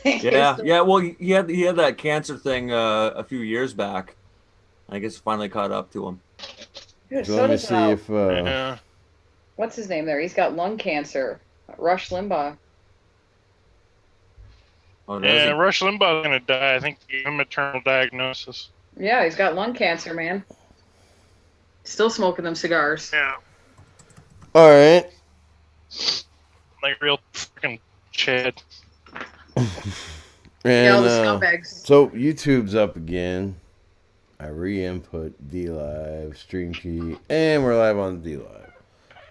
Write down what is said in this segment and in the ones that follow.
Yeah, yeah. Well, he had that cancer thing a few years back. I guess it finally caught up to him. Dude, So let so me does see if Yeah. what's his name there? He's got lung cancer. Rush Limbaugh. Oh, does Yeah, he? Rush Limbaugh's gonna die. I think they gave him a terminal diagnosis. Yeah, he's got lung cancer, man. Still smoking them cigars. Yeah. all right. Like real fucking shit. Yeah, all And the scumbags. so YouTube's up again. I re-input D Live, stream key, and we're live on D Live.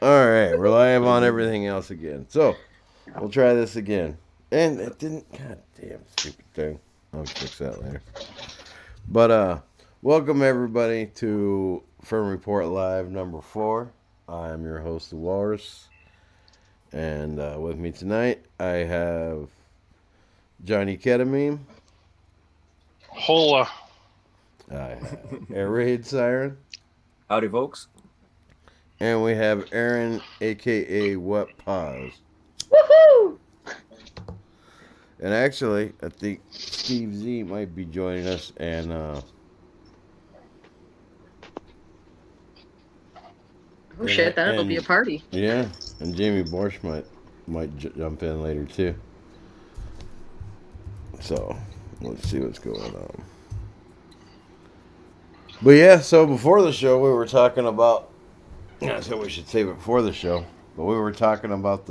All right, we're live on everything else again. So we'll try this again. And it didn't. God damn, stupid thing. I'll fix that later. But welcome everybody to Fren Report Live number 4. I'm your host, the Walrus, and with me tonight I have Johnny Ketamine. Hola. I have Air Raid Siren. Howdy, folks. And we have Aaron, aka What Pause. Woohoo! And actually, I think Steve Z might be joining us, and Oh and, shit, then it'll be a and party. yeah, and Jamie Borsch might jump in later too. So let's see what's going on. But yeah, so before the show, we were talking about. I said we should save it for the show, but we were talking about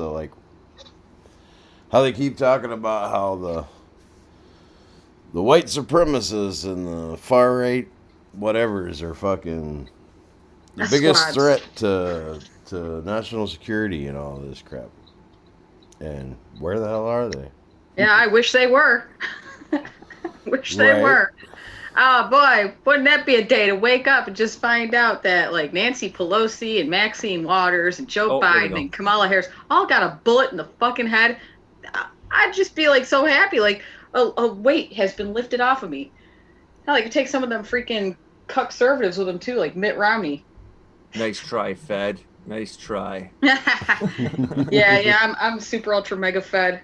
how they keep talking about how the white supremacists and the far right whatevers are fucking the That's biggest squads. threat to national security and all this crap. And where the hell are they? Yeah, I wish they were. Wish they Right. were. Oh boy, wouldn't that be a day to wake up and just find out that like Nancy Pelosi and Maxine Waters and Joe Oh, there we Biden go. and Kamala Harris all got a bullet in the fucking head. I'd just be like so happy, like a weight has been lifted off of me. Hell, I could take some of them freaking conservatives with them too, like Mitt Romney. Nice try, Fed. Nice try. yeah, I'm super ultra mega fed.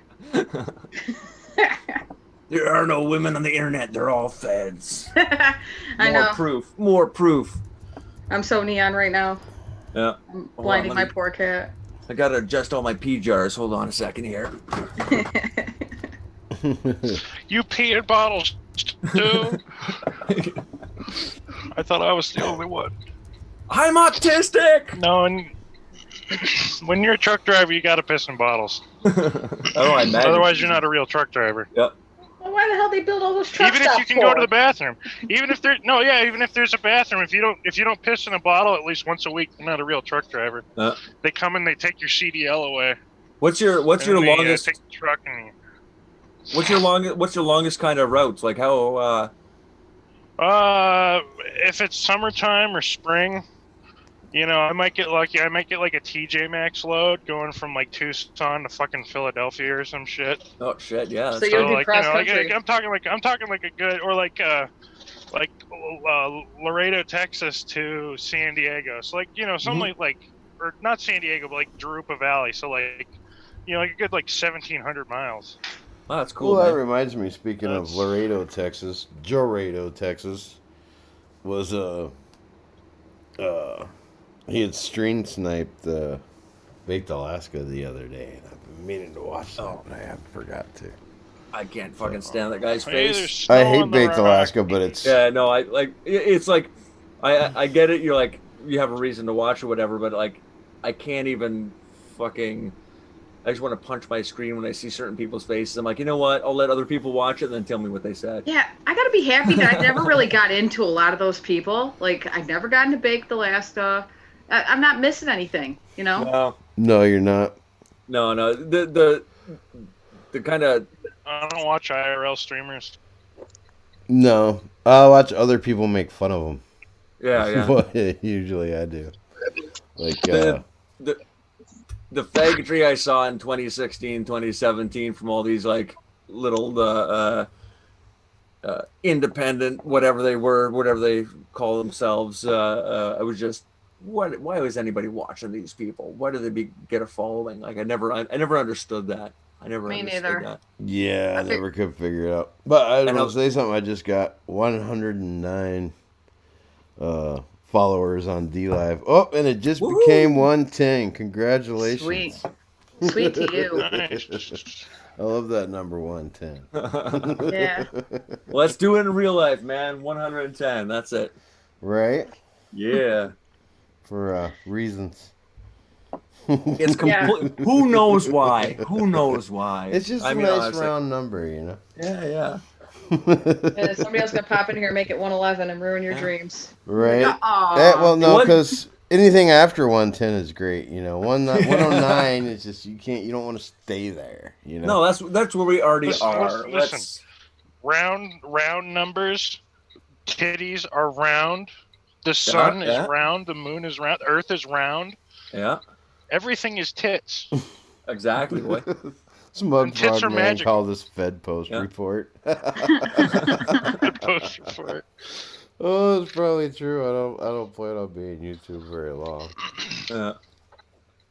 There are no women on the internet. They're all feds. I know. Proof. More proof. I'm so neon right now. Yeah. I'm Hold blinding on, my poor cat. I gotta adjust all my pee jars. Hold on a second here. You pee in bottles too? I thought I was the only one. I'm autistic. No, and when you're a truck driver, you gotta piss in bottles. Oh, I imagine. Otherwise, you're not a real truck driver. Yep. Well, why the hell they build all those truck Even if stops you can go for? to the bathroom, even if there's a bathroom, if you don't piss in a bottle at least once a week, you're not a real truck driver. They come and they take your CDL away. What's your And they, longest? take the truck and What's your longest kind of routes? Like how? if it's summertime or spring, you know, I might get lucky. I might get like a TJ Maxx load going from like Tucson to fucking Philadelphia or some shit. Oh shit! Yeah. So That's you So do like, cross like, country. I'm talking like a good, or like Laredo, Texas to San Diego. So like, you know, something like, or not San Diego, but like Drupa Valley. So like, you know, like a good like 1,700 miles. Oh, that's cool. Well, that Man. reminds me. Speaking of Laredo, Texas, Joredo, Texas, was he had stream sniped Baked Alaska the other day, and I've been meaning to watch that, and I haven't forgot to. I can't fucking stand that guy's Hey, face. there's snow I on hate the Baked rock. Alaska, but it's Yeah, no, I like. It's like, I get it. You're like, you have a reason to watch or whatever, but like, I can't even fucking. I just want to punch my screen when I see certain people's faces. I'm like, you know what? I'll let other people watch it and then tell me what they said. Yeah, I gotta be happy that I never really got into a lot of those people. Like, I never got into Baked Alaska. I'm not missing anything, you know? No, no, you're not. no. The kind of I don't watch IRL streamers. No, I watch other people make fun of them. yeah. What usually I do. Like The faggotry I saw in 2016, 2017 from all these like little independent, whatever they call themselves. I was just, why was anybody watching these people? Why do they get a following? Like I never understood that. I never Me understood neither. that. Yeah, I I think- never could figure it out. But I was And going to say something. I just got 109 followers on D Live. Oh, and it just Woohoo! became 110. Congratulations. Sweet. Sweet to you. Nice. I love that number 110. Yeah. Let's do it in real life, man. 110. That's it. Right? Yeah. For reasons. It's complete. Who knows why? Who knows why? It's just a nice honestly. round number, you know? Yeah. And somebody else gonna pop in here and make it 111 and ruin your Yeah. dreams. Right? Like, aw. Well, no, What? because anything after 110 is great, you know. 109 is just, you don't want to stay there, you know? No, that's where we already are. Listen. Let's. Round numbers. Titties are round. The sun yeah. is round. The moon is round. Earth is round. Yeah. Everything is tits. Exactly. Boy. Smug And tits Frog are Man magic. called this Fed Post Yeah. report. The post report. Oh, it's probably true. I don't plan on being YouTube very long.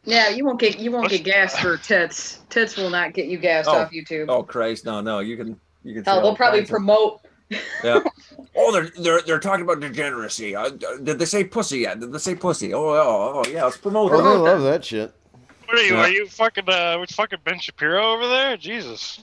Yeah, you won't get gas for tits. Tits will not get you gassed Oh. off YouTube. Oh Christ! No. You can. Say Hell, all they'll probably kinds of- promote. Yeah. Oh, they're talking about degeneracy. Did they say pussy yet? Did they say pussy? Oh yeah. Let's promote Oh, it. they love that shit. What are you? Yeah. Are you fucking? With fucking Ben Shapiro over there? Jesus.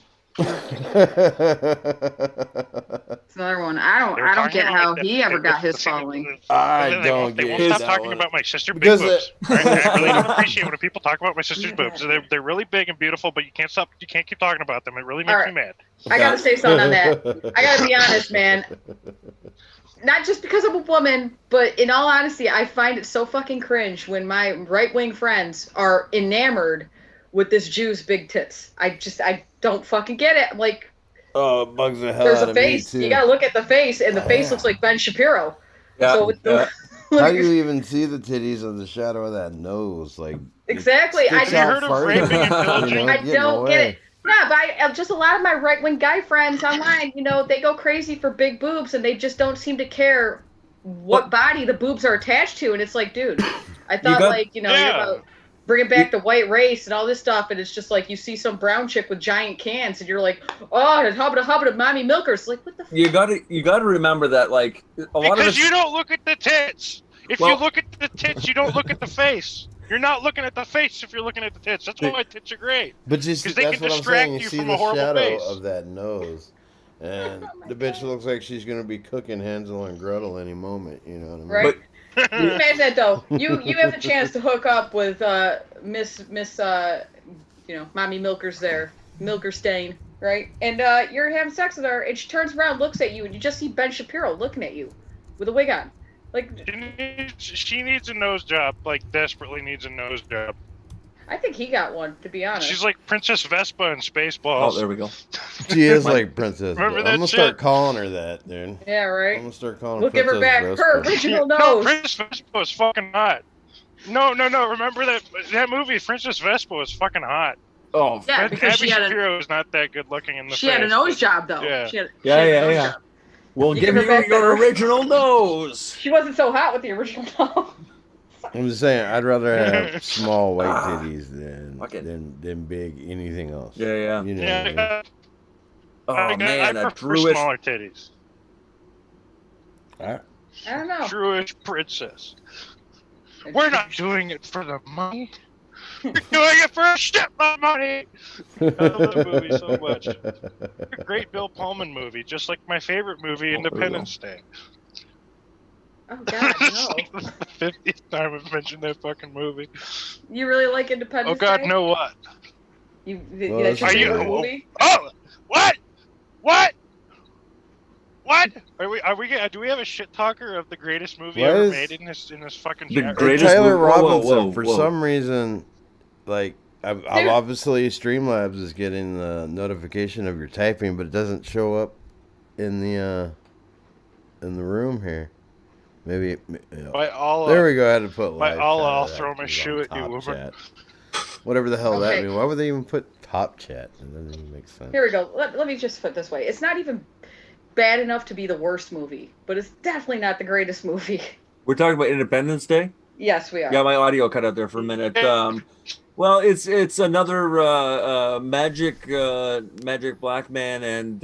It's another one. I They were don't talking get about, how like, he ever got his the- following. I they don't won't, they get won't stop that talking one. about my sister Because big boobs. I really don't appreciate when people talk about my sister's boobs. They're really big and beautiful, but you can't stop. You can't keep talking about them. It really makes me mad. I gotta say something on that. I gotta be honest, man. Not just because I'm a woman, but in all honesty, I find it so fucking cringe when my right-wing friends are enamored with this Jew's big tits. I don't fucking get it. I'm like, Oh, it bugs the hell there's out a of me face. too. You gotta look at the face, and the face looks like Ben Shapiro. Yeah. So with the, How do you even see the titties in the shadow of that nose? Like exactly. sticks Have you out heard of farther, raping and you pillaging? know, I getting don't away. get it. No, but just a lot of my right-wing guy friends online, they go crazy for big boobs, and they just don't seem to care what body the boobs are attached to. And it's like, dude, I thought, you're about bringing back the white race and all this stuff, and it's just like you see some brown chick with giant cans, and you're like, oh, it's hubba mommy milkers. Like, what the fuck? You gotta remember that like a lot of Because it's, you don't look at the tits. If you look at the tits, you don't look at the face. You're not looking at the face if you're looking at the tits. That's why tits are great. But just 'Cause they that's can what I'm distract saying. You you see from the a horrible shadow face. of that nose, and the bitch looks like she's gonna be cooking Hansel and Gretel any moment. You know what I mean? Right? Imagine that though. You have the chance to hook up with Miss mommy milkers there, Milkerstein, right? And you're having sex with her, and she turns around, looks at you, and you just see Ben Shapiro looking at you with a wig on. Like, she needs a nose job. Like, desperately needs a nose job. I think he got one, to be honest. She's like Princess Vespa in Spaceballs. Oh, there we go. She is like Princess. Remember I'm that gonna shit? start calling her that, dude. Yeah, right. I'm gonna start calling We'll her give her back Princess her Vespa. original No, nose. Princess Vespa was fucking hot. No. Remember that movie? Princess Vespa was fucking hot. Oh, Yeah, because Abby she had Shapiro is not that good looking in the she face. had a nose job though. Yeah. She had a Yeah. nose job. We'll You give give her you back your that- original nose. She wasn't so hot with the original nose. I'm just saying, I'd rather have small white titties Fucking- than big anything else. Yeah. You know what I mean? Yeah, Oh man, I a prefer Druish. smaller titties. I don't know. Druish princess. We're not doing it for the money. We're doing it for a shitload of money. I love that movie so much. A great Bill Pullman movie, just like my favorite movie, Independence Day. Oh God, no. It's like the 50th time I've mentioned that fucking movie. You really like Independence Oh God, Day? no what? Well, That's your are you- favorite movie? Oh, what? Are we? Do we have a shit talker of the greatest movie What ever is- made in this fucking The chat room? greatest Tyler movie- whoa, Robinson, for whoa. some reason, like, I've obviously Streamlabs is getting the notification of your typing, but it doesn't show up in the room here. Maybe. By Allah, There we go. I had to put by live Allah, chat I'll of that throw my 'cause shoe on at you, top woman. chat. Whatever the hell Okay. that means. Why would they even put top chat? It doesn't even make sense. Here we go. Let me just put it this way. It's not even bad enough to be the worst movie, but it's definitely not the greatest movie. We're talking about Independence Day. Yes, we are. Yeah, my audio cut out there for a minute. Well, it's another magic black man and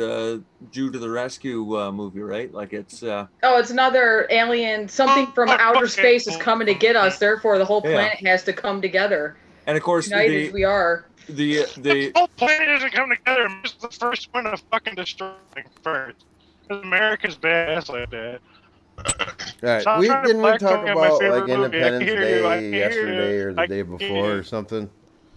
Jew to the rescue movie, right? Like it's Oh, it's another alien. Something from outer space is coming to get us. Therefore, the whole Yeah. planet has to come together. and of course United we are. the The whole planet doesn't come together. America's the first one to fucking destroy it first. Because America's badass like that. All right, So I'm trying to didn't we black talk on my about favorite like movie. I can Independence hear you, I Day can hear yesterday you, or the I day can before hear or you. something?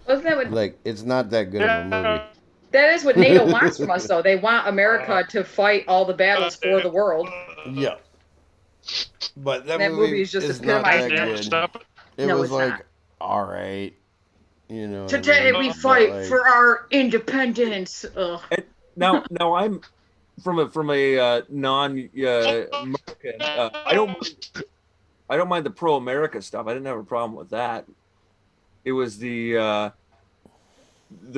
Wasn't that what? Like, it's not that good of a movie. Yeah. That is what NATO wants from us, though. They want America to fight all the battles for the world. Yeah. But that, That movie is just not that epitomizing that. good. Stop it. It No, was it's like, not. all right. You know what I Today mean? we But, fight like, for our independence. Ugh. now I'm from a non American. I don't mind the pro America stuff. I didn't have a problem with that. It was the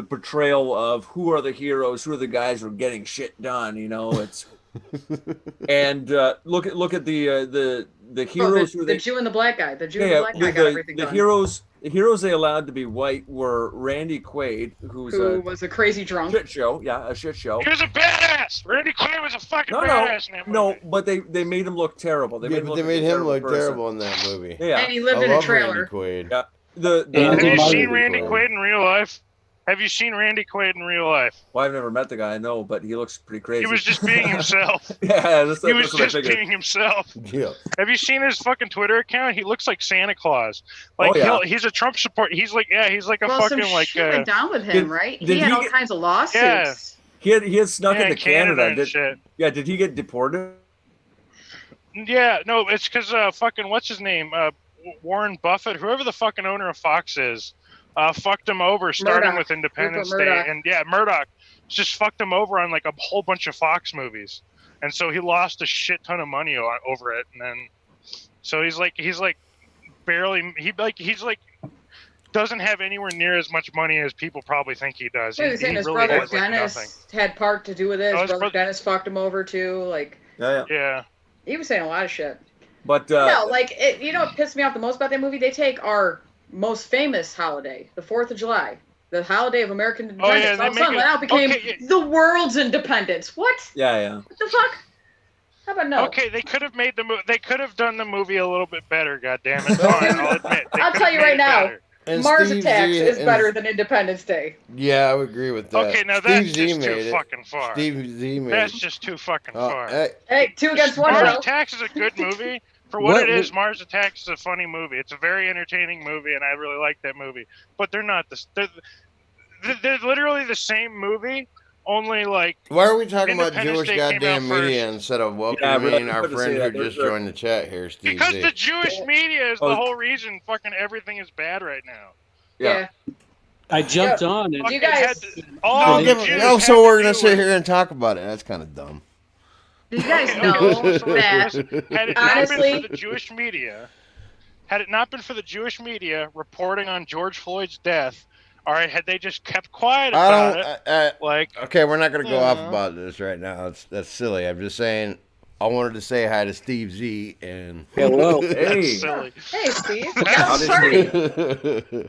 portrayal of who are the heroes, who are the guys who are getting shit done. You know, it's and look at the Oh, heroes who the they Jew and the black guy. The Jew and yeah, the black guy got everything the done. heroes they allowed to be white were Randy Quaid, who was a crazy drunk. shit show, yeah, a shit show. He was a badass. Randy Quaid was a fucking No, badass in that movie. no, but they made him look terrible. They yeah, made him but look they like made a him look person. terrible in that movie. Yeah, And he lived I in a love trailer. Randy Quaid. yeah. Have you Randy seen Randy Quaid. Quaid in real life? Have you seen Randy Quaid in real life? Well, I've never met the guy, I know, but he looks pretty crazy. He was just being himself. yeah, that's He was what I just figured. being himself. Yeah. Have you seen his fucking Twitter account? He looks like Santa Claus. Like Oh, yeah. he's a Trump support. He's like he's like a Well, fucking some like shit went down with him, right? did He had he all get- kinds of lawsuits. Yeah. He had snuck yeah, into in Canada Canada. and shit. Yeah, did he get deported? Yeah, no, it's because fucking what's his name? Warren Buffett, whoever the fucking owner of Fox is, fucked him over starting Murdoch. with Independence Rupert Day, Murdoch. and yeah, Murdoch just fucked him over on like a whole bunch of Fox movies, and so he lost a shit ton of money over it, and then so he's like barely he's like doesn't have anywhere near as much money as people probably think he does. He was saying his really brother has, like, Dennis nothing. had part to do with it. Oh, His his brother brother- Dennis fucked him over too. Like Yeah. Yeah. he was saying a lot of shit. But No, like you know what pissed me off the most about that movie? They take our most famous holiday, the 4th of July, the holiday of American independence. yeah, they All of a make sudden, it- that now became okay, yeah. the world's independence. What? yeah. What the fuck? How about no? Okay, they could have made they could have done the movie a little bit better. God damn it! Fine, I'll admit. They I'll could tell have you made right it now. better. And Mars Steve Attacks Z is and- better than Independence Day. Yeah, I would agree with that. Okay, now Steve that's Z just made too it. fucking far. Steve Z made That's it. just too fucking Oh, far. Hey, 2 against 1, Mars bro. Attacks is a good movie. For what it is, Mars Attacks is a funny movie. It's a very entertaining movie, and I really like that movie. But they're not they're literally the same movie, only like Why are we talking about Independence Jewish Day came goddamn out media first. instead of Yeah, welcoming really, I our couldn't say friend who that. just They're- joined the chat here, Steve because Z? the Jewish media is Oh. the whole reason fucking everything is bad right now. Yeah. I jumped on and You Fucking guys- had to- all Oh, the Jews had so to we're do gonna sit was- here and talk about it. That's kind of dumb. Do you guys Okay, know listen, that? Had it Honestly- not been for the Jewish media, had it not been for the Jewish media reporting on George Floyd's death, all right, had they just kept quiet I about don't. it, like, Okay, we're not gonna go off Yeah. about this right now. That's silly. I'm just saying. I wanted to say hi to Steve Z and. Hello. Hey. that's silly. Hey, Steve. How Now it's did party.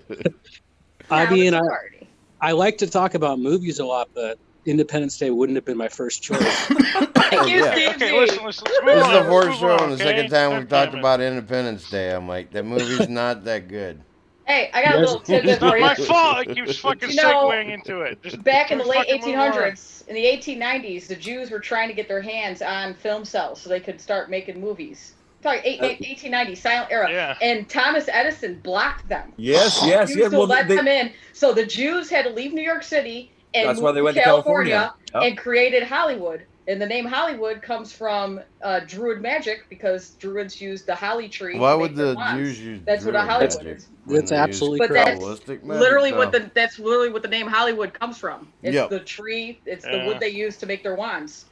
I Now mean, it's I, party. I like to talk about movies a lot, but Independence Day wouldn't have been my first choice. Thank you, Yeah. Steve Okay, Z. listen, let's move This is on, the let's fourth move show on, and the okay? second time God we've talked damn it. about Independence Day. I'm like, that movie's not that good. Hey, I got a little tidbit It's not for my you. fault. I keep fucking You know, segueing into it. Just Back in the late fucking move on. 1800s, in the 1890s, the Jews were trying to get their hands on film cells so they could start making movies. Talking 1890, silent era. Yeah. And Thomas Edison blocked them. Yes. Jews Yeah. to Well, let they, them in. So the Jews had to leave New York City and That's move why they went to California, California. and created Hollywood. And the name Hollywood comes from Druid magic because Druids used the holly tree. Why to would make their the wands. Jews use That's what a Druid Hollywood magic is. when That's they use absolutely But that's Kabbalistic magic, literally though? that's literally what the name Hollywood comes from. It's Yep. the tree. It's the Yeah. wood they use to make their wands.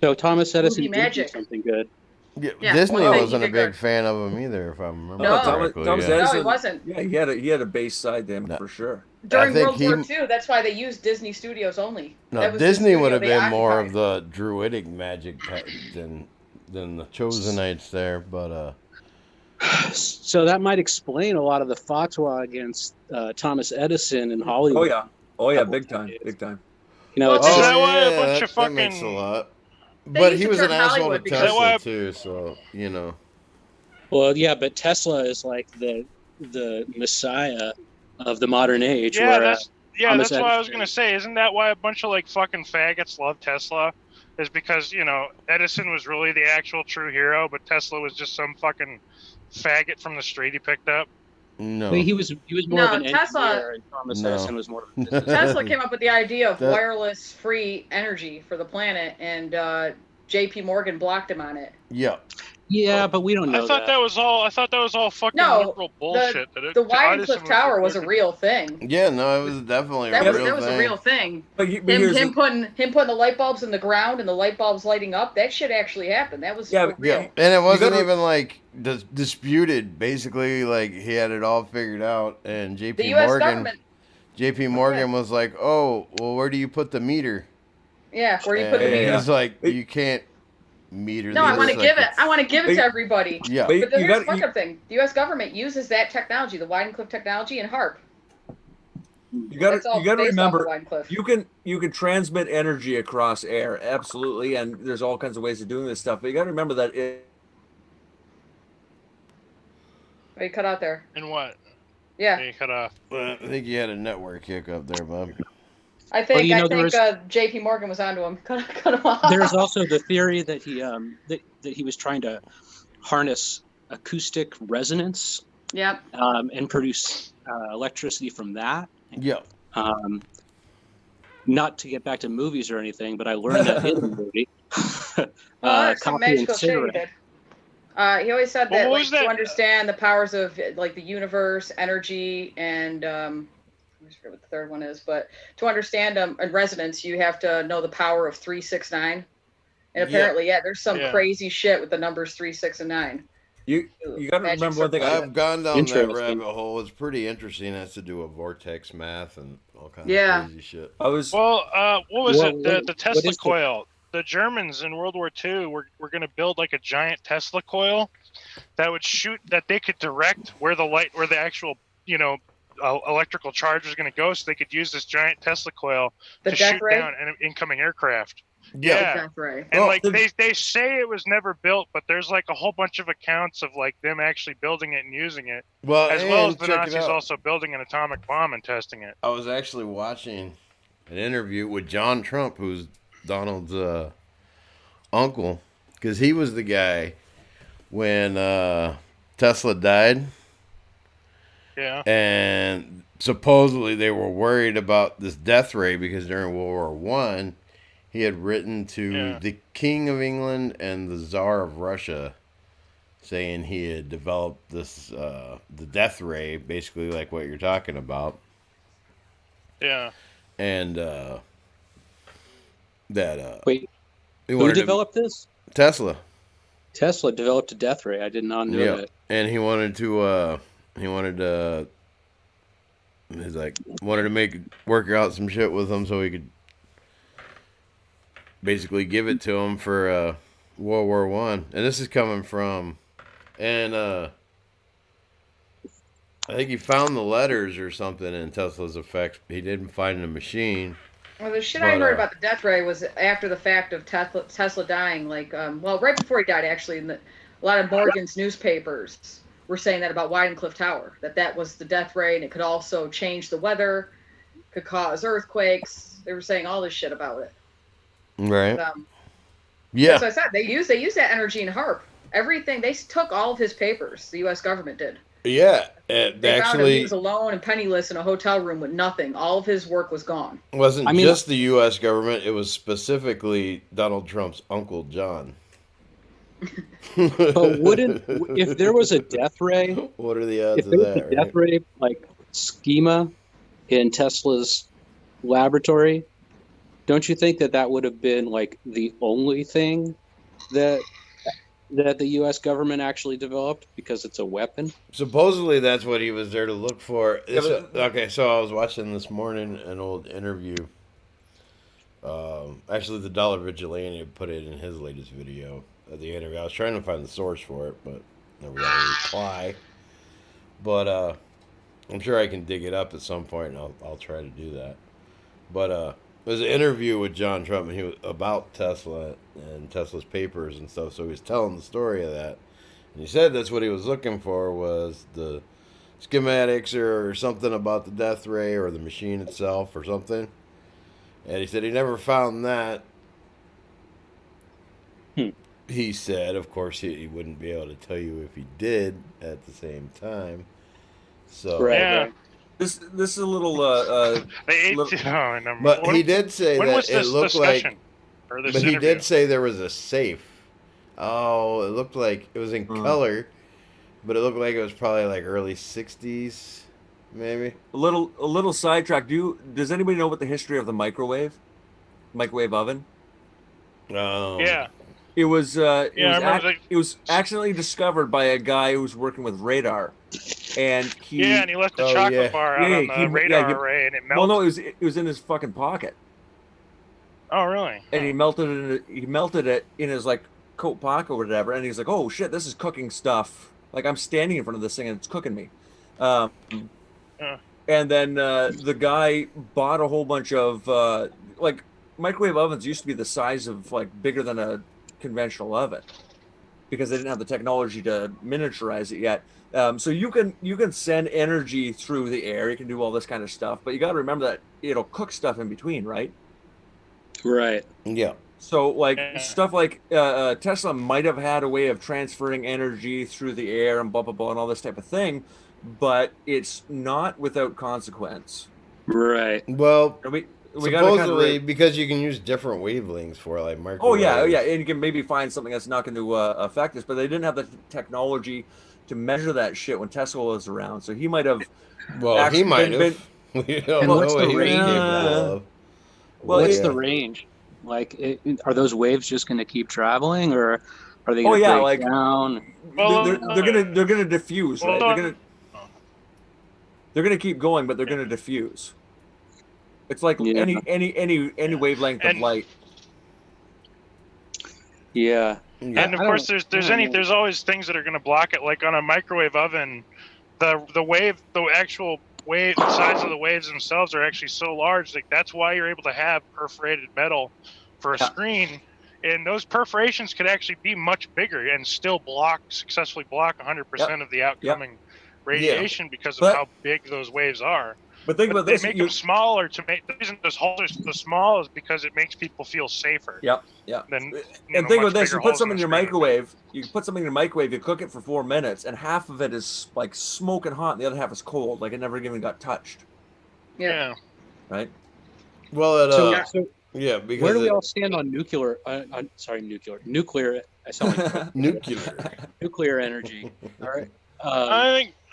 So Thomas Edison Movie did do magic. something good. Yeah, Disney well, wasn't he a did big good. fan of him either, if I remember No. correctly. Thomas yeah. Edison, No, he wasn't. Yeah, he had a base side to him No. for sure. During think World War II, that's why they used Disney Studios only. No, That was the Disney would studio have they been more of occupied. the druidic magic than the Chosenites there, but So that might explain a lot of the fatwa against Thomas Edison in Hollywood. Oh yeah, Couple big of time, decades. big time. You know, Well, it's is just, that why a bunch of that makes a fucking- lot. They But used he to was an turn asshole to Hollywood because- Is that why- Tesla too, so you know. well, yeah, but Tesla is like the messiah of the modern age. Yeah, where, that's Thomas what I was Edison- gonna say. Isn't that why a bunch of like fucking faggots love Tesla? Is because Edison was really the actual true hero, but Tesla was just some fucking faggot from the street he picked up. No. But he was more of No, an Tesla- engineer, and Thomas No. Edison was more of a businessman. Tesla came up with the idea of That- wireless free energy for the planet, and J.P. Morgan blocked him on it. Yeah. Yeah, but we don't know I thought that was all fucking No, liberal bullshit. The Weidencliff Tower was a real thing. Yeah, no, it was definitely That a was real a thing. real thing. But here's Him the- putting the light bulbs in the ground and the light bulbs lighting up. That shit actually happened. That was Yeah, for real. Yeah, and it wasn't gotta- even like disputed. Basically, like he had it all figured out, and The J.P. U.S. Morgan. government. J.P. Morgan was like, "Oh, well, where do you put the meter?" Yeah, where you put the And meter. he's like, It- "You can't meter." No, I these, want to like, give it. it's- I want to give it to everybody. Yeah, But But you here's got the fucked up thing: the U.S. government uses that technology, the Weidencliff technology, and HARP. you got That's all to based off remember. of Weidencliff. You can transmit energy across air, absolutely, and there's all kinds of ways of doing this stuff. But you got to remember that Oh, you cut out there. And what? Yeah, You cut off. I think you had a network hiccup there, Bob. I think you know, there was- J.P. Morgan was onto him. Cut him off. There's also the theory that he was trying to harness acoustic resonance Yep. and produce electricity from that. Yeah, Not to get back to movies or anything, but I learned that in the movie. Some Copy and magical shit he cigarette. did. He always said Well, that, what like, was that- to understand the powers of like the universe, energy, and I forget what the third one is, but to understand and resonance, you have to know the power of 3, 6, 9. And apparently, there's some Yeah. crazy shit with the numbers 3, 6, and 9. you got to Magic remember one thing. I've gone down that Interesting. rabbit hole. It's pretty interesting. It has to do with vortex math and all kinds Yeah. of crazy shit. I was What was Well, it? The what Tesla is the- coil. The Germans in World War II were going to build like a giant Tesla coil that would shoot, that they could direct where the actual, electrical charge was going to go, so they could use this giant Tesla coil The to death shoot ray. down an incoming aircraft. Yeah. Yeah. The death ray. And Oh, like the- they say it was never built, but there's like a whole bunch of accounts of like them actually building it and using it, Well, as well as and the check it Nazis out. also building an atomic bomb and testing it. I was actually watching an interview with John Trump, who's Donald's uncle, because he was the guy when Tesla died, Yeah. and supposedly they were worried about this death ray because during World War One, he had written to Yeah. the King of England and the Tsar of Russia, saying he had developed this the death ray, basically like what you're talking about. Yeah. And that Wait, he who wanted to- developed this? Tesla. Tesla developed a death ray. I did not know Yeah, that. and he wanted to he's like wanted to work out some shit with him so he could basically give it to him for World War One. And this is coming from, and I think he found the letters or something in Tesla's effects. He didn't find the machine. Well, the shit But, I heard about the death ray was after the fact of Tesla dying. Like, right before he died, actually. A lot of Morgan's newspapers were saying that about Weidencliff Tower, that was the death ray, and it could also change the weather, could cause earthquakes. They were saying all this shit about it. Right. Yeah. That's Yeah. what I said. They used that energy in HARP. Everything, they took all of his papers. The U.S. government did. Yeah. They found him. He Actually, was alone and penniless in a hotel room with nothing. All of his work was gone. it wasn't I mean- just the U.S. government. It was specifically Donald Trump's Uncle John. But if there was a death ray, What are the odds if of there was that? a death ray like schema in Tesla's laboratory, don't you think that would have been like the only thing that the U.S. government actually developed because it's a weapon? Supposedly that's what he was there to look for. Yeah, but- Okay, so I was watching this morning an old interview. Actually, the Dollar Vigilante put it in his latest video of the interview. I was trying to find the source for it, but never got a reply. But I'm sure I can dig it up at some point, and I'll try to do that. But there's an interview with John Trump, and he was about Tesla and Tesla's papers and stuff. So he was telling the story of that, and he said that's what he was looking for was the schematics or something about the death ray or the machine itself or something. And he said he never found that. He said, of course, he wouldn't be able to tell you if he did at the same time. So, Right. Yeah. Right. This is a little They ate. Little- Oh, never but mind. he did say When that was it this looked discussion? like. Or this But he interview? did say there was a safe. Oh, it looked like it was in color, but it looked like it was probably like early '60s, maybe. a little sidetrack. Does anybody know what the history of the microwave oven? Yeah. It was I remember it was accidentally discovered by a guy who was working with radar, and he Yeah, and he left the Oh, chocolate yeah. bar out Yeah, on the he- radar yeah, he- array, and it well, melted. no, it was in his fucking pocket, Oh, really? and he melted it in his like coat pocket or whatever, and he's like, oh shit, this is cooking stuff. Like I'm standing in front of this thing and it's cooking me. Yeah. And then the guy bought a whole bunch of like microwave ovens used to be the size of like bigger than a conventional oven because they didn't have the technology to miniaturize it yet. So you can send energy through the air. You can do all this kind of stuff, but you got to remember that it'll cook stuff in between, right? Right. Yeah. So like Yeah. stuff like Tesla might have had a way of transferring energy through the air and blah blah blah and all this type of thing, but it's not without consequence. Right. Well, And we got to supposedly because you can use different wavelengths for it, like oh microwave. yeah, and you can maybe find something that's not going to affect us, but they didn't have the technology to measure that shit when Tesla was around. So he might have. Well, he actually might been- have. We don't And know what's what the he was range? capable of. Well, What's it- the range? Like, are those waves just going to keep traveling, or are they Oh, going to yeah, break like- down? Well, they're gonna diffuse, right? well, They're gonna keep going, but they're gonna diffuse. It's like Yeah. any wavelength of And- light. Yeah. Yeah. And of I course, don't- there's always things that are going to block it. Like on a microwave oven, the actual wave, the size of the waves themselves are actually so large. Like that's why you're able to have perforated metal for a Yeah. screen. And those perforations could actually be much bigger and still successfully block 100% of the outcoming radiation because of But- how big those waves are. But think But about they this. make them smaller to make the reason those holes are so small is because it makes people feel safer. Yep. Than, And think about this: you put something in your microwave. You put something in your microwave. You cook it for 4 minutes, and half of it is like smoking hot, and the other half is cold, like it never even got touched. Yeah. Right? Well, So, yeah, because where do we all stand on nuclear? Nuclear. I sound like nuclear. nuclear energy. All right.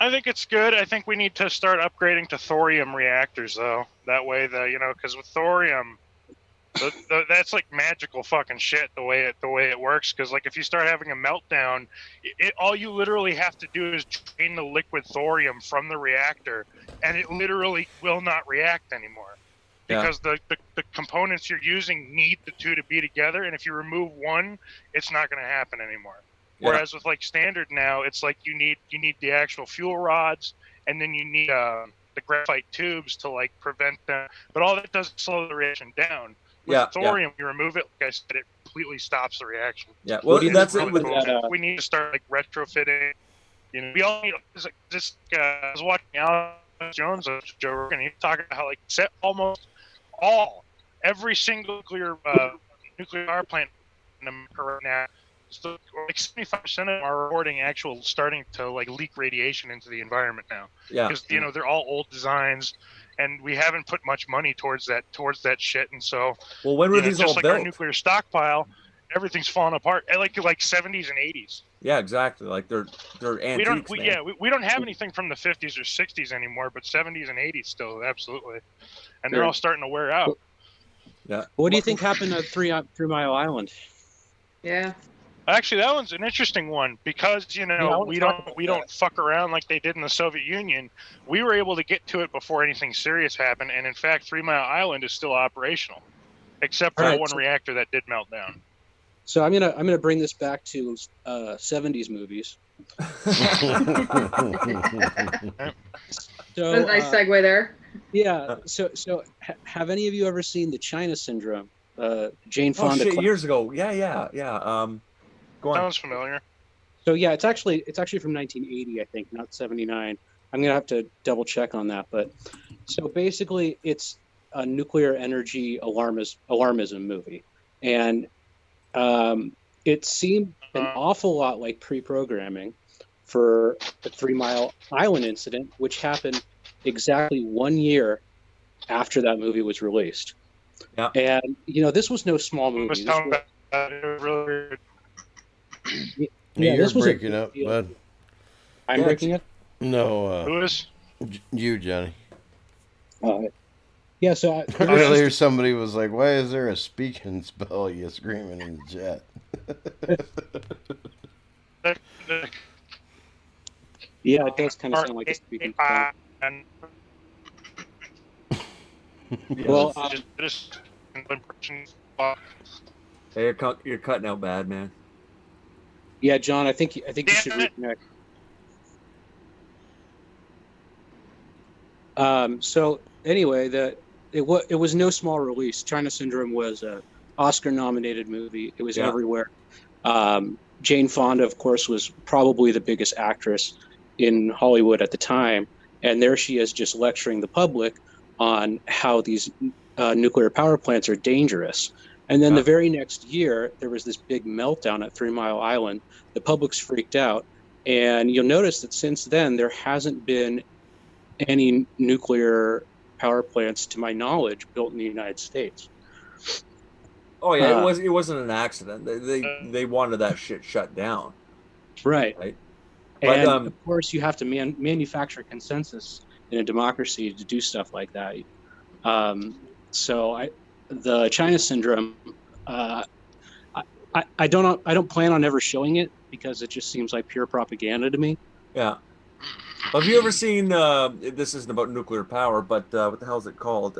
I think it's good. I think we need to start upgrading to thorium reactors, though. That way, because with thorium, that's like magical fucking shit. The way it works, because like if you start having a meltdown, all you literally have to do is drain the liquid thorium from the reactor, and it literally will not react anymore. Yeah. Because the components you're using need the two to be together, and if you remove one, it's not going to happen anymore. Yeah. Whereas with like standard now, it's like you need the actual fuel rods, and then you need the graphite tubes to like prevent them. But all that does is slow the reaction down. With Yeah, thorium, you remove it, like I said, it completely stops the reaction. Yeah. Well, What do you that's think it. With, about that, We need to start like retrofitting. We all need. I was watching Alex Jones of Joe Rogan, and he was talking about how like every single nuclear power plant in America right now. So like 75% of them are reporting starting to like leak radiation into the environment now. yeah. Because they're all old designs, and we haven't put much money towards that shit. And so Well, when were these just all like our built? nuclear stockpile, everything's falling apart. Like 70s and 80s. Yeah, exactly. Like they're antiques. Man. We don't have anything from the 50s or 60s anymore, but 70s and 80s still absolutely, and they're Sure. all starting to wear out. What do you think happened at Three Mile Island? Yeah. Actually, that one's an interesting one because I wanna we talk about don't fuck around like they did in the Soviet Union. We were able to get to it before anything serious happened, and in fact, 3 Mile Island is still operational, except for Right, the one so- reactor that did melt down. So I'm gonna bring this back to 70s movies. So That's a nice segue there. yeah. So have any of you ever seen the China Syndrome? Jane Oh Fonda. shit! Years ago. Yeah. Go on. Sounds familiar. So yeah, it's actually from 1980, I think, not 79. I'm gonna have to double check on that, but so basically, it's a nuclear energy alarmism movie, and it seemed an awful lot like pre-programming for the 3 Mile Island incident, which happened exactly 1 year after that movie was released. Yeah. And this was no small movie. Was This talking was- about it really Yeah, You're this was a breaking big up, deal. bud. I'm Yeah, breaking it. No, who is you, Johnny. Yeah, so I earlier somebody was like, "Why is there a speaking spell?" You screaming in the chat. yeah, it does kind of sound like a speaking spell. and Well, just impressions. Hey, you're cutting out bad, man. yeah, John, I think you should reconnect. So anyway, it was no small release. China Syndrome was a Oscar-nominated movie. It was Yeah. everywhere. Jane Fonda, of course, was probably the biggest actress in Hollywood at the time, and there she is, just lecturing the public on how these nuclear power plants are dangerous. And then Yeah. the very next year, there was this big meltdown at 3 Mile Island. The public's freaked out, and you'll notice that since then there hasn't been any nuclear power plants, to my knowledge, built in the United States. Oh yeah, it wasn't an accident. They wanted that shit shut down. Right. Right. And But, of course, you have to manufacture consensus in a democracy to do stuff like that. So the China Syndrome, I don't plan on ever showing it because it just seems like pure propaganda to me. Yeah. Have you ever seen? This isn't about nuclear power, but what the hell is it called?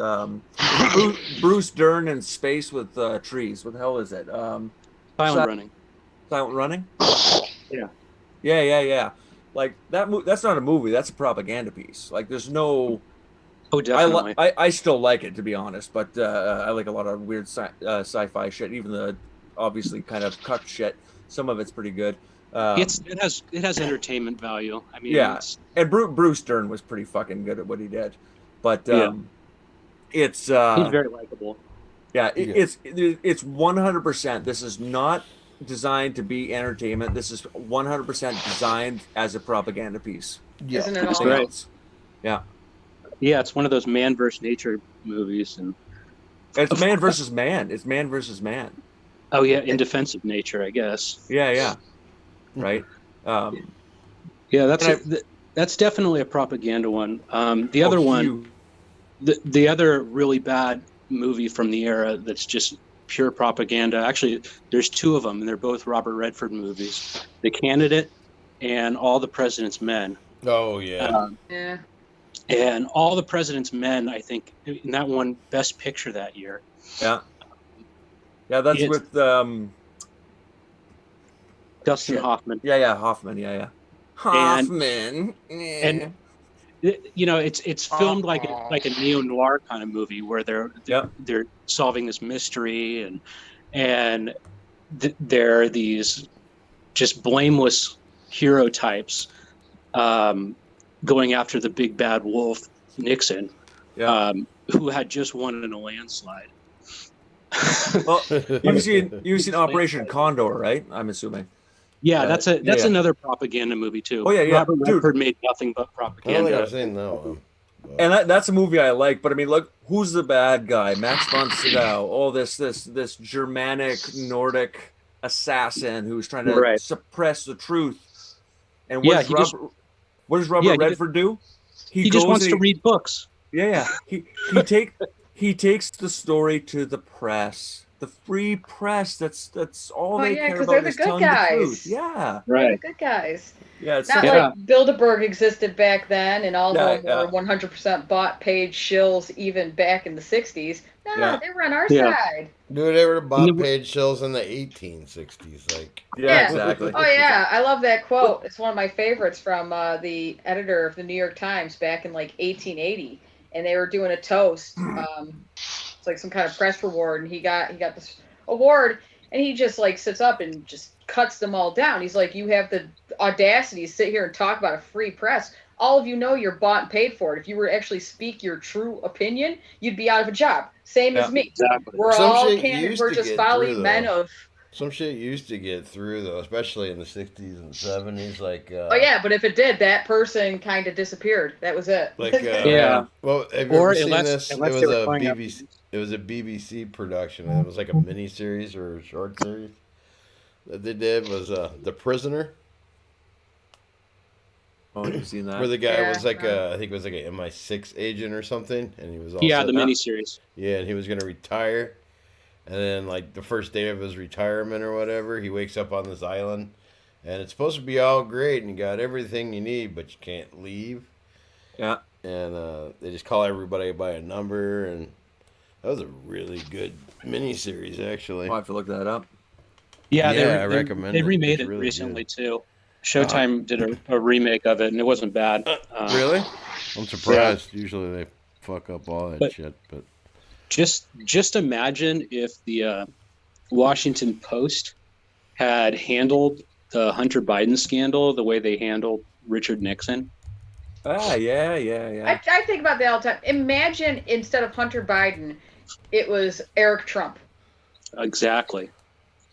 Bruce Dern in space with trees. What the hell is it? Silent Running. Silent Running. Yeah. Yeah. Like that. That's not a movie. That's a propaganda piece. Like there's no. Oh, definitely. I still like it, to be honest, but I like a lot of weird sci-fi shit, even the obviously kind of cuck shit. Some of it's pretty good. It has entertainment value. I mean, yeah, and Bruce Dern was pretty fucking good at what he did, but it's he's very likable. Yeah, it's 100%. This is not designed to be entertainment. This is 100% designed as a propaganda piece. Yeah. Isn't it That's all? right. Yeah. Yeah, it's one of those man versus nature movies, and It's man versus man. It's man versus man. oh yeah, in defense of nature, I guess. Yeah. Right. Yeah, that's definitely a propaganda one. The other one, the other really bad movie from the era that's just pure propaganda. Actually, there's two of them, and they're both Robert Redford movies: The Candidate and All the President's Men. Oh yeah. Yeah. And All the President's Men, I think, in that one, Best Picture that year. Yeah. Yeah, that's It's- with Dustin Shit. Hoffman. Yeah, Hoffman. Yeah. Hoffman. And it's filmed like a neo noir kind of movie where they're solving this mystery and there are these just blameless hero types going after the big bad wolf Nixon, who had just won in a landslide. Well, you've seen Operation Condor, right? I'm assuming. Yeah, that's another propaganda movie too. Oh, yeah, Robert dude. Redford made nothing but I don't think propaganda. I've seen that one. And that's a movie I like, but I mean, look, who's the bad guy? Max von Sydow. Oh, this Germanic Nordic assassin who's trying to suppress the truth. And what does Robert Redford do? He just wants to read books. Yeah. He takes the story to the press, the free press. That's all Oh, they yeah, care 'cause about they're the is good telling the guys. truth. Yeah, They're Right. the good guys. yeah. It's Not so, Yeah. like Bilderberg existed back then, and all Yeah, of them were 100% bought paid shills even back in the 60s. Nah, Yeah. they were on our Yeah. side. Dude, they were the And bot page shows in the 1860s. Like, yeah, exactly. Oh, yeah. I love that quote. It's one of my favorites from the editor of the New York Times back in like 1880. And they were doing a toast. It's like some kind of press reward. And he got this award. And he just like sits up and just cuts them all down. He's like, you have the audacity to sit here and talk about a free press. All of you know you're bought and paid for it. If you were to actually speak your true opinion, you'd be out of a job. Same as Yeah. me. Exactly. We're Some all shit candid. used We're to just get folly through, men though. of. some shit used to get through, though, especially in the 60s and 70s. Like, Oh yeah, but if it did, that person kind of disappeared. That was it. like, Yeah. Well, have you Or ever seen unless- this? unless It they was were a playing out BBC. movies. It was a BBC production, and it was like a mini series or a short series that they did. Was The Prisoner, Oh, you've seen that? where the guy Yeah, was like no. I think it was like an MI6 agent or something, and he was also Yeah, the miniseries. yeah, and he was gonna retire, and then like the first day of his retirement or whatever, he wakes up on this island, and it's supposed to be all great, and you got everything you need, but you can't leave. Yeah. And they just call everybody by a number, and that was a really good miniseries, actually. I'll have to look that up. Yeah, Yeah, I recommend they it. remade It's it really recently too. Showtime did a remake of it, and it wasn't bad. Really? I'm surprised. Usually they fuck up all that But- shit, but Just imagine if the Washington Post had handled the Hunter Biden scandal the way they handled Richard Nixon. Ah, yeah. I think about that all the time. Imagine instead of Hunter Biden, it was Eric Trump. Exactly.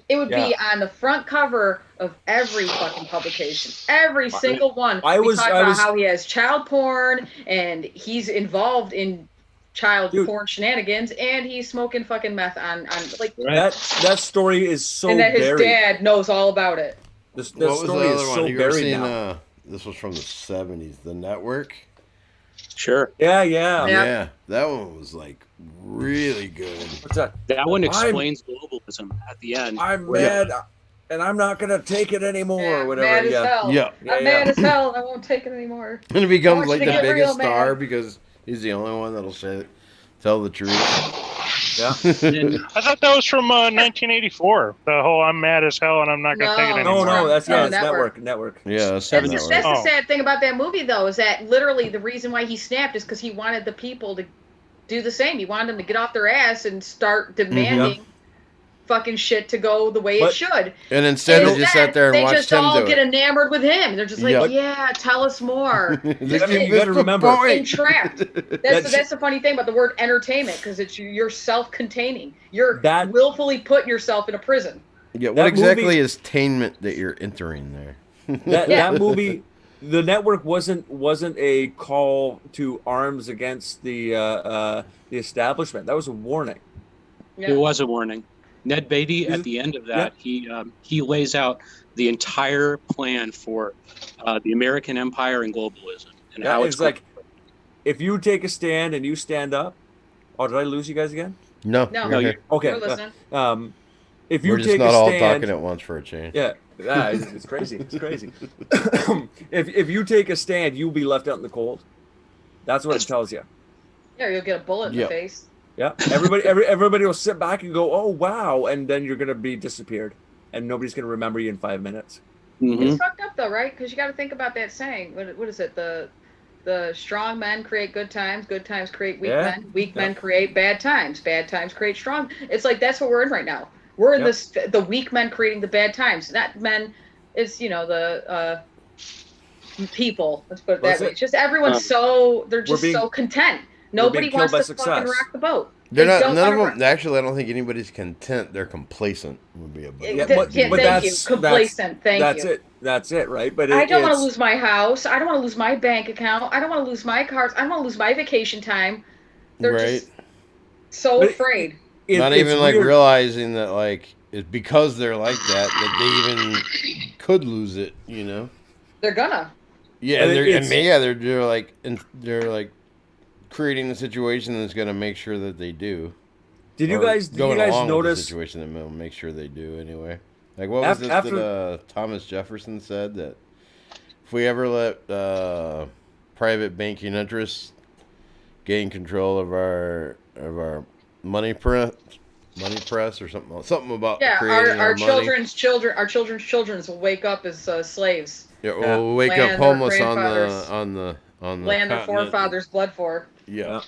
It would be Yeah. on the front cover of every fucking publication, every single one. I We was- talk I about was- how he has child porn and he's involved in child Dude. porn shenanigans, and he's smoking fucking meth on like, Right. That story is so and that his buried. dad knows all about it. This what was story the is other so one? You ever buried seen? now. This was from the 70s. The Network. Sure. Yeah. Yeah, that one was like really good. What's that? That one explains globalism at the end. I'm Where- mad, and I'm not gonna take it anymore. Yeah, or whatever. mad as Yeah. hell. Yeah, Yeah, I'm mad as hell. I won't take it anymore. and he becomes want like you the to get biggest real star mad. because he's the only one that'll tell the truth. Yeah. And- I thought that was from 1984. The whole "I'm mad as hell and I'm not gonna take it No, anymore." No, that's No, it's Network. network. Yeah, that's That's, the that's Network. the Oh. sad thing about that movie, though, is that literally the reason why he snapped is because he wanted the people to do the same. He wanted them to get off their ass and start demanding fucking shit to go the way it But- should. And instead they just sat there and they watched just him all do get it. enamored with him. They're just like, Yeah. yeah, tell us more. You gotta remember- Entrapped. That's- That's the funny thing about the word entertainment, because it's you're self-containing. You're That- willfully putting yourself in a prison. Yeah, what That exactly movie- is tainment that you're entering there? That movie, the network wasn't a call to arms against the establishment. That was a warning. Yeah. It was a warning. Ned Beatty, at the end of that, he lays out the entire plan for the American empire and globalism and Yeah, how it's like, if you take a stand and you stand up. Oh, did I lose you guys again? No, No. you're No, here. Okay. We're listening. If you We're just take not a all stand, talking at once for a change. yeah, it's crazy. It's crazy. if you take a stand, you'll be left out in the cold. That's what it tells you. Yeah, you'll get a bullet in Yeah. the face. Yeah, everybody will sit back and go, "Oh wow," and then you're gonna be disappeared, and nobody's gonna remember you in 5 minutes. Mhm. It's fucked up though, right? Because you got to think about that saying. What is it? The strong men create good times create weak Yeah. men, weak men create bad times create strong. It's like that's what we're in right now. We're in the weak men creating the bad times. Not men, it's the people. Let's put it That's that way. it. It's just everyone's they're just being- so content. Nobody killed wants by to success. fucking rock the boat. They're They not. don't None of wanna them. Actually, I don't think anybody's content. They're complacent. Would be a better. Yeah, word. but thank you. that's- Complacent. Thank That's you. it. That's it, right? But I don't want to it's- lose my house. I don't want to lose my bank account. I don't want to lose my cars. I don't want to lose my vacation time. They're Right. just so But afraid. Not it's even like weird. realizing that like it's because they're like that they even could lose it. You know. They're gonna. Yeah, And and it's- they're like creating the situation that's going to make sure that they do. Did you Or guys going along with the notice? situation that they'll make sure they do anyway? Like what was it that Thomas Jefferson said that if we ever let private banking interests gain control of our money press or something about Yeah, creating our money. children's children will wake up as slaves. Yeah, we'll wake up Land their homeless on grandfathers- the Land their continent. forefathers' blood for. Yeah.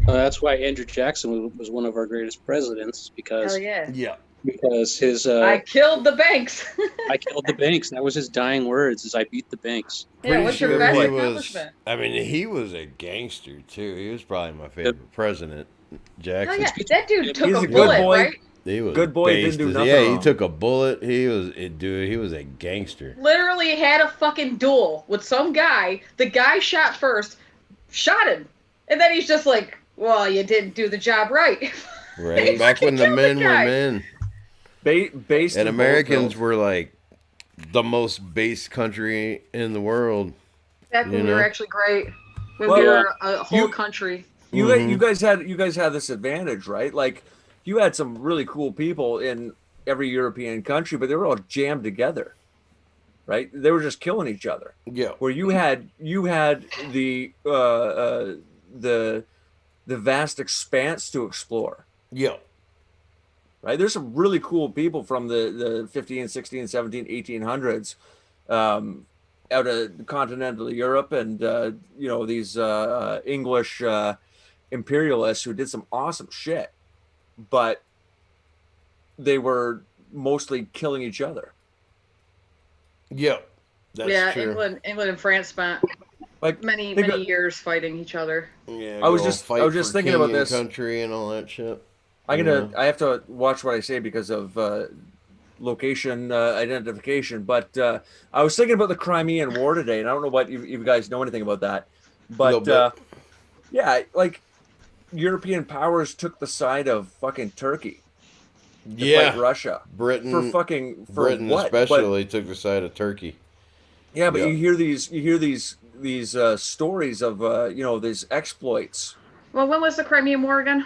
That's why Andrew Jackson was one of our greatest presidents because Hell yeah. Yeah. his I killed the banks. I killed the banks. That was his dying words: "Is I beat the banks." Yeah, Pretty what's your sure best he was. accomplishment? I mean, he was a gangster too. He was probably my favorite president, Hell Jackson. yeah, that dude took He's a a good bullet, boy. right? He was Good boy, didn't based do as- nothing Yeah, he wrong. took a bullet. He was a gangster. Literally had a fucking duel with some guy. The guy shot first, shot him, and then he's just like, "Well, you didn't do the job right." Right. He Back when the fucking men killed the were guy. men. Based And in Americans Boltville. were like the most base country in the world. Back when You we were know? actually great, when Well, we were a whole you- country. Mhm. You guys had this advantage, right? Like you had some really cool people in every European country, but they were all jammed together, right? They were just killing each other. Yeah. Where you had the vast expanse to explore, Yeah. right? There's some really cool people from the 15, 16, 17, 1800s out of continental Europe and these English imperialists who did some awesome shit, but they were mostly killing each other. Yeah. That's true. England and France spent Like many think of- years fighting each other. Yeah, I was go just- fight I was just for thinking king about and this. country and all that shit. I Yeah. have to watch what I say because of location identification. But I was thinking about the Crimean War today, and I don't know what you guys know anything about that. Little But bit. yeah, like European powers took the side of fucking Turkey to Yeah. fight Russia Britain for Britain what? especially took the side of Turkey. Yeah, but Yeah. you hear these stories of these exploits. Well, when was the Crimean War again?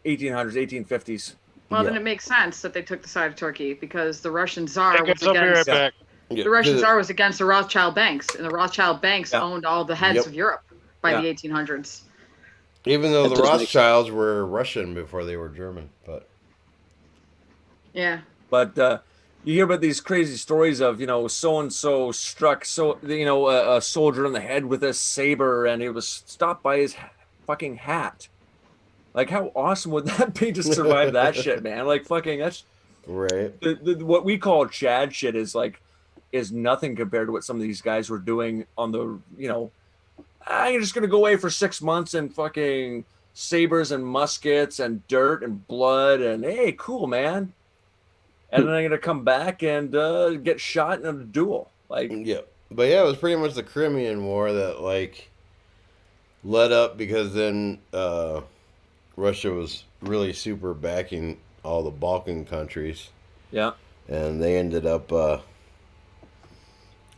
1800s, 1850s. Well, Yeah. then it makes sense that they took the side of Turkey because the Russian Tsar Hey, was guys, I'll be right against back. Yeah, the Russian 'cause Tsar was against the Rothschild banks, and the Rothschild banks Yeah. owned all the heads Yep. of Europe by Yeah. the 1800s. even though That the does make Rothschilds were Russian before they were German, but Yeah. But you hear about these crazy stories of so and so struck a soldier in the head with a saber, and it was stopped by his fucking hat. Like, how awesome would that be to survive that shit, man? Like, fucking, that's right. what we call Chad shit is nothing compared to what some of these guys were doing on the I'm just gonna go away for 6 months and fucking sabers and muskets and dirt and blood and hey, cool, man. And then I'm gonna come back and get shot in a duel. Like, Yeah, but yeah, it was pretty much the Crimean War that like led up because then Russia was really super backing all the Balkan countries, yeah, and they ended up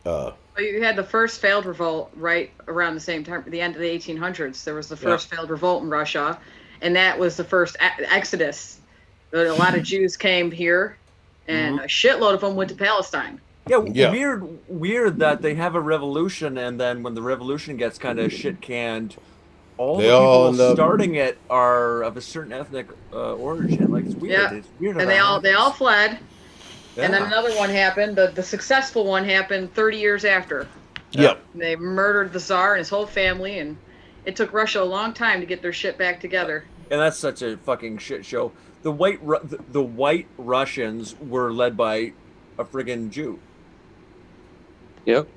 Well, you had the first failed revolt right around the same time, the end of the 1800s. There was the first failed revolt in Russia, and that was the first exodus. A lot of Jews came here, and a shitload of them went to Palestine. yeah. Weird that they have a revolution, and then when the revolution gets kind of shit canned, all They the all people end up- starting it are of a certain ethnic origin. Like, it's weird. Yeah. It's weird. how And that they all happens. fled, and then Yeah. another one happened. The successful one happened 30 years after. Yep. They murdered the Tsar and his whole family, and it took Russia a long time to get their shit back together. And that's such a fucking shit show. The white Russians were led by a friggin' Jew. Yep.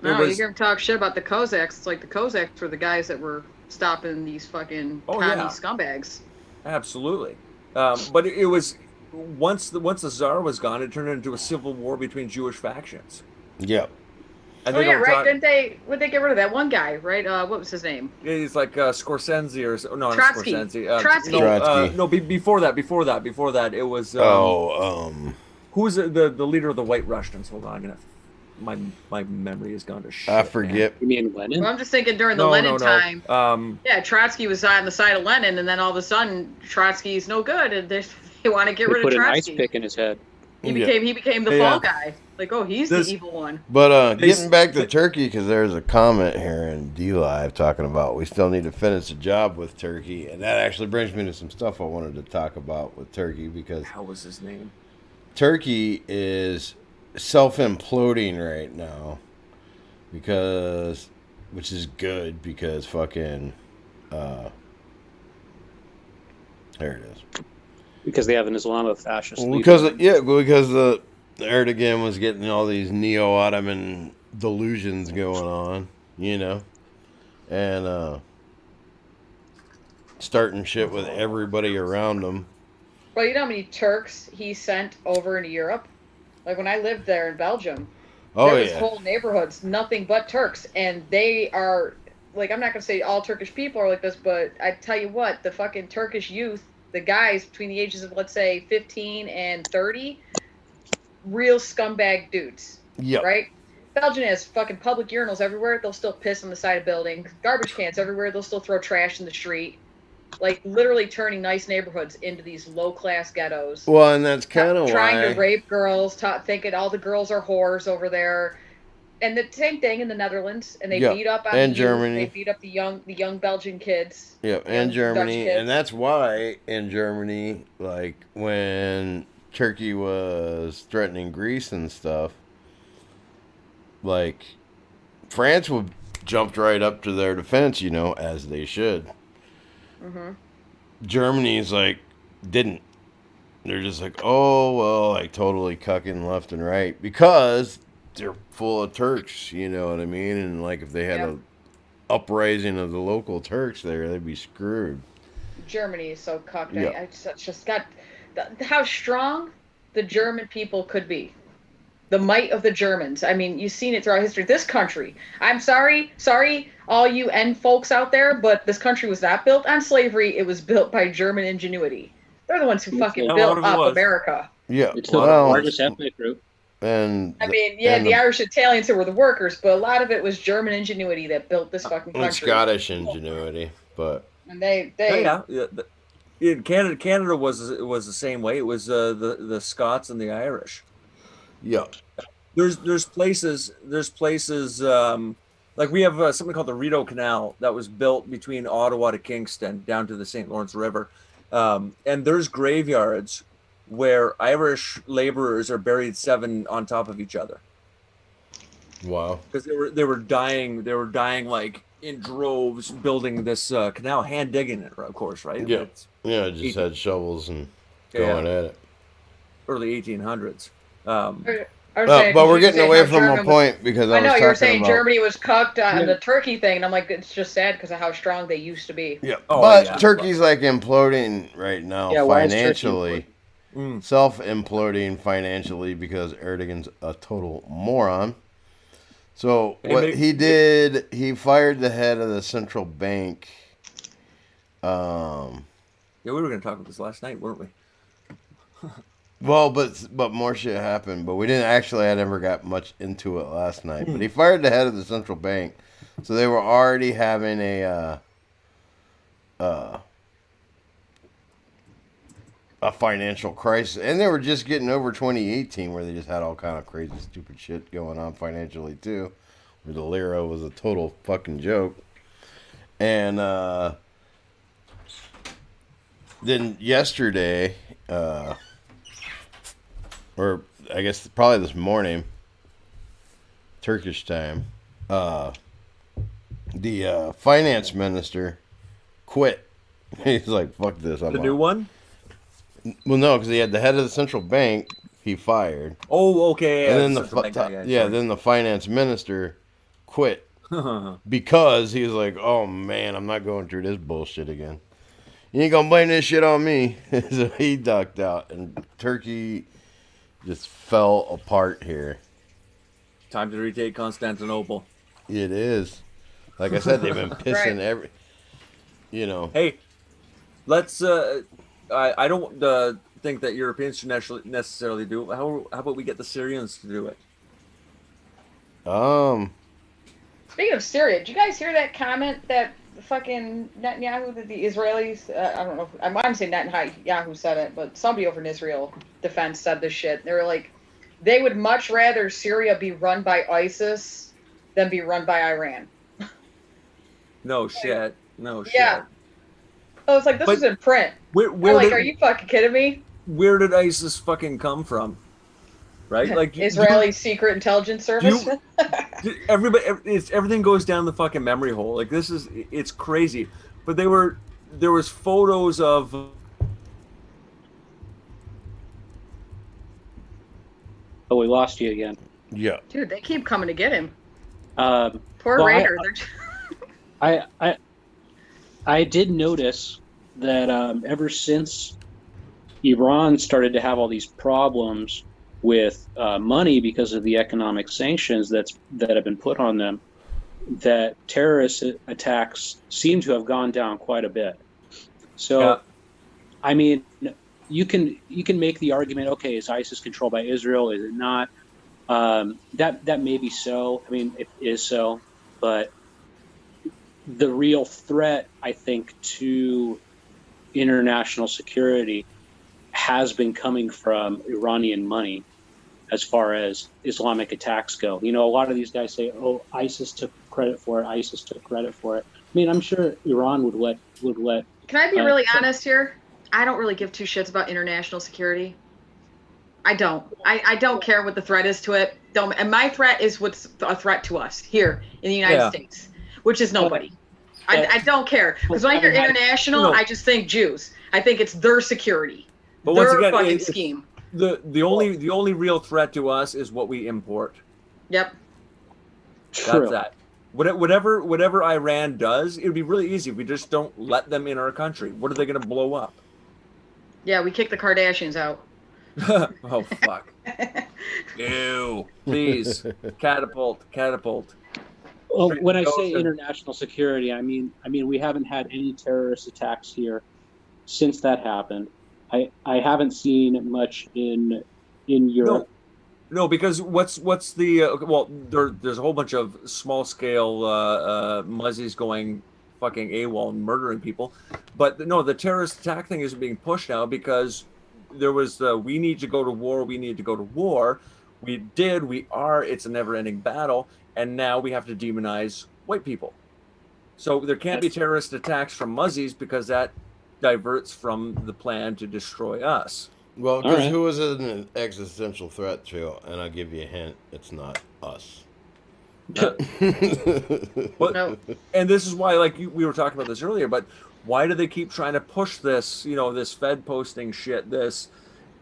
No, was- you're gonna talk shit about the Cossacks. It's like the Cossacks were the guys that were stopping these fucking Oh, commie yeah. scumbags. Absolutely. But it was once the Tsar was gone, it turned into a civil war between Jewish factions. Yep. And Oh they yeah, don't right? talk. Didn't they? Would they get rid of that one guy? Right? What was his name? It's like Scorsese or no, not Trotsky. Scorsese. Trotsky. Trotsky. No, before that, it was Oh, who was the leader of the White Russians? Hold on, I'm gonna my memory has gone to shit. I forget. You mean Lenin? Well, I'm just thinking during the No, Lenin no, no. time. Yeah, Trotsky was on the side of Lenin, and then all of a sudden Trotsky's no good, and they want to get They rid of put an ice Trotsky. pick in his head. He became the Yeah. fall guy. Like, oh, he's This- the evil one. But They- getting back to Turkey, because there's a comment here in D Live talking about we still need to finish the job with Turkey, and that actually brings me to some stuff I wanted to talk about with Turkey, because How was his name? Turkey is self-imploding right now, which is good because fucking there it is. Because they have an Islamofascist Well, leader. because the Erdogan was getting all these neo-Ottoman delusions going on, and starting shit with everybody around him. Well, you know how many Turks he sent over into Europe? Like when I lived there in Belgium, Oh there was yeah, whole neighborhoods, nothing but Turks, and they are like, I'm not gonna say all Turkish people are like this, but I tell you what, the fucking Turkish youth, the guys between the ages of, let's say, 15 and 30, real scumbag dudes, yep. right? Belgium has fucking public urinals everywhere. They'll still piss on the side of buildings. Garbage cans everywhere. They'll still throw trash in the street. Like, literally turning nice neighborhoods into these low-class ghettos. Well, and that's kind of Trying why. to rape girls, thinking all the girls are whores over there. And the same thing in the Netherlands. And they Yeah, beat up on and the youth. Germany. They beat up the young Belgian kids. Yep, and Dutch Germany, kids. and that's why in Germany, like when Turkey was threatening Greece and stuff, like France jumped right up to their defense, as they should. Mm-hmm. Germany's like didn't. They're just like, oh well, like totally cucking left and right because they're full of Turks. You know what I mean? And like if they had a uprising of the local Turks there, they'd be screwed. Germany is so cocked. Yeah. I just got how strong the German people could be. The might of the Germans. I mean, you've seen it throughout history. This country, I'm sorry, all you N folks out there, but this country was not built on slavery. It was built by German ingenuity. They're the ones who fucking Yeah, built one of it up was. America. Yeah, It's the well, largest ethnic group. and I mean, yeah, and the Irish Italians who were the workers, but a lot of it was German ingenuity that built this fucking country. and Scottish ingenuity, but And they Yeah. Canada was the same way. It was the Scots and the Irish. yeah, There's places like we have something called the Rideau Canal that was built between Ottawa to Kingston down to the St. Lawrence River, and there's graveyards where Irish laborers are buried 7 on top of each other wow, because they were dying like in droves building this canal, hand digging it, of course, right? Yeah. It's yeah, just had shovels and Yeah. going at it. early 1800s. I was saying, But we're you getting say away how from German a was- point because I I know was you were talking saying about, Germany was cucked on Yeah. the Turkey thing, and I'm like, it's just sad because of how strong they used to be. Yeah, Oh, but yeah. Turkey's like imploding right now Yeah, why is Turkey financially, Mm. self-imploding financially because Erdogan's a total moron. So Hey, what maybe- he did, he fired the head of the central bank. Yeah, we were going to talk about this last night, weren't we? Well, but more shit happened, but we didn't actually. I never got much into it last night. But he fired the head of the central bank, so they were already having a financial crisis, and they were just getting over 2018, where they just had all kind of crazy, stupid shit going on financially too, where the lira was a total fucking joke, and then yesterday. Or I guess probably this morning, Turkish time, the finance minister quit. He's like, "Fuck this." I'm The out." new one? Well, no, because he had the head of the central bank. He fired, Oh, okay. and then central bank guy, then the finance minister quit because he was like, "Oh man, I'm not going through this bullshit again. You ain't gonna blame this shit on me." So he ducked out, and Turkey just fell apart here. Time to retake Constantinople. It is. Like I said, they've been pissing Right. Hey, let's. I don't think that Europeans should necessarily do it. How about we get the Syrians to do it? Speaking of Syria, did you guys hear that comment that fucking Netanyahu, that the Israelis, I don't know, I want to say Netanyahu said it, but somebody over in Israel defense said this shit. They were like, they would much rather Syria be run by ISIS than be run by Iran. No shit. No shit. Yeah. I was like, this was in print. Are you fucking kidding me? Where did ISIS fucking come from? Right? Like Israeli secret intelligence service. Everything goes down the fucking memory hole. Like it's crazy. But there was photos of. Oh, we lost you again. Yeah. Dude, they keep coming to get him. Poor Raider. I did notice that ever since Iran started to have all these problems with money because of the economic sanctions that have been put on them, that terrorist attacks seem to have gone down quite a bit. So, yeah. I mean, you can make the argument, okay, is ISIS controlled by Israel? Is it not? That may be so. I mean, it is so, but the real threat, I think, to international security has been coming from Iranian money as far as Islamic attacks go. You know, a lot of these guys say, oh, ISIS took credit for it. ISIS took credit for it. I mean, I'm sure Iran would let. Can I be really honest here? I don't really give two shits about international security. I don't. I don't care what the threat is to it. And my threat is what's a threat to us here in the United States, which is nobody. I don't care. Because when I hear international, I just think Jews. I think it's their security. But their once again, fucking scheme. The only real threat to us is what we import. Yep. True. That's that. Whatever Iran does, it would be really easy if we just don't let them in our country. What are they going to blow up? Yeah, we kick the Kardashians out. Oh fuck! Ew! Please, catapult. Well, when I say international security, I mean we haven't had any terrorist attacks here since that happened. I haven't seen much in Europe. No, because what's the there's a whole bunch of small scale muzzies going fucking AWOL and murdering people, but no, the terrorist attack thing is being pushed now because there was we need to go to war. We did. We are. It's a never-ending battle, and now we have to demonize white people. So there can't be terrorist attacks from muzzies because that diverts from the plan to destroy us. Well, because who is it an existential threat to? And I'll give you a hint: it's not us. No. And this is why, like we were talking about this earlier, but why do they keep trying to push this? You know, this Fed posting shit. This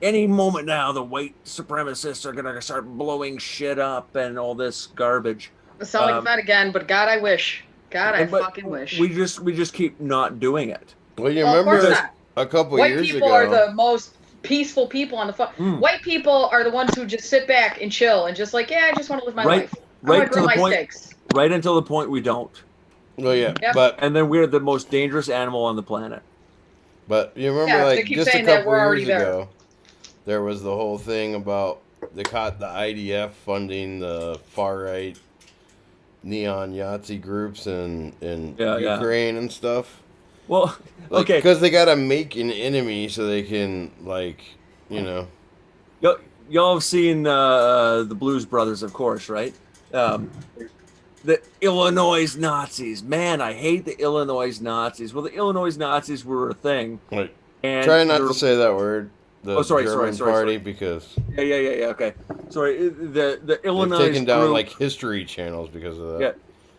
any moment now, the white supremacists are gonna start blowing shit up and all this garbage. I sound like Fed again, but God, I wish. God, I fucking wish. We just keep not doing it. Well, you remember a couple years ago. White people are the most peaceful people on the White people are the ones who just sit back and chill and just like, I just want to live my life. Right to the point. Right until the point we don't. Well, yeah, yep. And then we're the most dangerous animal on the planet. But you remember, like just a couple years ago, there was the whole thing about they caught the IDF funding the far right neon Yahtzee groups in Ukraine and stuff. Well, like, okay, because they gotta make an enemy so they can, like, you know. Y'all have seen the Blues Brothers, of course, right? The Illinois Nazis. Man, I hate the Illinois Nazis. Well, the Illinois Nazis were a thing. Right. And try not to say that word. Sorry. Party, because yeah. Okay, sorry. The Illinois they've taken down group, like history channels because of that. Yeah,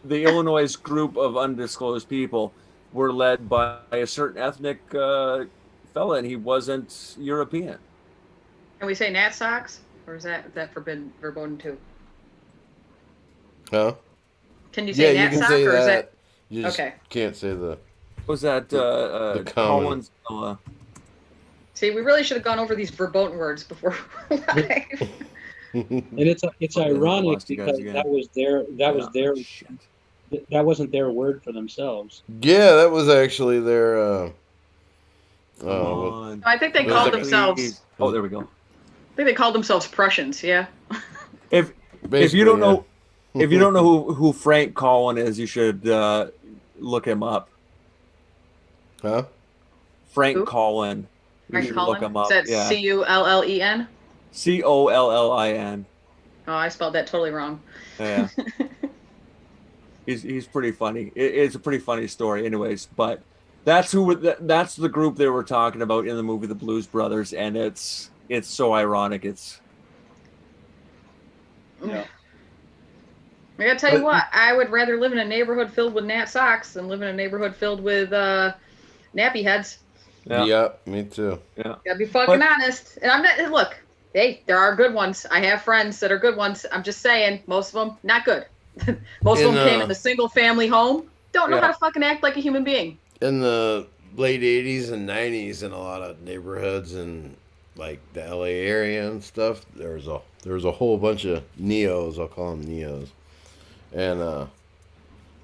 the Illinois group of undisclosed people were led by a certain ethnic fella, and he wasn't European. Can we say Nat socks, or is that verboten too? Huh? Can you say Nat you can sock, say or that. is that You just can't say the. Was that the Collins? See, we really should have gone over these verboten words before. And it's ironic because that wasn't their word for themselves. Yeah, that was actually their. I think they called themselves. Oh, there we go. I think they called themselves Prussians. Yeah. If you don't know, If you don't know who Frank Collin is, you should look him up. Huh? Frank Who? Collin. You Frank should look Cullen? him up. Is that Yeah. Cullen? Collin. Oh, I spelled that totally wrong. Yeah. He's pretty funny. It's a pretty funny story, anyways. But that's that's the group they were talking about in the movie The Blues Brothers, and it's so ironic. Yeah. I gotta tell you what, I would rather live in a neighborhood filled with Nat socks than live in a neighborhood filled with nappy heads. Yeah. Yep, me too. Yeah. Gotta be fucking honest. And I'm not. Look, hey, there are good ones. I have friends that are good ones. I'm just saying, most of them not good. Most of them came in a single family home. Don't know how to fucking act like a human being. In the late 80s and 90s, in a lot of neighborhoods and like the LA area and stuff, there was a whole bunch of neos. I'll call them neos. And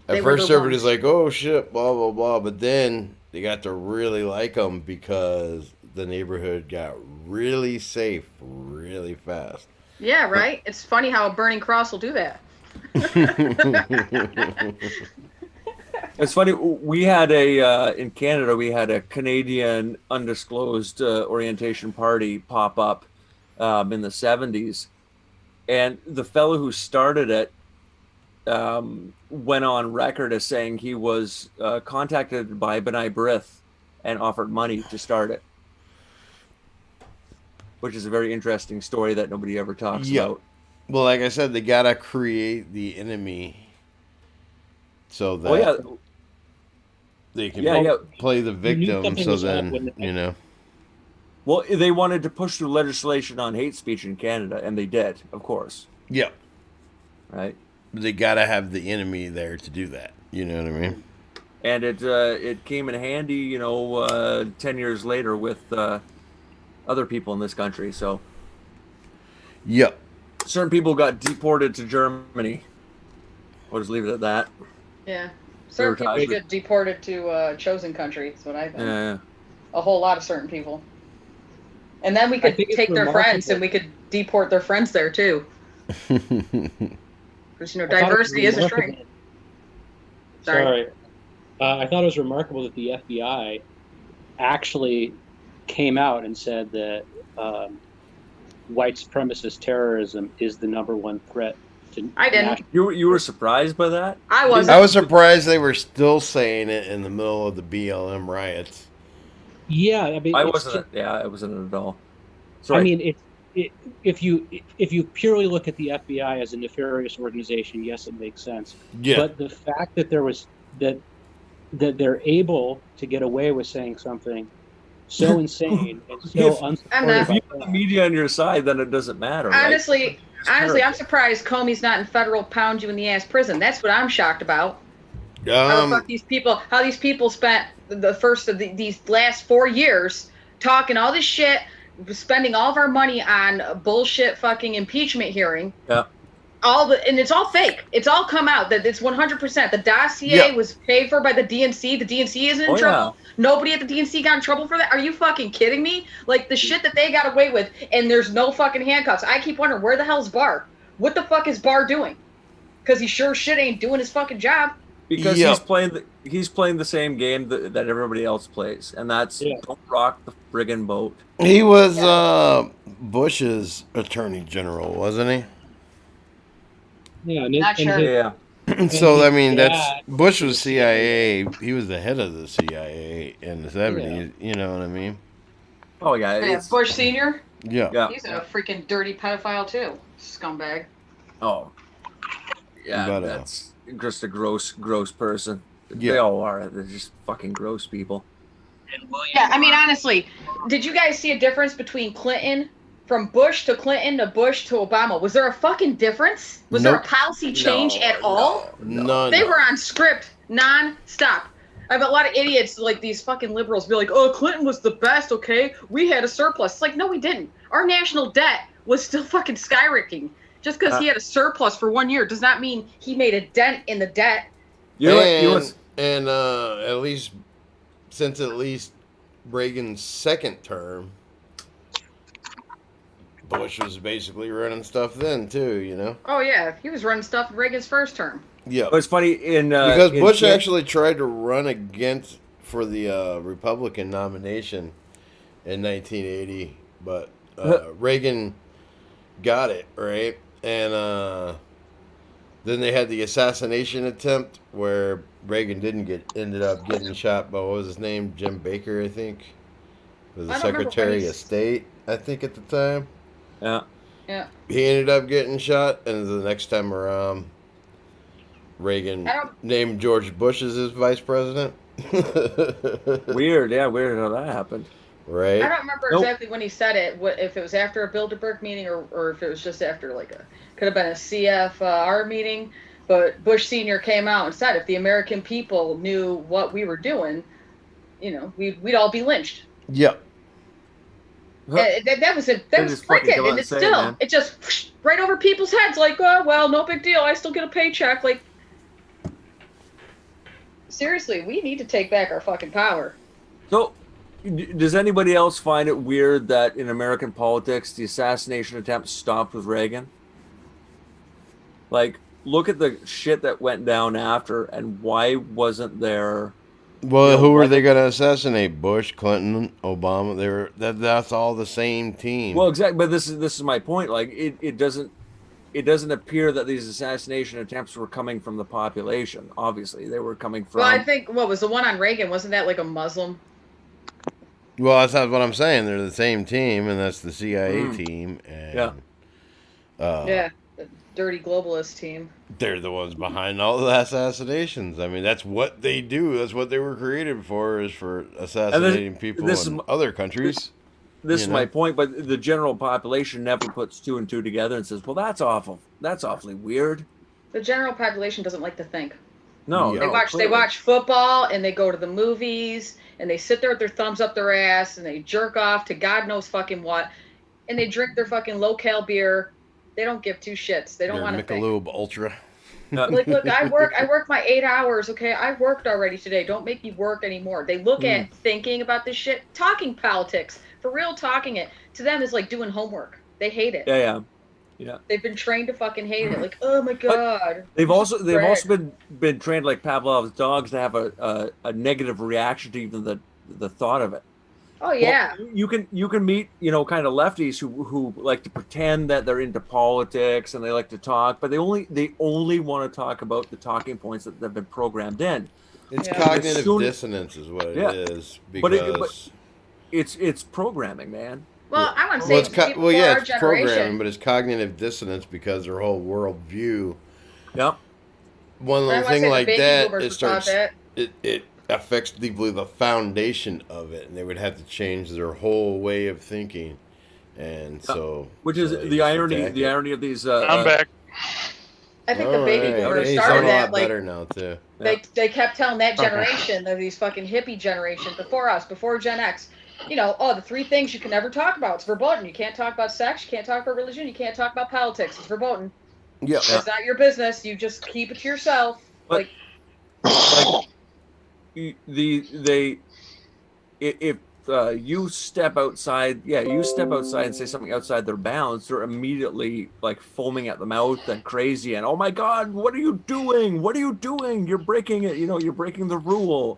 at first everybody's like, "Oh shit," blah blah blah. But then they got to really like them because the neighborhood got really safe really fast. Yeah, right. It's funny how a burning cross will do that. It's funny. We had in Canada. We had a Canadian undisclosed orientation party pop up in the 70s, and the fellow who started it went on record as saying he was contacted by B'nai B'rith and offered money to start it, which is a very interesting story that nobody ever talks about. Well, like I said, they gotta create the enemy so that they can play the victim. So then, you know. Well, they wanted to push through legislation on hate speech in Canada, and they did, of course. Yeah. Right. But they gotta have the enemy there to do that. You know what I mean? And it came in handy, 10 years later with other people in this country. So. Yep. Certain people got deported to Germany. We'll just leave it at that. Yeah. Certain people get deported to a chosen country. That's what I think. Yeah. A whole lot of certain people. And then we could take their friends and we could deport their friends there too. Because, diversity is a strength. Sorry. I thought it was remarkable that the FBI actually came out and said that white supremacist terrorism is the number one threat. I didn't. You were surprised by that? I wasn't. I was surprised they were still saying it in the middle of the BLM riots. Yeah, I mean, I wasn't at all. Sorry. I mean, if you purely look at the FBI as a nefarious organization, yes, it makes sense. Yeah. But the fact that that they're able to get away with saying something so insane and so unsupported. If you have the media on your side, then it doesn't matter. Honestly, I'm surprised Comey's not in federal pound you in the ass prison. That's what I'm shocked about. How the fuck how these people spent the first of these last 4 years talking all this shit, spending all of our money on a bullshit fucking impeachment hearing. Yeah. And it's all fake. It's all come out that it's 100%. The dossier was paid for by the DNC. The DNC isn't in trouble. Yeah. Nobody at the DNC got in trouble for that. Are you fucking kidding me? Like the shit that they got away with, and there's no fucking handcuffs. I keep wondering, where the hell's Barr? What the fuck is Barr doing? Because he sure shit ain't doing his fucking job. Because he's playing the same game that everybody else plays, and that's don't rock the friggin' boat. He was Bush's attorney general, wasn't he? Yeah, not sure. Yeah. So I mean, Bush was CIA. He was the head of the CIA in the 70s. You know what I mean? Oh yeah. Bush Senior. Yeah. He's a freaking dirty pedophile too, scumbag. Oh. Yeah, but, that's just a gross person. Yeah. They all are. They're just fucking gross people. Yeah, I mean, honestly, did you guys see a difference between Clinton, from Bush to Clinton to Bush to Obama? Was there a fucking difference? Was there a policy change at all? No. They were on script non-stop. I have a lot of idiots like these fucking liberals be like, oh, Clinton was the best, okay? We had a surplus. It's like, no, we didn't. Our national debt was still fucking skyrocketing. Just because he had a surplus for 1 year does not mean he made a dent in the debt. And at least since Reagan's second term, Bush was basically running stuff then too, you know. Oh yeah, he was running stuff in Reagan's first term. Yeah, It's funny because in Bush Can- actually tried to run against for the Republican nomination in 1980, but Reagan got it right, and then they had the assassination attempt where Reagan ended up getting shot by, what was his name, Jim Baker, I think, was the I don't remember when Secretary he's- of State, I think, at the time. Yeah. Yeah. He ended up getting shot, and the next time around, Reagan I don't- named George Bush as his vice president. Weird, yeah, weird how that happened. Right? I don't remember Nope. exactly when he said it. What if it was after a Bilderberg meeting or if it was just after could have been a CFR meeting. But Bush Senior came out and said if the American people knew what we were doing, we'd all be lynched. Yep. That was it. That was just fucking come freaking, out and it's and say it, still man. it just whoosh, right over people's heads. Like, oh well, no big deal. I still get a paycheck. Like, seriously, we need to take back our fucking power. So, does anybody else find it weird that in American politics the assassination attempt stopped with Reagan? Like, look at the shit that went down after, and why wasn't there? Well, You know, who were like- they going to assassinate? Bush, Clinton, Obama. They were that's all the same team. Well, exactly. But this is my point. Like, it doesn't appear that these assassination attempts were coming from the population. Obviously, they were coming from. Well, I think what was the one on Reagan? Wasn't that like a Muslim? Well, that's not what I'm saying. They're the same team, and that's the CIA team. And, Yeah. Yeah, the dirty globalist team. They're the ones behind all the assassinations. I mean, that's what they do. That's what they were created for, is for assassinating people this in is- other countries. This You is know? my point, but the general population never puts two and two together and says, "Well, that's awful. That's awfully weird." The general population doesn't like to think. No, Yeah. They no, watch clearly. football and they go to the movies and they sit there with their thumbs up their ass and they jerk off to God knows fucking what, and they drink their fucking low-cal beer. They don't give two shits. They don't Their want to think. Michelob Ultra. Like, look, I work my 8 hours. Okay, I worked already today. Don't make me work anymore. They look at thinking about this shit, talking politics, for real, talking it to them is like doing homework. They hate it. Yeah. They've been trained to fucking hate it. Like, oh my god. They've This also is great. been trained like Pavlov's dogs to have a negative reaction to even the thought of it. Oh yeah. Well, you can meet kind of lefties who like to pretend that they're into politics and they like to talk, but they only want to talk about the talking points that have been programmed in. It's Yeah. cognitive As soon- dissonance is what it Yeah. is. But Because... It's programming, man. Well, I want to say Well, it's people for our it's programming, generation. but it's cognitive dissonance because their whole worldview. Yep. One I little wanna say thing the like baby that, boomers it were taught starts. that. It affects deeply the foundation of it, and they would have to change their whole way of thinking, and so. Which is so they the just irony. attack The it. irony of these. I'm back. I think the All baby right. boomers Hey, you started sound a that lot like better now too. they kept telling that generation, these fucking hippie generation before us, before Gen X, the three things you can never talk about. It's verboten. You can't talk about sex. You can't talk about religion. You can't talk about politics. It's verboten. Yeah. It's not your business. You just keep it to yourself. But- Like, If you step outside, and say something outside their bounds, they're immediately like foaming at the mouth and crazy and, oh my God, what are you doing? What are you doing? You're breaking it. You're breaking the rule.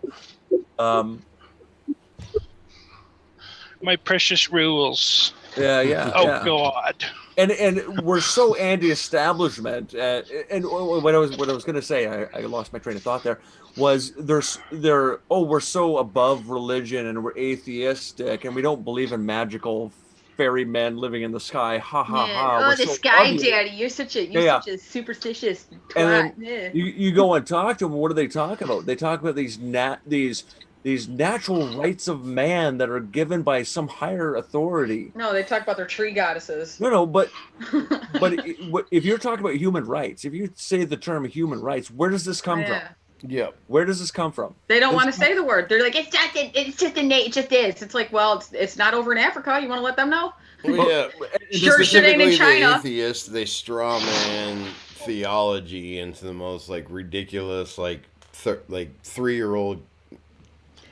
My precious rules. Yeah. Oh yeah. God. And we're so anti-establishment. And what I was going to say, I lost my train of thought there. Was we're so above religion and we're atheistic and we don't believe in magical fairy men living in the sky. Ha ha ha. oh, We're the so sky ugly. daddy, you're such a Yeah. superstitious twat. And Yeah. You go and talk to them. What do they talk about? They talk about these natural rights of man that are given by some higher authority. No, they talk about their tree goddesses. No, but if you're talking about human rights, if you say the term human rights, where does this come from? Yeah. Yeah. Where does this come from? They don't This- want to say the word. They're like, it just is. It's like, well, it's not over in Africa. You want to let them know? Well, yeah. Sure shit ain't in Specifically, China. The atheists, they straw man theology into the most like ridiculous, like 3-year-old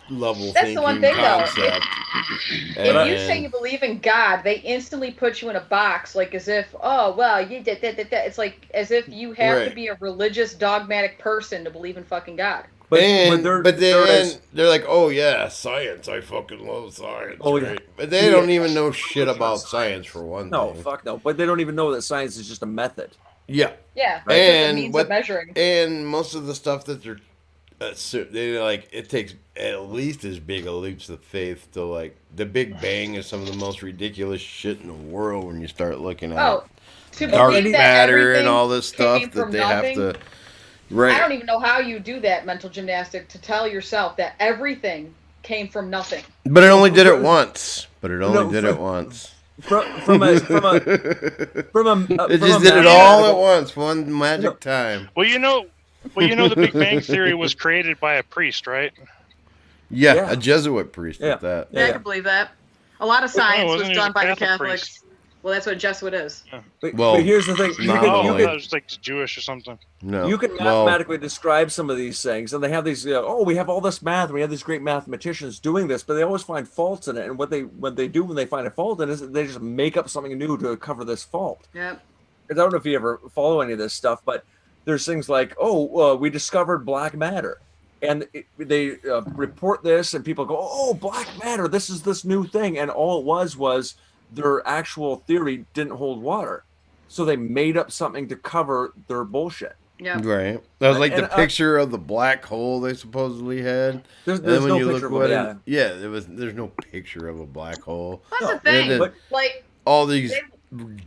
level That's the one thinking thing, though. concept. If you say you believe in God, they instantly put you in a box, like as if, oh, well, you did that. It's like as if you have to Right. be a religious, dogmatic person to believe in fucking God. But they're like, oh yeah, science. I fucking love science. Oh, right? yeah. But they don't Yeah. even know shit about science for one no, thing. fuck no. But they don't even know that science is just a method. Yeah, Yeah, Right. it's just a and means of measuring. and most of the stuff that they're they like, it takes at least as big a leaps of faith to like the Big Bang is some of the most ridiculous shit in the world when you start looking at Oh, to dark believe that matter and everything all this came stuff that from they nothing. have to. Right. I don't even know how you do that mental gymnastic to tell yourself that everything came from nothing. But it only did it once. From a it just did it all at once, one magic time. Well, you know the Big Bang Theory was created by a priest, right? Yeah, a Jesuit priest Yeah. at that. Yeah, I can believe that. A lot of science was wasn't he done a by the Catholic Catholics. priest? Well, that's what a Jesuit is. Well, but here's the thing: not Oh, I only. thought it was like Jewish or something. No. you can mathematically describe some of these things, and they have these. We have all this math. We have these great mathematicians doing this, but they always find faults in it. And what they do when they find a fault in it is they just make up something new to cover this fault. Yep. I don't know if you ever follow any of this stuff, but there's things like, we discovered black matter. And they report this, and people go, oh, black matter, this is this new thing. And all it was their actual theory didn't hold water. So they made up something to cover their bullshit. Yeah. Right. That was like And, the picture of the black hole they supposedly had. There's And then when no you picture look of at it. it, there's no picture of a black hole. That's the No, thing. and then- Like, All these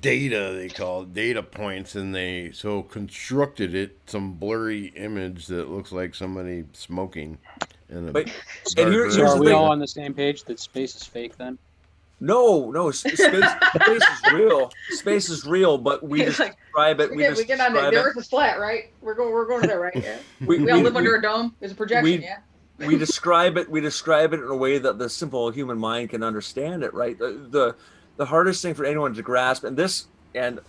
data, they call it data points, and they so constructed it some blurry image that looks like somebody smoking. But dark and room. So here's are the we thing. all on the same page that space is fake then? No, space is real. Space is real, but we It's like, describe it. we get on that. The Earth is flat, right? We're going there, right? Yeah. We all live under a dome. There's a projection, yeah. We describe it in a way that the simple human mind can understand it, right? The hardest thing for anyone to grasp, and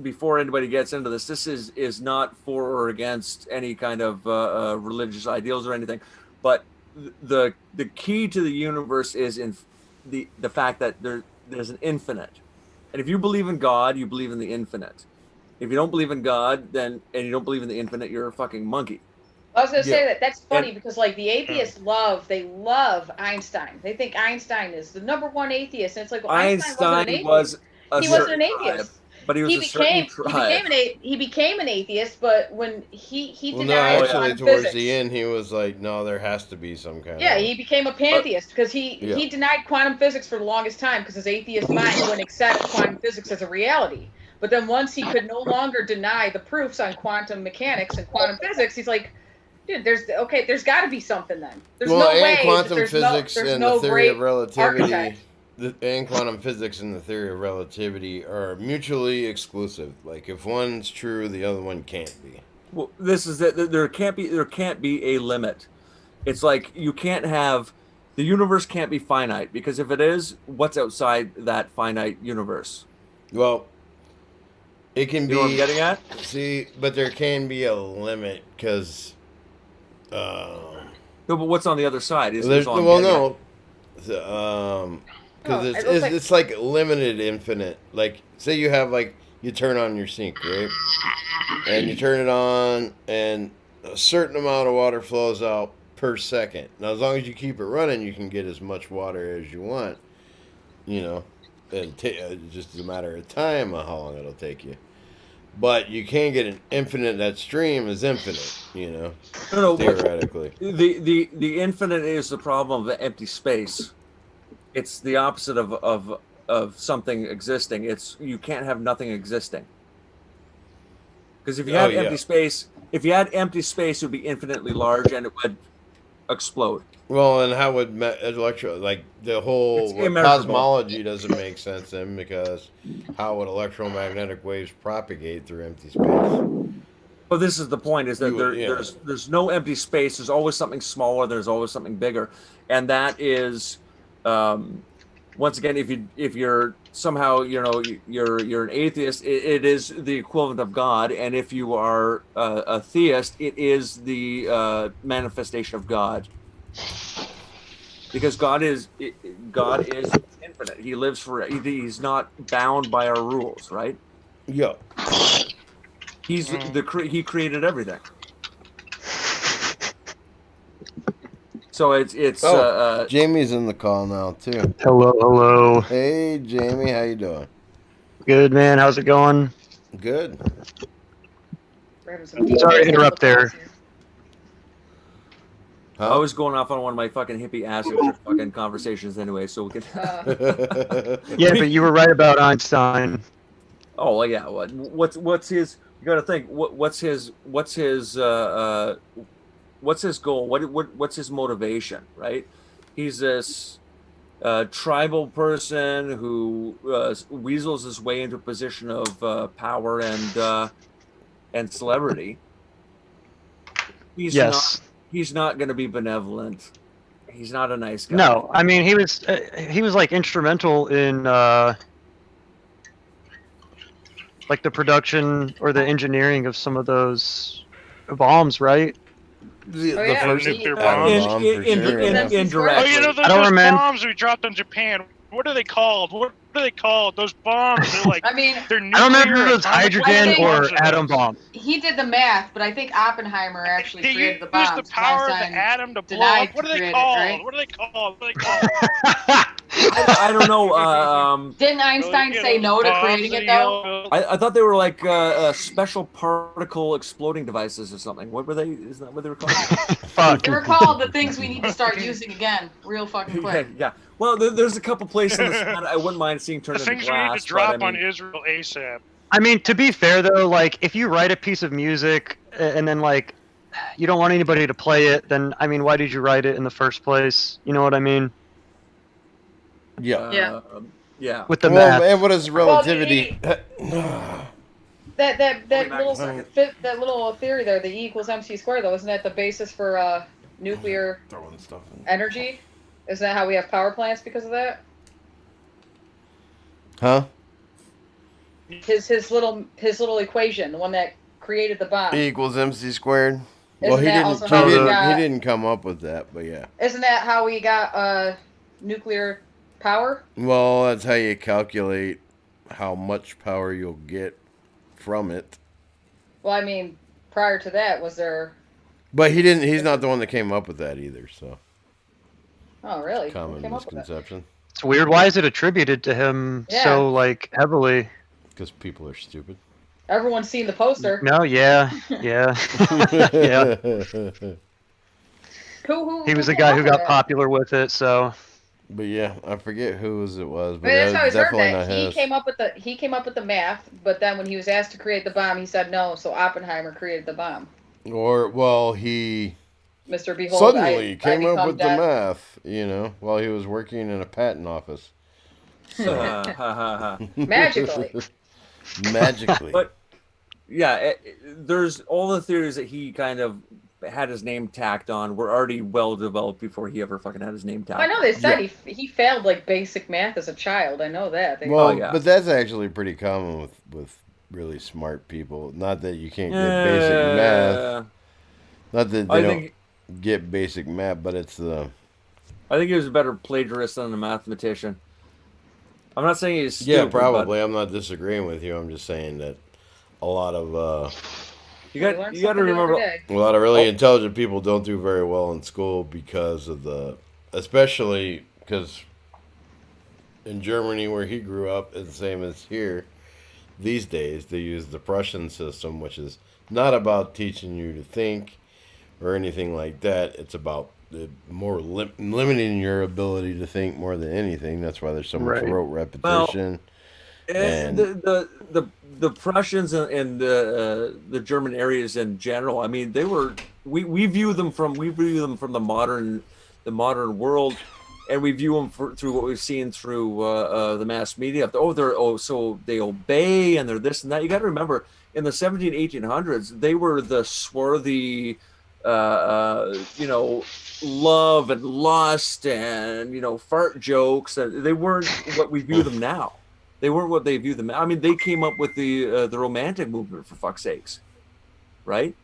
before anybody gets into this is not for or against any kind of religious ideals or anything, but the key to the universe is in the fact that there's an infinite. And if you believe in God, you believe in the infinite. If you don't believe in God, and you don't believe in the infinite, you're a fucking monkey. I was going to say that. That's funny And- because, like, the atheists love Einstein. They think Einstein is the number one atheist. And it's like, well, Einstein was he wasn't an atheist. But he was a certain tribe. He became an atheist, but when he Well, no, denied actually, quantum towards physics. the end, he was like, no, there has to be some kind Yeah, of... he became a pantheist because he denied quantum physics for the longest time because his atheist mind wouldn't accept quantum physics as a reality. But then once he could no longer deny the proofs on quantum mechanics and quantum physics, he's like, dude, there's got to be something then. There's no and way that quantum there's physics there's and no the theory of great relativity... architect. And quantum physics and the theory of relativity are mutually exclusive. Like, if one's true, the other one can't be. Well, this is that there can't be a limit. It's like you can't have the universe can't be finite, because if it is, what's outside that finite universe? Well, it can You be... know what I'm getting at? See, but there can be a limit, because... No, but what's on the other side? Is all I'm well, getting at. no. Because Oh, it looks like- it's like limited infinite. Like, say you have, like, you turn on your sink, right? And you turn it on, and a certain amount of water flows out per second. Now, as long as you keep it running, you can get as much water as you want. You know, it's just a matter of time of how long it'll take you. But you can't get an infinite. That stream is infinite. You know, No, but theoretically. the infinite is the problem of empty space. It's the opposite of something existing. You can't have nothing existing. Because if you had empty space, it would be infinitely large and it would explode. Well, and how would like the whole It's immeasurable. cosmology doesn't make sense then, because how would electromagnetic waves propagate through empty space? Well, this is the point: is that there's no empty space. There's always something smaller. There's always something bigger, and that is, once again, if you're somehow you're an atheist, it is the equivalent of God, and if you are a theist, it is the manifestation of God. because God is infinite. He lives forever. He's not bound by our rules, right? Yeah. He created everything. So it's Jamie's in the call now too. Hello. Hey Jamie, how you doing? Good, man. How's it going? Good. We're having some deep Sorry to interrupt there. I was going off on one of my fucking hippie acid trip fucking conversations anyway, so we can. Yeah, but you were right about Einstein. Oh well, yeah. What's his? You got to think. What's his goal? What's his motivation? Right? He's this tribal person who weasels his way into a position of power and celebrity. He's not going to be benevolent. He's not a nice guy. No, I mean he was like instrumental in like the production or the engineering of some of those bombs, right? The yeah. first Nuclear atom bombs. bomb for sure. Indirectly. Oh, you know I don't those remember. bombs we dropped on Japan. What are they called? What are they called? Those bombs. They're like I mean, they're I don't remember nuclear, if it was atomic hydrogen bombs or atom bomb. he did the math, but I think Oppenheimer actually They created the use bombs. the 'cause power of the Einstein atom to blow denied up. What to are they create it, called? right? What are they called? What are they called? I don't know. Didn't Einstein You say know, no to bombs creating that it though? he'll- I thought they were like special particle exploding devices or something. What were they? Isn't that what they were called? Fuck. They were called the things we need to start using again, real fucking yeah, quick. yeah. Well, there's a couple places on this planet I wouldn't mind seeing turned The into things glass. we need to drop but, I mean, on Israel ASAP. I mean, to be fair though, like if you write a piece of music and then like you don't want anybody to play it, then I mean, why did you write it in the first place? You know what I mean? Yeah. Yeah. Yeah. With the Well, math. and what is relativity? That back in a little second. that little theory there, the E equals MC squared though, isn't that the basis for nuclear Throwing stuff in. energy? Isn't that how we have power plants because of that? Huh? His little equation, the one that created the bomb. E equals MC squared. Isn't Well, he that didn't. also He how we didn't. got- He didn't come up with that, but yeah. Isn't that how we got nuclear power? Well, that's how you calculate how much power you'll get from it. Well, I mean, prior to that, was there? But he didn't. He's not the one that came up with that either. So Oh, really? Who common came up with that? misconception. It's weird. Why is it attributed to him Yeah. so like heavily? Because people are stupid. Everyone's seen the poster. No, yeah. Yeah. Yeah. He was the came guy up who with got that? popular with it, so But yeah, I forget whose it was. I But mean, that's that how was he's heard definitely that. not He his. came up with the math, but then when he was asked to create the bomb, he said no. So Oppenheimer created the bomb. Or well, he Mr. Behold, suddenly I came up become with death. the math. You know, while he was working in a patent office. Magically. Magically. But yeah, there's all the theories that he kind of had his name tacked on were already well developed before he ever fucking had his name tacked. I know they on. said he failed like basic math as a child. I know that. Well, yeah. but that's actually pretty common with really smart people. Not that you can't get Yeah. basic math. Not that they I don't think get basic math, but it's the I think he was a better plagiarist than a mathematician. I'm not saying he's stupid, yeah, but probably. I'm not disagreeing with you. I'm just saying that a lot of you We got learn to something new every remember. day. a lot of really intelligent people don't do very well in school because of especially because in Germany where he grew up, it's the same as here. These days, they use the Prussian system, which is not about teaching you to think or anything like that. It's about more limiting your ability to think more than anything. That's why there's so much Right. rote repetition. And the Prussians and the German areas in general. I mean, we view them from the modern world, and we view them through what we've seen through the mass media. So they obey and they're this and that. You got to remember, in the 1800s, they were the swarthy, love and lust and fart jokes. And they weren't what we view them now. They weren't what they view them. I mean, they came up with the Romantic movement, for fuck's sakes, right?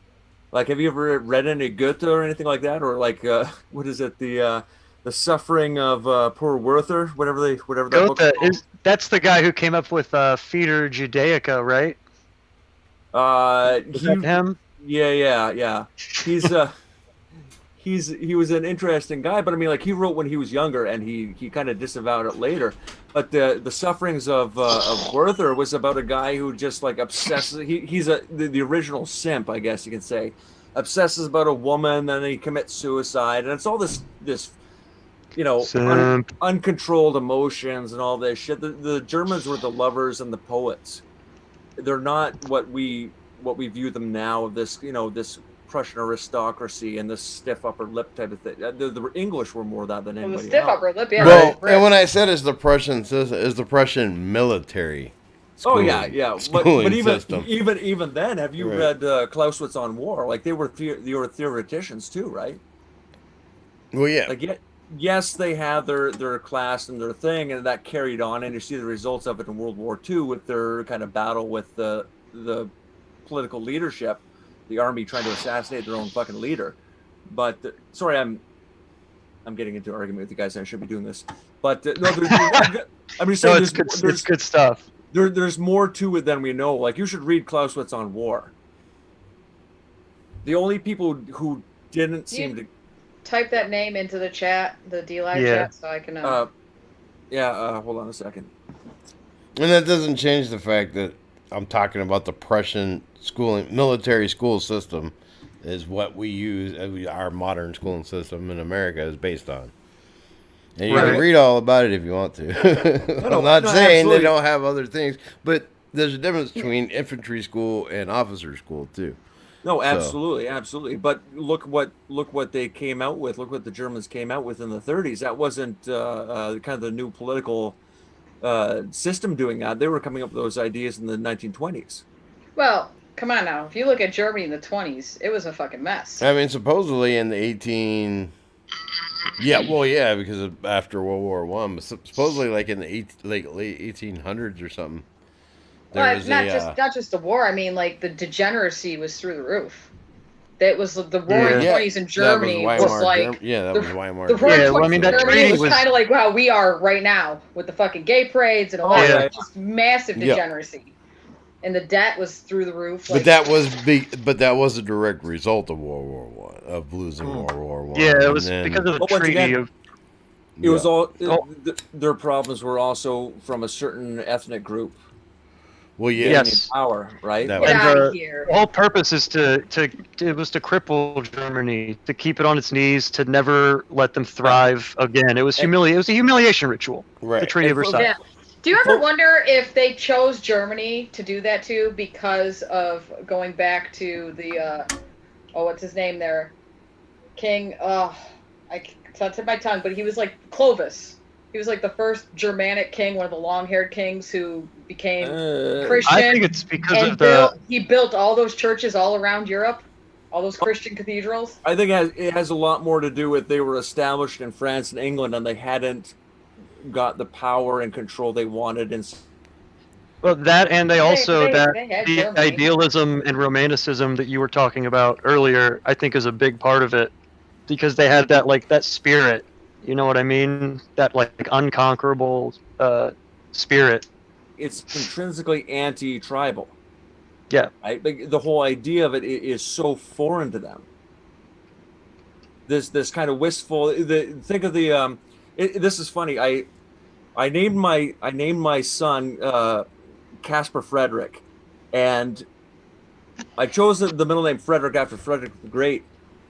Like, have you ever read any Goethe or anything like that, or like what is it, the The suffering of poor Werther, whatever that book Goethe is that's the guy who came up with Feeder Judaica, right? called. Is that him? Yeah. He was an interesting guy, but I mean, like he wrote when he was younger, and he kind of disavowed it later. But the sufferings of Werther was about a guy who just like obsesses. He's the original simp, I guess you can say, obsesses about a woman, then he commits suicide, and it's all this Simp. uncontrolled emotions and all this shit. The Germans were the lovers and the poets. They're not what we view them now of this this Prussian aristocracy and this stiff upper lip type of thing. The English were more that than Well, the anybody stiff else. upper lip, yeah. Well, right. and when I said is the Prussian military. Oh schooling- yeah. schooling But system. even then, have you Right. read Clausewitz on War? Like they were theoreticians too, right? Well, yeah. Like yes, they have their class and their thing, and that carried on, and you see the results of it in World War II with their kind of battle with the political leadership, the army trying to assassinate their own fucking leader. But sorry, I'm getting into an argument with you guys, and I should be doing this. But no, I'm just saying No, it's good stuff. there's more to it than we know. Like you should read Clausewitz on War. The only people who didn't seem to Type that name into the chat, the D-Live Yeah. chat, so I can. hold on a second. And that doesn't change the fact that I'm talking about the Prussian military school system is what we use, our modern schooling system in America is based on. And you can Right. read all about it if you want to. No, I'm not saying absolutely. they don't have other things, but there's a difference between infantry school and officer school too. No, So- absolutely. But look what they came out with. Look what the Germans came out with in the 30s. That wasn't kind of the new political system doing that. They were coming up with those ideas in the 1920s. Well, come on now. If you look at Germany in the 20s, it was a fucking mess. I mean, supposedly in the 18... because after World War One, but supposedly like in the late 1800s or something. There Well, was not just the war. I mean, like the degeneracy was through the roof. That was the roaring Yeah. 20s in Germany that was was like that the- was Weimar. the roaring Yeah, 20s well, I mean, in that Germany treaty was was- kind of like how we are right now with the fucking gay parades and all Oh, that. yeah. Just massive Yeah. degeneracy, and the debt was through the roof. But that was a direct result of World War One, of losing Hmm. World War One. Yeah, it And was then- because of the But once treaty again- of. It was all Oh. their problems were also from a certain ethnic group well, yeah, Yes. in power, right? That Get And out the- of here. The whole purpose is to cripple Germany, to keep it on its knees, to never let them thrive again. It was It was a humiliation ritual. The right. Treaty of And- Versailles. Yeah. Do you ever wonder if they chose Germany to do that too because of going back to the what's his name there? King it's on the tip of my tongue, but he was like Clovis. He was like the first Germanic king, one of the long-haired kings who became Christian. I think it's because and of the. he built all those churches all around Europe, all those Christian cathedrals. I think it has a lot more to do with they were established in France and England, and they hadn't got the power and control they wanted. And Well, that and they also they that had the Germany. idealism and romanticism that you were talking about earlier, I think, is a big part of it, because they had that spirit. You know what I mean? That like unconquerable spirit. it's intrinsically anti-tribal. Yeah. Right? Like, the whole idea of it is so foreign to them. This kind of wistful. Think of the. This is funny. I named my son Casper Frederick, and I chose the middle name Frederick after Frederick the Great.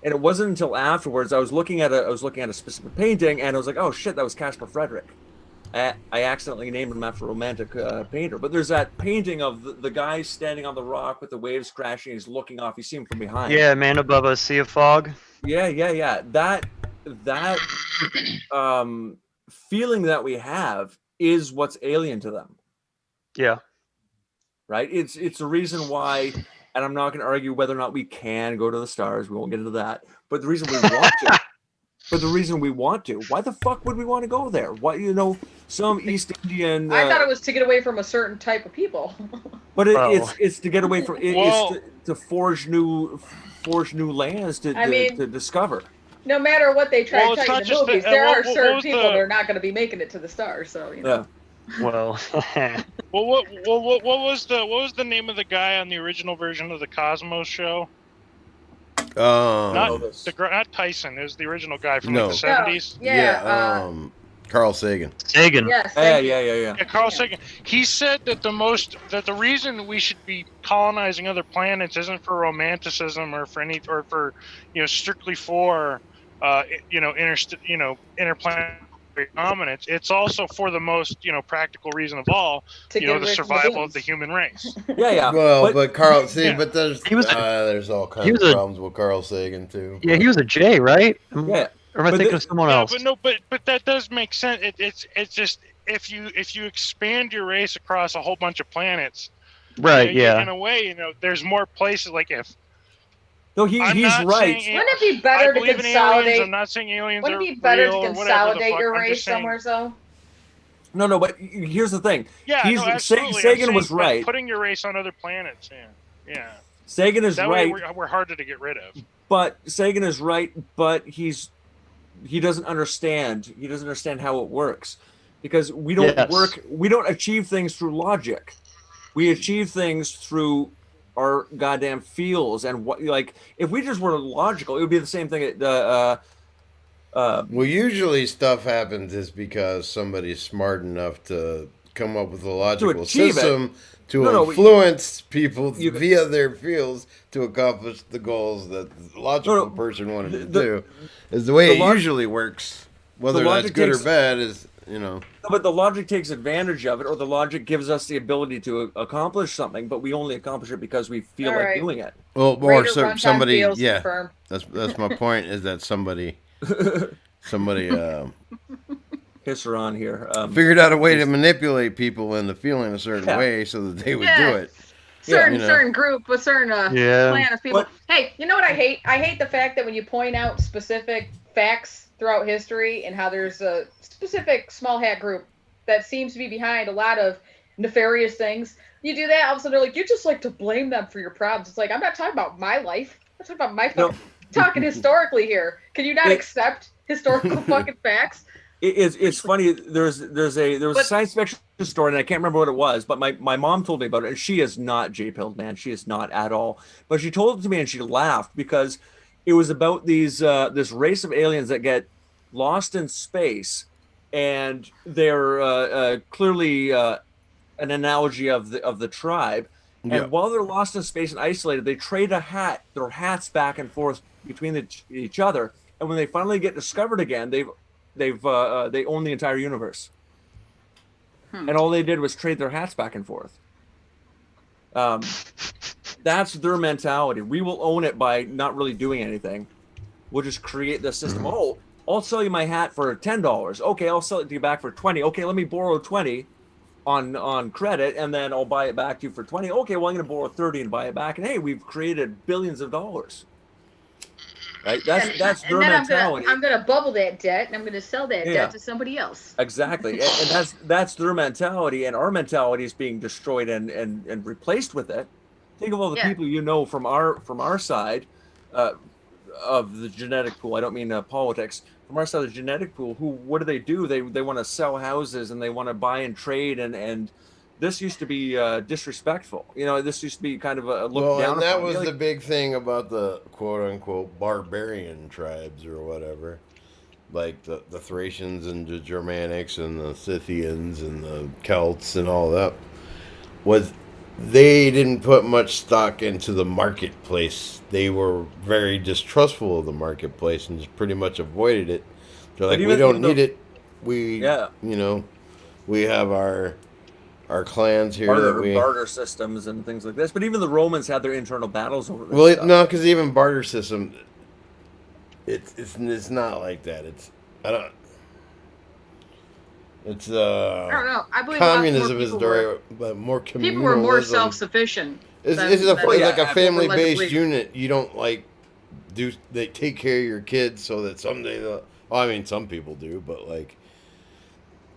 And it wasn't until afterwards I was looking at a specific painting, and I was like, oh shit, that was Casper Frederick. I accidentally named him after a romantic painter. But there's that painting of the guy standing on the rock with the waves crashing. He's looking off. You see him from behind. Yeah, man above a sea of fog. Yeah. That feeling that we have is what's alien to them, Yeah. right? It's a reason why. And I'm not going to argue whether or not we can go to the stars. We won't get into that. But the reason we want to, why the fuck would we want to go there? Why, some East Indian. I thought it was to get away from a certain type of people. But Oh. it's to get away from it. Well- It's to forge new lands to discover. no matter what they try Well, to it's tell you not in the just movies, the- there what- are what certain was people the- that are not going to be making it to the stars. So you know. Yeah. Well, what was the name of the guy on the original version of the Cosmos show? Not Elvis. not Tyson. It was the original guy from No. like the 70s. Yeah. Carl Sagan. Sagan. Yes. Yeah, Thank you. yeah. Yeah, Carl Sagan. He said that the reason we should be colonizing other planets isn't for romanticism or for strictly for interplanetary dominance. It's also for the most practical reason of all, To get the rid survival the of the human race. Yeah. Well, but Carl, see, Yeah. but He was a- there's all he kinds was of a- problems with Carl Sagan too. Yeah, he was a J, right? Yeah. Or am I But thinking of someone Yeah, else? but that does make sense. It's just if you expand your race across a whole bunch of planets, Right, in yeah. a way, there's more places. Like if No, I'm he's not right. saying- Wouldn't it be better I to believe in consolidate? aliens. I'm not saying aliens Wouldn't are it be better real to or whatever the consolidate fuck. your I'm race just saying- somewhere, though? No, but here's the thing. Yeah, He's- no, absolutely. Sagan I'm was saying right. Putting your race on other planets. Yeah. Sagan is That right, way we're harder to get rid of. but Sagan is right, but he doesn't understand. He doesn't understand how it works, because we don't Yes. we don't achieve things through logic. We achieve things through our goddamn feels, and what, like, if we just were logical, it would be the same thing. Well, usually stuff happens is because somebody's smart enough to come up with a logical achieve it. system to No, influence people you- via their feels to accomplish the goals that the logical No, person wanted to the- do. Is the way the it log- usually works. Whether the that's logic good or takes- bad is, But the logic takes advantage of it, or the logic gives us the ability to accomplish something, but we only accomplish it because we feel All like right. doing it. Well, or Raider runtime somebody, feels yeah. confirmed. That's my point. Is that somebody Piss her on here. figured out a way to manipulate people into feeling a certain Yeah. way so that they would Yeah. do it. Certain you know. certain group with certain Yeah. clan of people. But- Hey, you know what I hate? I hate the fact that when you point out specific facts throughout history and how there's a specific small hat group that seems to be behind a lot of nefarious things. You do that, all of a sudden they're like, you just like to blame them for your problems. It's like, I'm not talking about my life. I'm talking about my No. fucking talking historically here. Can you not It- accept historical fucking facts? It's funny. There was a But- science fiction story, and I can't remember what it was, but my mom told me about it, and she is not J-pilled, man. She is not at all. But she told it to me, and she laughed because it was about these this race of aliens that get lost in space, and they're clearly an analogy of the tribe. Yeah. And while they're lost in space and isolated, they trade their hats back and forth between each other. And when they finally get discovered again, they own the entire universe. And all they did was trade their hats back and forth. That's their mentality. We will own it by not really doing anything. We'll just create the system. Oh, I'll sell you my hat for $10. Okay, I'll sell it to you back for 20. Okay, let me borrow 20 on credit, and then I'll buy it back to you for 20. Okay, well, I'm going to borrow 30 and buy it back. And hey, we've created billions of dollars. Right? That's their and then mentality. I'm gonna bubble that debt and I'm gonna sell that Yeah. debt to somebody else. Exactly, and that's their mentality, and our mentality is being destroyed and replaced with it. Think of all the Yeah. people you know from our side of the genetic pool. I don't mean politics. From our side of the genetic pool, what do? They want to sell houses and they want to buy and trade, and this used to be disrespectful. This used to be kind of a look down and that upon. was Like, the big thing about the quote-unquote barbarian tribes or whatever. Like the Thracians and the Germanics and the Scythians and the Celts and all that. Was they didn't put much stock into the marketplace. They were very distrustful of the marketplace and just pretty much avoided it. They're like, we even- don't even though- need it. We, we have our clans here that we... barter systems and things like this. But even the Romans had their internal battles over this Well, stuff. no, because even barter system, it's not like that. I don't know. I believe communism is lots more people but more communalism. people were more self-sufficient. It's than- it's than- like a yeah, family-based believe. unit. You don't they take care of your kids so that someday some people do, but like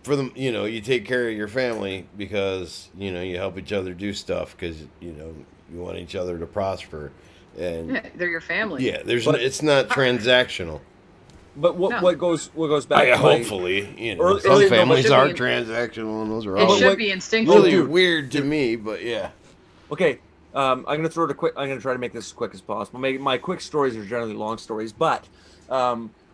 for them, you take care of your family because you help each other do stuff because you want each other to prosper, and Yeah, they're your family. yeah, But- it's not transactional. But what No. what goes back? to my- Hopefully, you know, Early- some early- no, but families should are be- transactional, and those are It all should like- be instinctual. really dude. weird to me. But yeah, Okay, I'm gonna throw it a quick. I'm gonna try to make this as quick as possible. My quick stories are generally long stories, but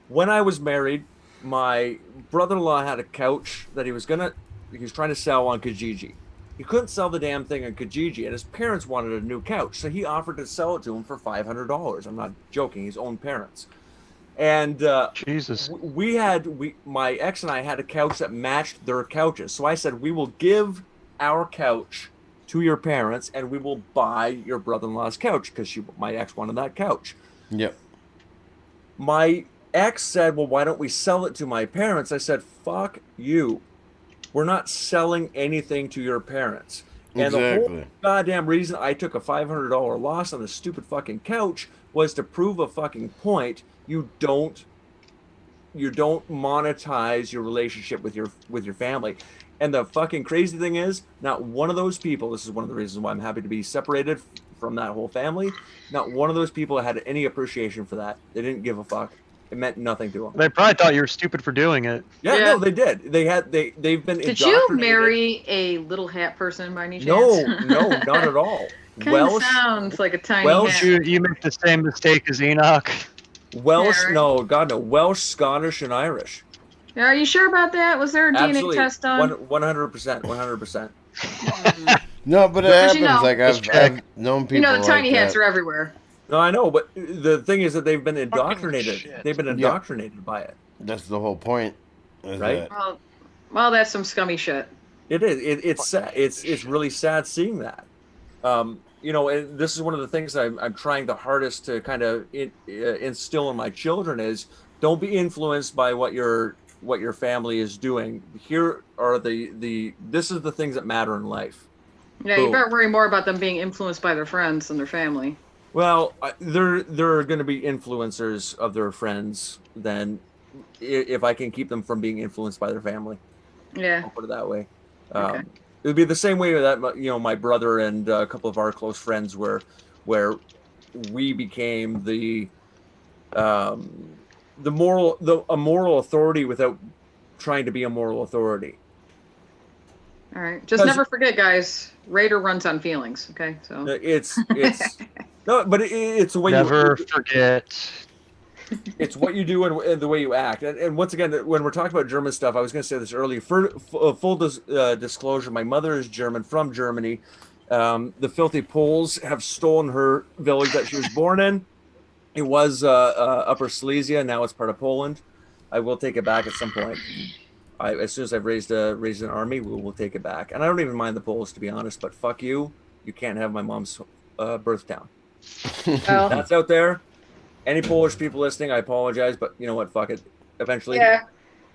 when I was married, my brother-in-law had a couch that he was trying to sell on Kijiji. He couldn't sell the damn thing on Kijiji, and his parents wanted a new couch, so he offered to sell it to him for $500. I'm not joking. His own parents, and Jesus. my ex and I had a couch that matched their couches. So I said, we will give our couch to your parents, and we will buy your brother-in-law's couch because my ex wanted that couch. yep. My ex said, well, why don't we sell it to my parents? I said, fuck you. We're not selling anything to your parents. And the whole Exactly. goddamn reason I took a $500 loss on this stupid fucking couch was to prove a fucking point. You don't monetize your relationship with your family. And the fucking crazy thing is, not one of those people, this is one of the reasons why I'm happy to be separated from that whole family, not one of those people had any appreciation for that. They didn't give a fuck. It meant nothing to them. They probably thought you were stupid for doing it. Yeah, Yeah. no, they did. They've been Did you indoctrinated. marry a little hat person by any chance? No, not at all. Kind of sounds like a tiny Welsh- hat. You make the same mistake as Enoch. Welsh, Yeah, right. no, God no, Welsh, Scottish, and Irish. Are you sure about that? Was there a Absolutely, DNA test done? 100%, 100%. No, but it Because, you happens. know- Like Just I've known people. You know, the tiny like hats that. are everywhere. No, I know, but the thing is that they've been indoctrinated. shit. They've been indoctrinated by it. That's the whole point. Is Right? that- Well, that's some scummy shit. It is. It's sad. It's really sad seeing that. And this is one of the things I'm trying the hardest to kind of instill in my children is don't be influenced by what your family is doing. Here are this is the things that matter in life. Yeah, Boom. you better worry more about them being influenced by their friends than their family. Well, they're going to be influencers of their friends than if I can keep them from being influenced by their family. Yeah. I'll put it that way. Okay. It would be the same way that my brother and a couple of our close friends where we became a moral authority without trying to be a moral authority. All right. Just 'Cause- never forget, guys. Raider runs on feelings. Okay. So. It's no, but it's the way Never you. forget. It's what you do and the way you act. And once again, when we're talking about German stuff, I was going to say this earlier. For full disclosure, my mother is German, from Germany. The filthy Poles have stolen her village that she was born in. It was Upper Silesia. Now it's part of Poland. I will take it back at some point. As soon as I've raised an army, we'll take it back. And I don't even mind the Poles, to be honest. But fuck you. You can't have my mom's birth town. Well, That's out there. Any Polish people listening, I apologize, but you know what? Fuck it. Eventually, yeah.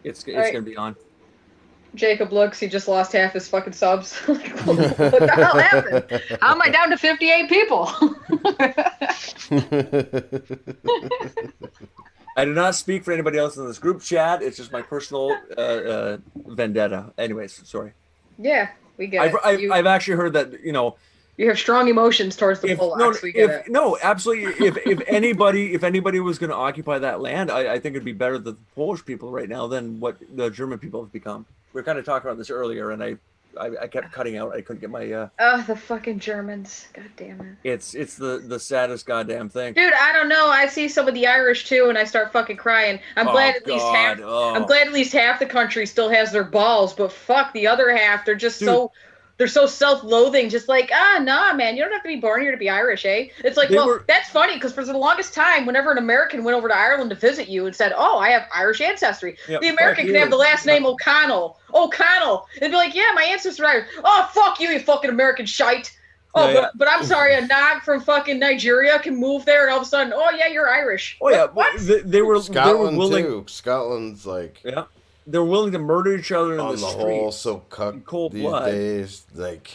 it's Right. gonna be on. Jacob looks. He just lost half his fucking subs. Like, what the hell happened? How am I down to 58 people? I do not speak for anybody else in this group chat. It's just my personal vendetta. Anyways, sorry. Yeah, we get it. I've actually heard that You have strong emotions towards the Polacks. We get it. no, absolutely. If anybody was going to occupy that land, I think it'd be better the Polish people right now than what the German people have become. We were kind of talking about this earlier, and I kept cutting out. I couldn't get my. Oh, the fucking Germans! God damn it. It's the saddest goddamn thing. Dude, I don't know. I see some of the Irish too, and I start fucking crying. I'm glad at least half. I'm glad at least half the country still has their balls, but fuck the other half. They're just they're so self-loathing. Just like, nah, man, you don't have to be born here to be Irish, eh? It's like, that's funny because for the longest time, whenever an American went over to Ireland to visit you and said, "Oh, I have Irish ancestry," Yep, the American can have the last name O'Connell. They'd be like, "Yeah, my ancestors are Irish." Oh, fuck you, you fucking American shite. Oh, Yeah. but I'm sorry, a nog from fucking Nigeria can move there and all of a sudden, oh yeah, you're Irish. Oh yeah, What? they were Scotland willing. too. Scotland's like Yeah, they're willing to murder each other in on the the street. whole so cucked cold these blood. days. Like,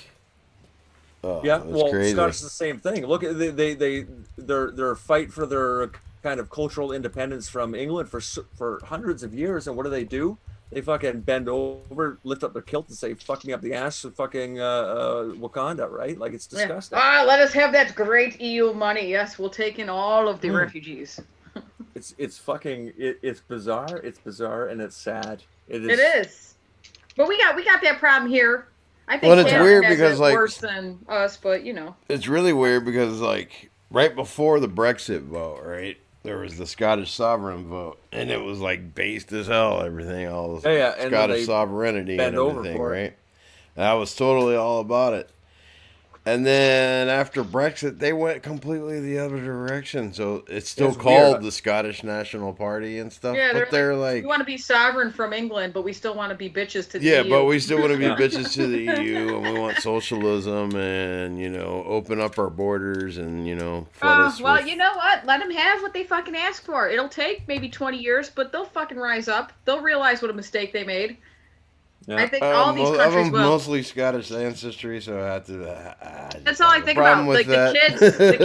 Yeah, it's well, crazy. Scottish is the same thing. Look at their fight for their kind of cultural independence from England for hundreds of years, and what do? They fucking bend over, lift up their kilt, and say "fuck me up the ass" with fucking Wakanda, right? Like it's disgusting. Let us have that great EU money. Yes, we'll take in all of the refugees. it's fucking it's bizarre. It's bizarre and it's sad. It is. But we got that problem here. I think Well, it's Canada weird has because, it like, worse than us, but you know. It's really weird because, like, right before the Brexit vote, right, there was the Scottish sovereign vote, and it was like based as hell. Everything, all this Yeah, and then Scottish they sovereignty and bend over everything, for it. right? And I was totally all about it. And then after Brexit, they went completely the other direction. So it's still It's called weird. the Scottish National Party and stuff. Yeah, but they're like, we want to be sovereign from England, but we still want to be bitches to the yeah, EU. but we still want to be Yeah. bitches to the EU, and we want socialism, and open up our borders, and flood us Well, with- you know what? Let them have what they fucking ask for. It'll take maybe 20 years, but they'll fucking rise up. They'll realize what a mistake they made. Yeah. I think all these countries I'm will. mostly Scottish ancestry, so I have to. That's all I think about. Like the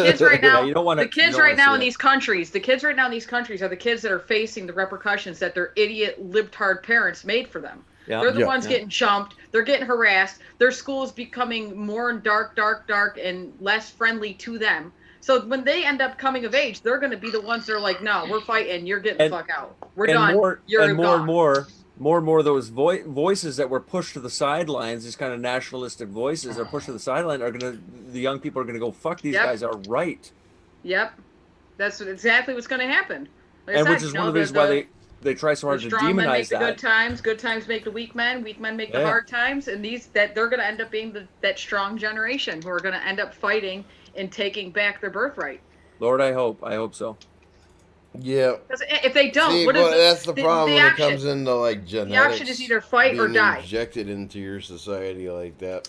kids right Yeah, now. you don't want The kids right now in these countries. The kids right now in these countries are the kids that are facing the repercussions that their idiot libtard parents made for them. Yeah. They're the Yeah. ones getting jumped. They're getting harassed. Their school's becoming more dark, and less friendly to them. So when they end up coming of age, they're going to be the ones that are like, no, we're fighting. You're getting And- the fuck out. We're and done. more You're and more gone. and more of those voices that were pushed to the sidelines, these kind of nationalistic voices are pushed to the sideline, the young people are gonna go, fuck, these Yep. guys are right. Yep. That's exactly what's going to happen. Like I And said, which is one of the reasons why they try so hard the to strong men make demonize the that. good times make the weak men make the Yeah. hard times, and they're going to end up being that strong generation who are going to end up fighting and taking back their birthright. Lord, I hope so. Yeah. Because if they don't, See, what is but that's the problem when option? it comes into like genetics. The option is either fight or being die. Injected into your society like that.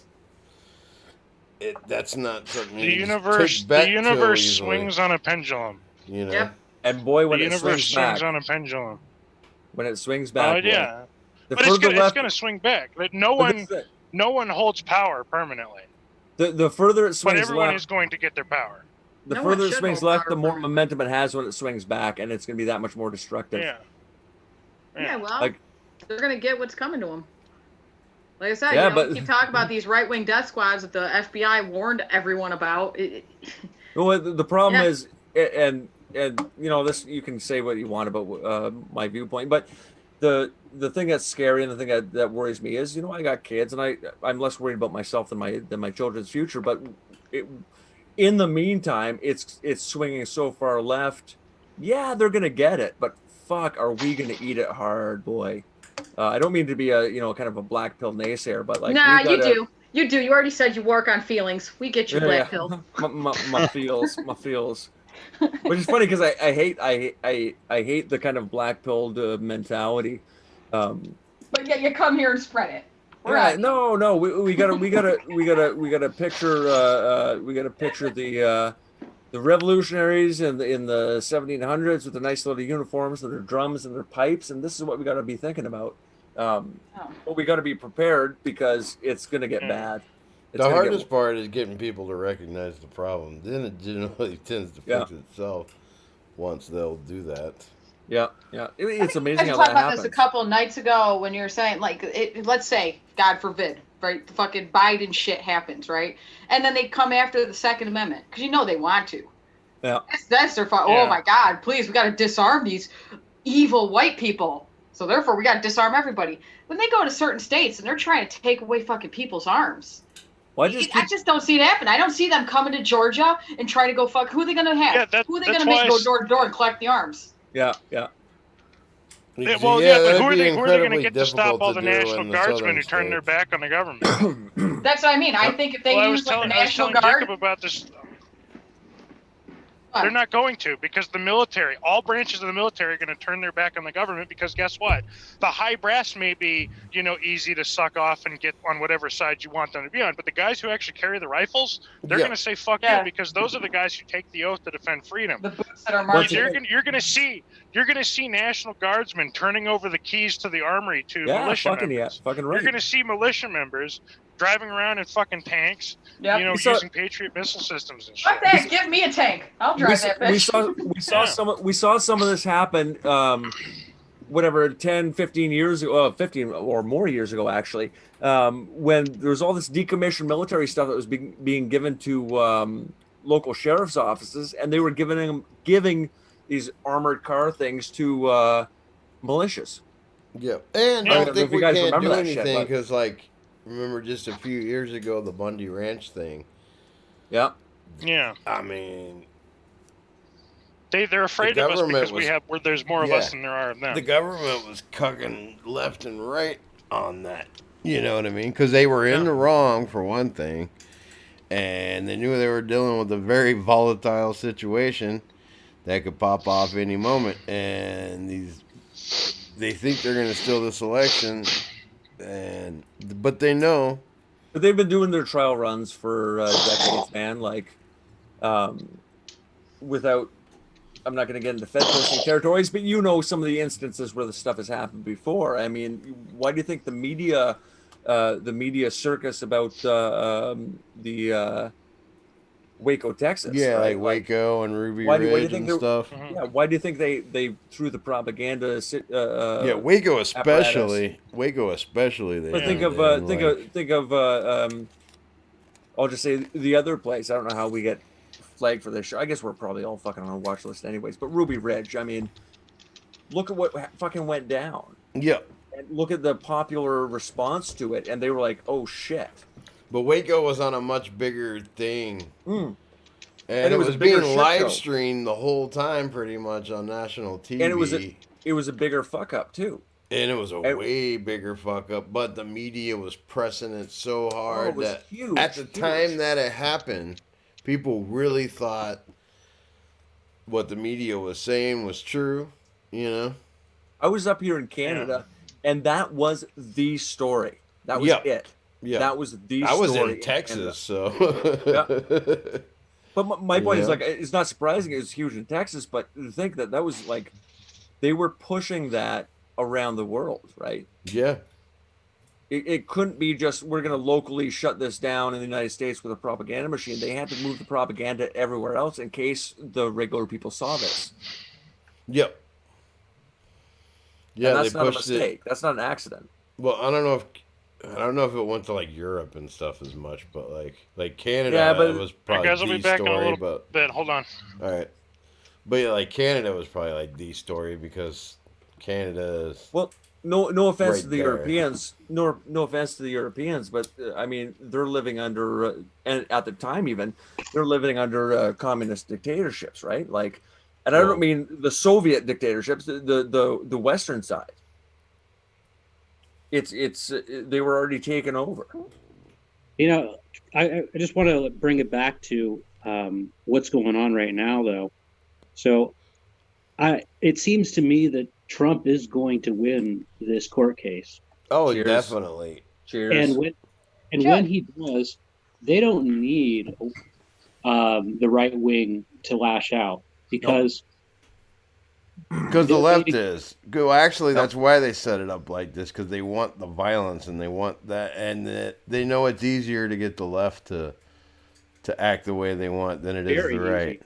That's not something The you just universe, take back the universe too easily, swings on a pendulum. You know. Yep. And boy, when The it universe swings back, swings on a pendulum. when it swings Oh back, boy, yeah, the but further it's left, gonna swing back. Like, but this is it. no one holds power permanently, the further it but swings everyone left, is going to get their power. the No one further it should swings hold left, power the more permanently. momentum it has when it swings back, and it's gonna be that much more destructive. Yeah. Yeah, well, Like- they're going to get what's coming to them. Like I said, Yeah, we but- keep talking about these right-wing death squads that the FBI warned everyone about. Well, the problem Yeah. is, and this, you can say what you want about my viewpoint, but the thing that's scary and the thing that worries me is, I got kids, and I'm less worried about myself than my children's future. But in the meantime, it's swinging so far left. Yeah, they're gonna get it, but fuck, are we gonna eat it hard, boy? I don't mean to be a kind of a black pill naysayer, but like, nah, we gotta, you do. You do. You already said you work on feelings. We get you, black pill. my feels. Which is funny because I hate the kind of black pilled mentality. But yet you come here and spread it. Yeah, no, we gotta picture the revolutionaries in the 1700s with the nice little uniforms and their drums and their pipes, and this is what we gotta be thinking about. But we gotta be prepared because it's gonna get bad. It's The gonna hardest get, part is getting people to recognize the problem. Then it generally tends to fix itself once they'll do that. yeah. It's amazing I how talked that about happens. this a couple of nights ago when you were saying, like, let's say, God forbid, right, the fucking Biden shit happens, right? And then they come after the Second Amendment, because they want to. Yeah. That's their fault. Yeah. Oh, my God, please, we got to disarm these evil white people. So, therefore, we got to disarm everybody. When they go to certain states and they're trying to take away fucking people's arms, Well, I just don't see it happen. I don't see them coming to Georgia and trying to go fuck. Who are they going to have? Yeah, Who are they that's going to make why go door to door and collect the arms? yeah. Yeah, well, yeah, but that'd who are be they going to incredibly get to stop difficult all to the do National in the Guardsmen southern who turn their states. back on the government? That's what I mean. I think if they Well, I use was like telling the National Jacob Guard, about this. They're not going to, because the military, all branches of the military are going to turn their back on the government, because guess what? The high brass may be, easy to suck off and get on whatever side you want them to be on, but the guys who actually carry the rifles, they're Yeah. going to say fuck Yeah. you, because those are the guys who take the oath to defend freedom. the boots that are Well, marching. You're going to see National Guardsmen turning over the keys to the armory to Yeah, militia fucking members. fucking right. You're going to see militia members driving around in fucking tanks, Yep. using Patriot missile systems and shit. Fuck that! Give me a tank. I'll drive that bitch. We saw some of this happen. Whatever, 10, 15 years ago, 15 or more years ago, actually, when there was all this decommissioned military stuff that was being given to local sheriff's offices, and they were giving these armored car things to militias. Yeah, and Yeah. I I don't don't know think if you we guys can't remember do that shit, anything but because, like, remember just a few years ago the Bundy Ranch thing. yeah, Yeah. I mean, They're afraid of us government because was- where there's more of yeah. us than there are of them. the government was cucking left and right on that. You know what I mean? Because they were in Yeah. the wrong for one thing, and they knew they were dealing with a very volatile situation that could pop off any moment. And they think they're going to steal this election, but they know. but they've been doing their trial runs for decades, man. Like, um, without I'm not going to get into Fed posting territories, but you know some of the instances where the stuff has happened before. I mean, why do you think the media circus about the Waco, Texas, Yeah, right? like Waco and Ruby why do you Ridge think and they're stuff. Mhm. yeah? Why do you think they threw the propaganda? Yeah, Waco apparatus? especially. Waco especially. They But think did, of and, think like, of think of I'll just say the other place. I don't know how we get flagged for this show. I guess we're probably all fucking on a watch list anyways. But Ruby Ridge, I mean, look at what fucking went down. yeah. And look at the popular response to it, and they were like, "Oh shit!" But Waco was on a much bigger thing. Mm. And it it was was a bigger being shit live show. streamed the whole time pretty much on national TV. And it was a bigger fuck up too. And it was a And- way bigger fuck up, but the media was pressing it so hard it was that huge, at the huge. time that it happened, people really thought what the media was saying was true, you know? I was up here in Canada, and that was the story. That was Yeah. it. Yeah. That was the I was story in Canada. Texas, so. But my point is, Yeah. like, it's not surprising it was huge in Texas, but to think that was like, they were pushing that around the world, right? Yeah. It couldn't be just, we're going to locally shut this down in the United States with a propaganda machine. They had to move the propaganda everywhere else in case the regular people saw this. Yep. Yeah, And that's they not a pushed mistake. That's not an accident. Well, I don't know if it went to like Europe and stuff as much, but like Canada Yeah, but- was All right, probably guys, I'll the be back in a story. little But bit. Hold on. all right, but yeah, like Canada was probably like the story because Canada is Well, no offense Right to the there. Europeans, no offense to the Europeans, but I mean, they're living under, and at the time even, they're living under communist dictatorships, right? Like, and I Well- don't mean the Soviet dictatorships, the Western side. It's they were already taken over. You know, I just want to bring it back to what's going on right now, though. So, it seems to me that Trump is going to win this court case, oh Cheers. definitely Cheers. and when he does, they don't need the right wing to lash out because because the left is go. Actually, Nope. that's why they set it up like this because they want the violence and they want that, and they know it's easier to get the left to act the way they want than it is Very the right. easy.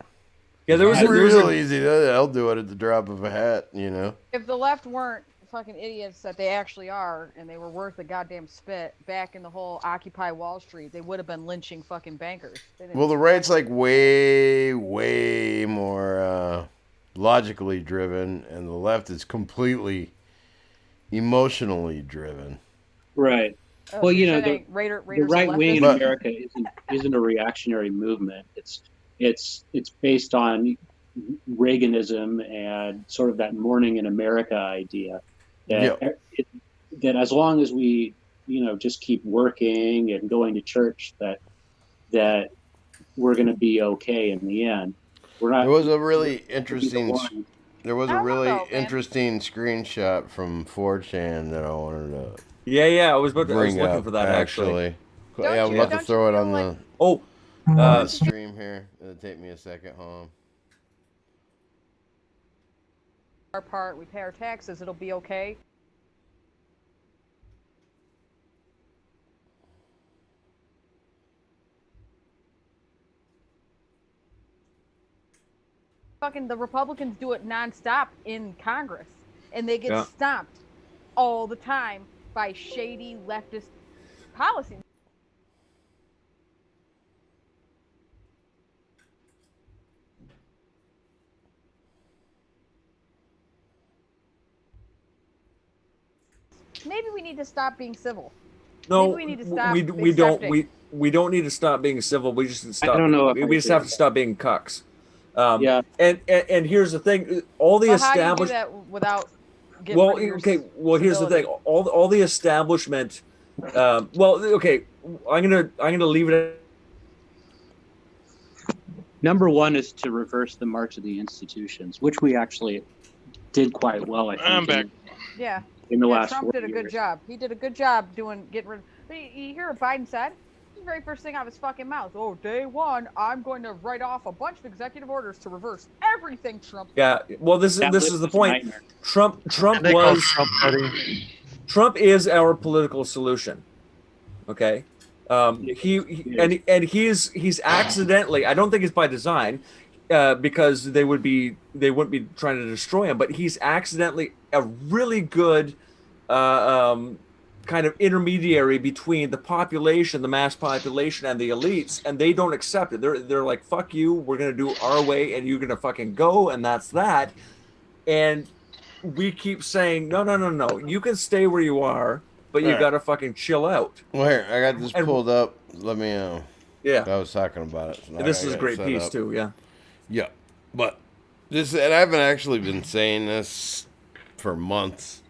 Yeah, there was It's a, there was real a, easy. They'll do it at the drop of a hat, you know. If the left weren't fucking idiots that they actually are, and they were worth a goddamn spit back in the whole Occupy Wall Street, they would have been lynching fucking bankers. They didn't Well, the do right's that. like way more logically driven, and the left is completely emotionally driven. right. Oh, well, so you you're know, the- saying The Raiders are right wing in leftist? America isn't a reactionary movement. It's based on Reaganism and sort of that morning in America idea that that as long as we just keep working and going to church that we're going to be okay in the end. We're not. There was a really be the interesting. one. There was I a don't really know, man. interesting screenshot from 4chan that I wanted to yeah. I was bring looking up. for that actually. Don't Yeah, I'm you- about to don't throw you it on feel the, like- Oh, on the stream here. It'll take me a second. Hold on. Our part, we pay our taxes, it'll be okay. Fucking the Republicans do it nonstop in Congress, and they get Yeah. stomped all the time by shady leftist policies. maybe we need to stop being civil. No, Maybe we need to stop we don't accepting. we don't need to stop being civil. We just need to stop. don't know if I we just agree have with to stop being cucks. Yeah. And here's the thing: all the Well, how do you do established. that without getting Well, rid of your okay. Well, here's the thing: civility? all the establishment. Well, okay. I'm gonna leave it at Number one is to reverse the march of the institutions, which we actually did quite well, I think. I'm back. Yeah. In the Yeah, last Trump 4 did a good years. job. He did a good job getting rid of. You hear what Biden said? The very first thing out of his fucking mouth. Oh, day one, I'm going to write off a bunch of executive orders to reverse everything Trump. Yeah. Well, this That is list the was a point. nightmare. Trump And they call was Trump petty. Trump is our political solution. Okay. He's accidentally. I don't think it's by design, because they wouldn't be trying to destroy him. But he's accidentally a really good kind of intermediary between the population, the mass population, and the elites, and they don't accept it. They're like, fuck you, we're gonna do our way, and you're gonna fucking go, and that's that. And we keep saying, no, you can stay where you are, but you Alright. gotta fucking chill out. Well, here, I got this And- pulled up. Let me know. Yeah, I was talking about it. So now and this I is a got it great set piece up. too. Yeah. Yeah, but this, and I've actually been saying this for months,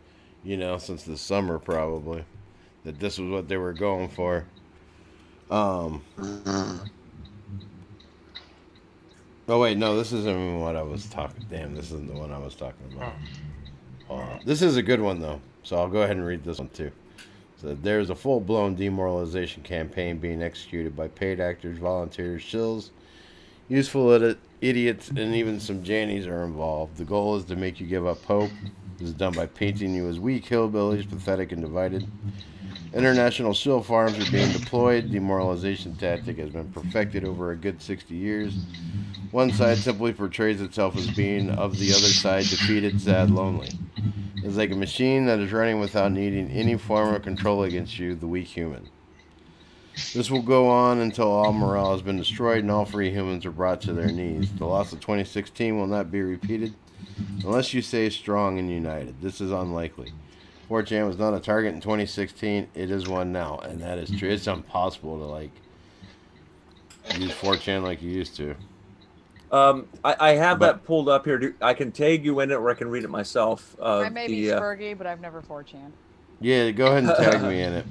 since the summer probably, that this was what they were going for. Oh wait, no, this isn't even what I was talking. Damn, this isn't the one I was talking about. This is a good one though, so I'll go ahead and read this one too. So there's a full-blown demoralization campaign being executed by paid actors, volunteers, shills, useful idiots, and even some Jannies are involved. The goal is to make you give up hope. This is done by painting you as weak hillbillies, pathetic and divided. International shill farms are being deployed. Demoralization tactic has been perfected over a good 60 years. One side simply portrays itself as being of the other side, defeated, sad, lonely. It's like a machine that is running without needing any form of control against you, the weak human. This will go on until all morale has been destroyed and all free humans are brought to their knees. The loss of 2016 will not be repeated unless you stay strong and united. This is unlikely. 4chan was not a target in 2016. It is one now, and that is true. It's impossible to use 4chan like you used to. I have that pulled up here. I can tag you in it, or I can read it myself. I may be Spurgy, but I've never 4chan. Yeah, go ahead and tag me in it.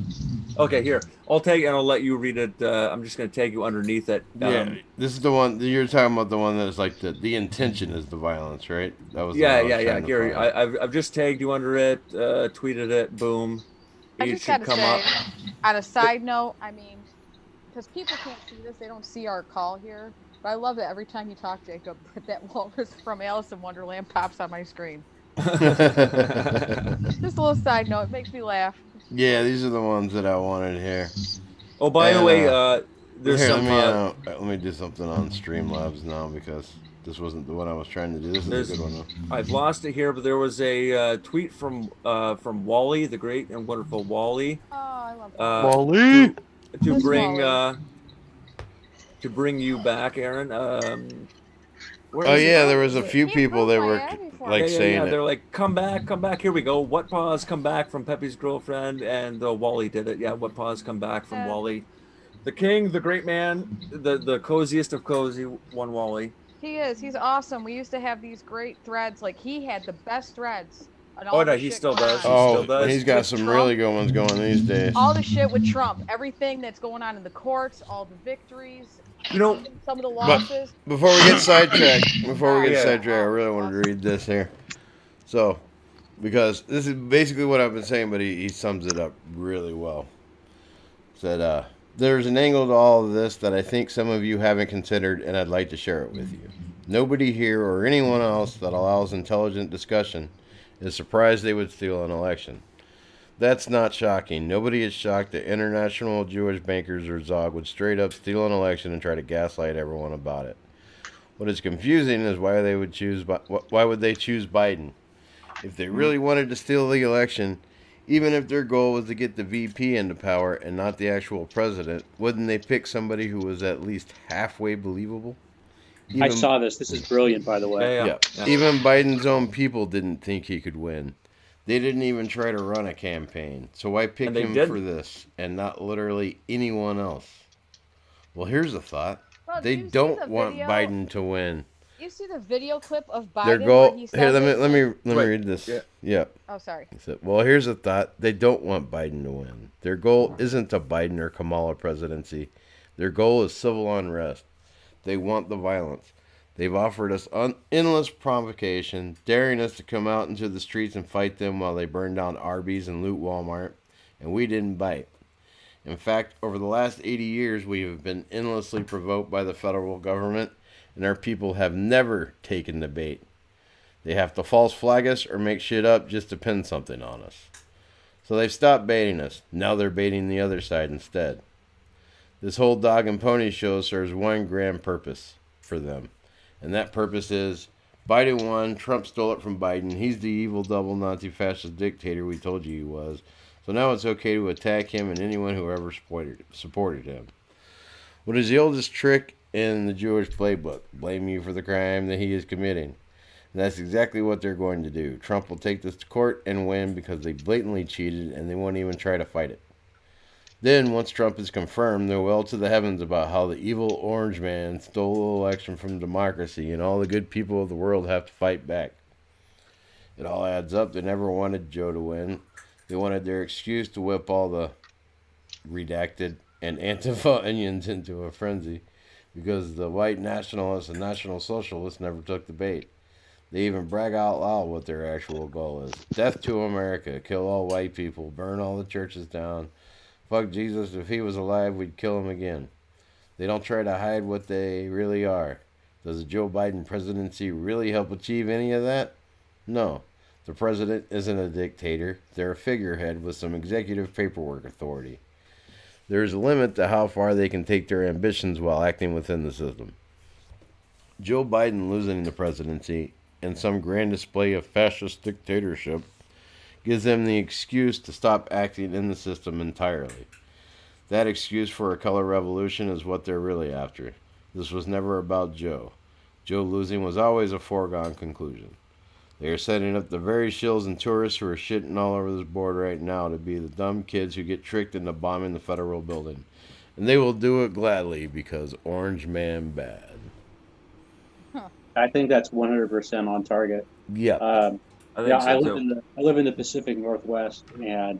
Okay, here. I'll tag and I'll let you read it. I'm just going to tag you underneath it. Yeah, this is the one you're talking about. The one that is like the intention is the violence, right? That was. Yeah. Here, I've just tagged you under it. Tweeted it. Boom. I It just should gotta come say, up. on a side note, I mean, because people can't see this, they don't see our call here. But I love that every time you talk, Jacob, that walrus from Alice in Wonderland pops on my screen. Just a little side note, it makes me laugh. Yeah, these are the ones that I wanted here. Oh, by the way, there's Here, some. let me do something on Streamlabs now because this wasn't the one I was trying to do. This is a good one though. I've lost it here, but there was a tweet from Wally, the great and wonderful Wally. Oh, I love that. Wally! To Who's bring Wally? to bring you back, Aaron. Where Oh is it? yeah, there was a He few people that were Miami for like me. saying it. They're like, come back. Here we go. What pause? Come back from Pepe's girlfriend, and Wally did it. Yeah, what pause? Come back from Yeah. Wally, the king, the great man, the coziest of cozy. One Wally. He is. He's awesome. We used to have these great threads. Like, he had the best threads. on all Oh, no, the he shit still going does. on. Oh, still does. he's got With some Trump. really good ones going these days. All the shit with Trump. Everything that's going on in the courts, all the victories, You know, some of the losses. Before we get sidetracked, I Yeah. really wanted to read this here. So, because this is basically what I've been saying, but he sums it up really well. Said, there's an angle to all of this that I think some of you haven't considered, and I'd like to share it with you. Nobody here or anyone else that allows intelligent discussion is surprised they would steal an election. That's not shocking. Nobody is shocked that international Jewish bankers or Zog would straight up steal an election and try to gaslight everyone about it. What is confusing is why they would choose Biden. If they really wanted to steal the election, even if their goal was to get the VP into power and not the actual president, wouldn't they pick somebody who was at least halfway believable? I saw this. This is brilliant, by the way. Yeah. Even Biden's own people didn't think he could win. They didn't even try to run a campaign. So why pick And they him didn't. for this and not literally anyone else? Well, here's a thought. Well, They did you see don't the want video? Biden to win. You see the video clip of Biden Their where goal. he Here, says let it? me Wait, read this. yeah. Yeah. Oh, sorry. He said, well, here's a thought. They don't want Biden to win. Their goal isn't a Biden or Kamala presidency. Their goal is civil unrest. They want the violence. They've offered us endless provocation, daring us to come out into the streets and fight them while they burn down Arby's and loot Walmart, and we didn't bite. In fact, over the last 80 years, we have been endlessly provoked by the federal government, and our people have never taken the bait. They have to false flag us or make shit up just to pin something on us. So they've stopped baiting us. Now they're baiting the other side instead. This whole dog and pony show serves one grand purpose for them. And that purpose is Biden won, Trump stole it from Biden. He's the evil double Nazi fascist dictator we told you he was. So now it's okay to attack him and anyone who ever supported him. What is the oldest trick in the Jewish playbook? Blame you for the crime that he is committing. And that's exactly what they're going to do. Trump will take this to court and win because they blatantly cheated and they won't even try to fight it. Then, once Trump is confirmed, they'll wail to the heavens about how the evil orange man stole the election from democracy and all the good people of the world have to fight back. It all adds up. They never wanted Joe to win. They wanted their excuse to whip all the redacted and Antifa onions into a frenzy because the white nationalists and national socialists never took the bait. They even brag out loud what their actual goal is. Death to America. Kill all white people. Burn all the churches down. Fuck Jesus. If he was alive, we'd kill him again. They don't try to hide what they really are. Does the Joe Biden presidency really help achieve any of that? No. The president isn't a dictator. They're a figurehead with some executive paperwork authority. There's a limit to how far they can take their ambitions while acting within the system. Joe Biden losing the presidency and some grand display of fascist dictatorship gives them the excuse to stop acting in the system entirely. That excuse for a color revolution is what they're really after. This was never about Joe. Joe losing was always a foregone conclusion. They are setting up the very shills and tourists who are shitting all over this board right now to be the dumb kids who get tricked into bombing the federal building. And they will do it gladly because Orange Man bad. I think that's 100% on target. Yeah. I think Yeah, so too. I live in the Pacific Northwest, and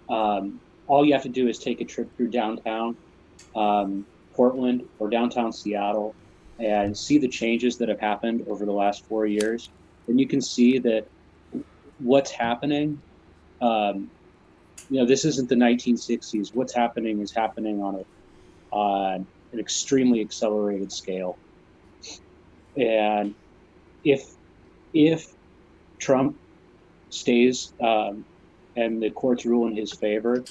all you have to do is take a trip through downtown Portland or downtown Seattle and see the changes that have happened over the last 4 years. And you can see that what's happening, this isn't the 1960s. What's happening is happening on an extremely accelerated scale. And if Trump stays and the courts rule in his favor,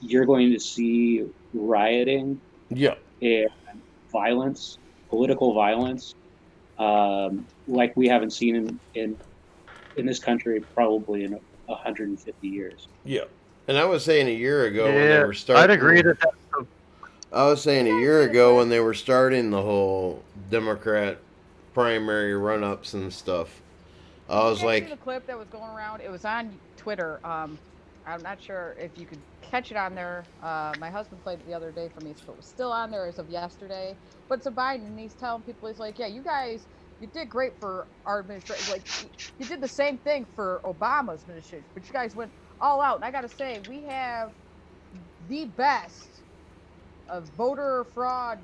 you're going to see rioting and violence, political violence, like we haven't seen in this country probably in 150 years. Yeah. And I was saying a year ago when they were starting. I'd agree that that's the I was saying a year ago when they were starting the whole Democrat primary run-ups and stuff. I was Did you guys see like, the clip that was going around? It was on Twitter. I'm not sure if you could catch it on there. My husband played it the other day for me, so it was still on there as of yesterday. But it's a Biden, and he's telling people, he's like, yeah, you guys, you did great for our administration. Like, you did the same thing for Obama's administration, but you guys went all out. And I got to say, we have the best of voter fraud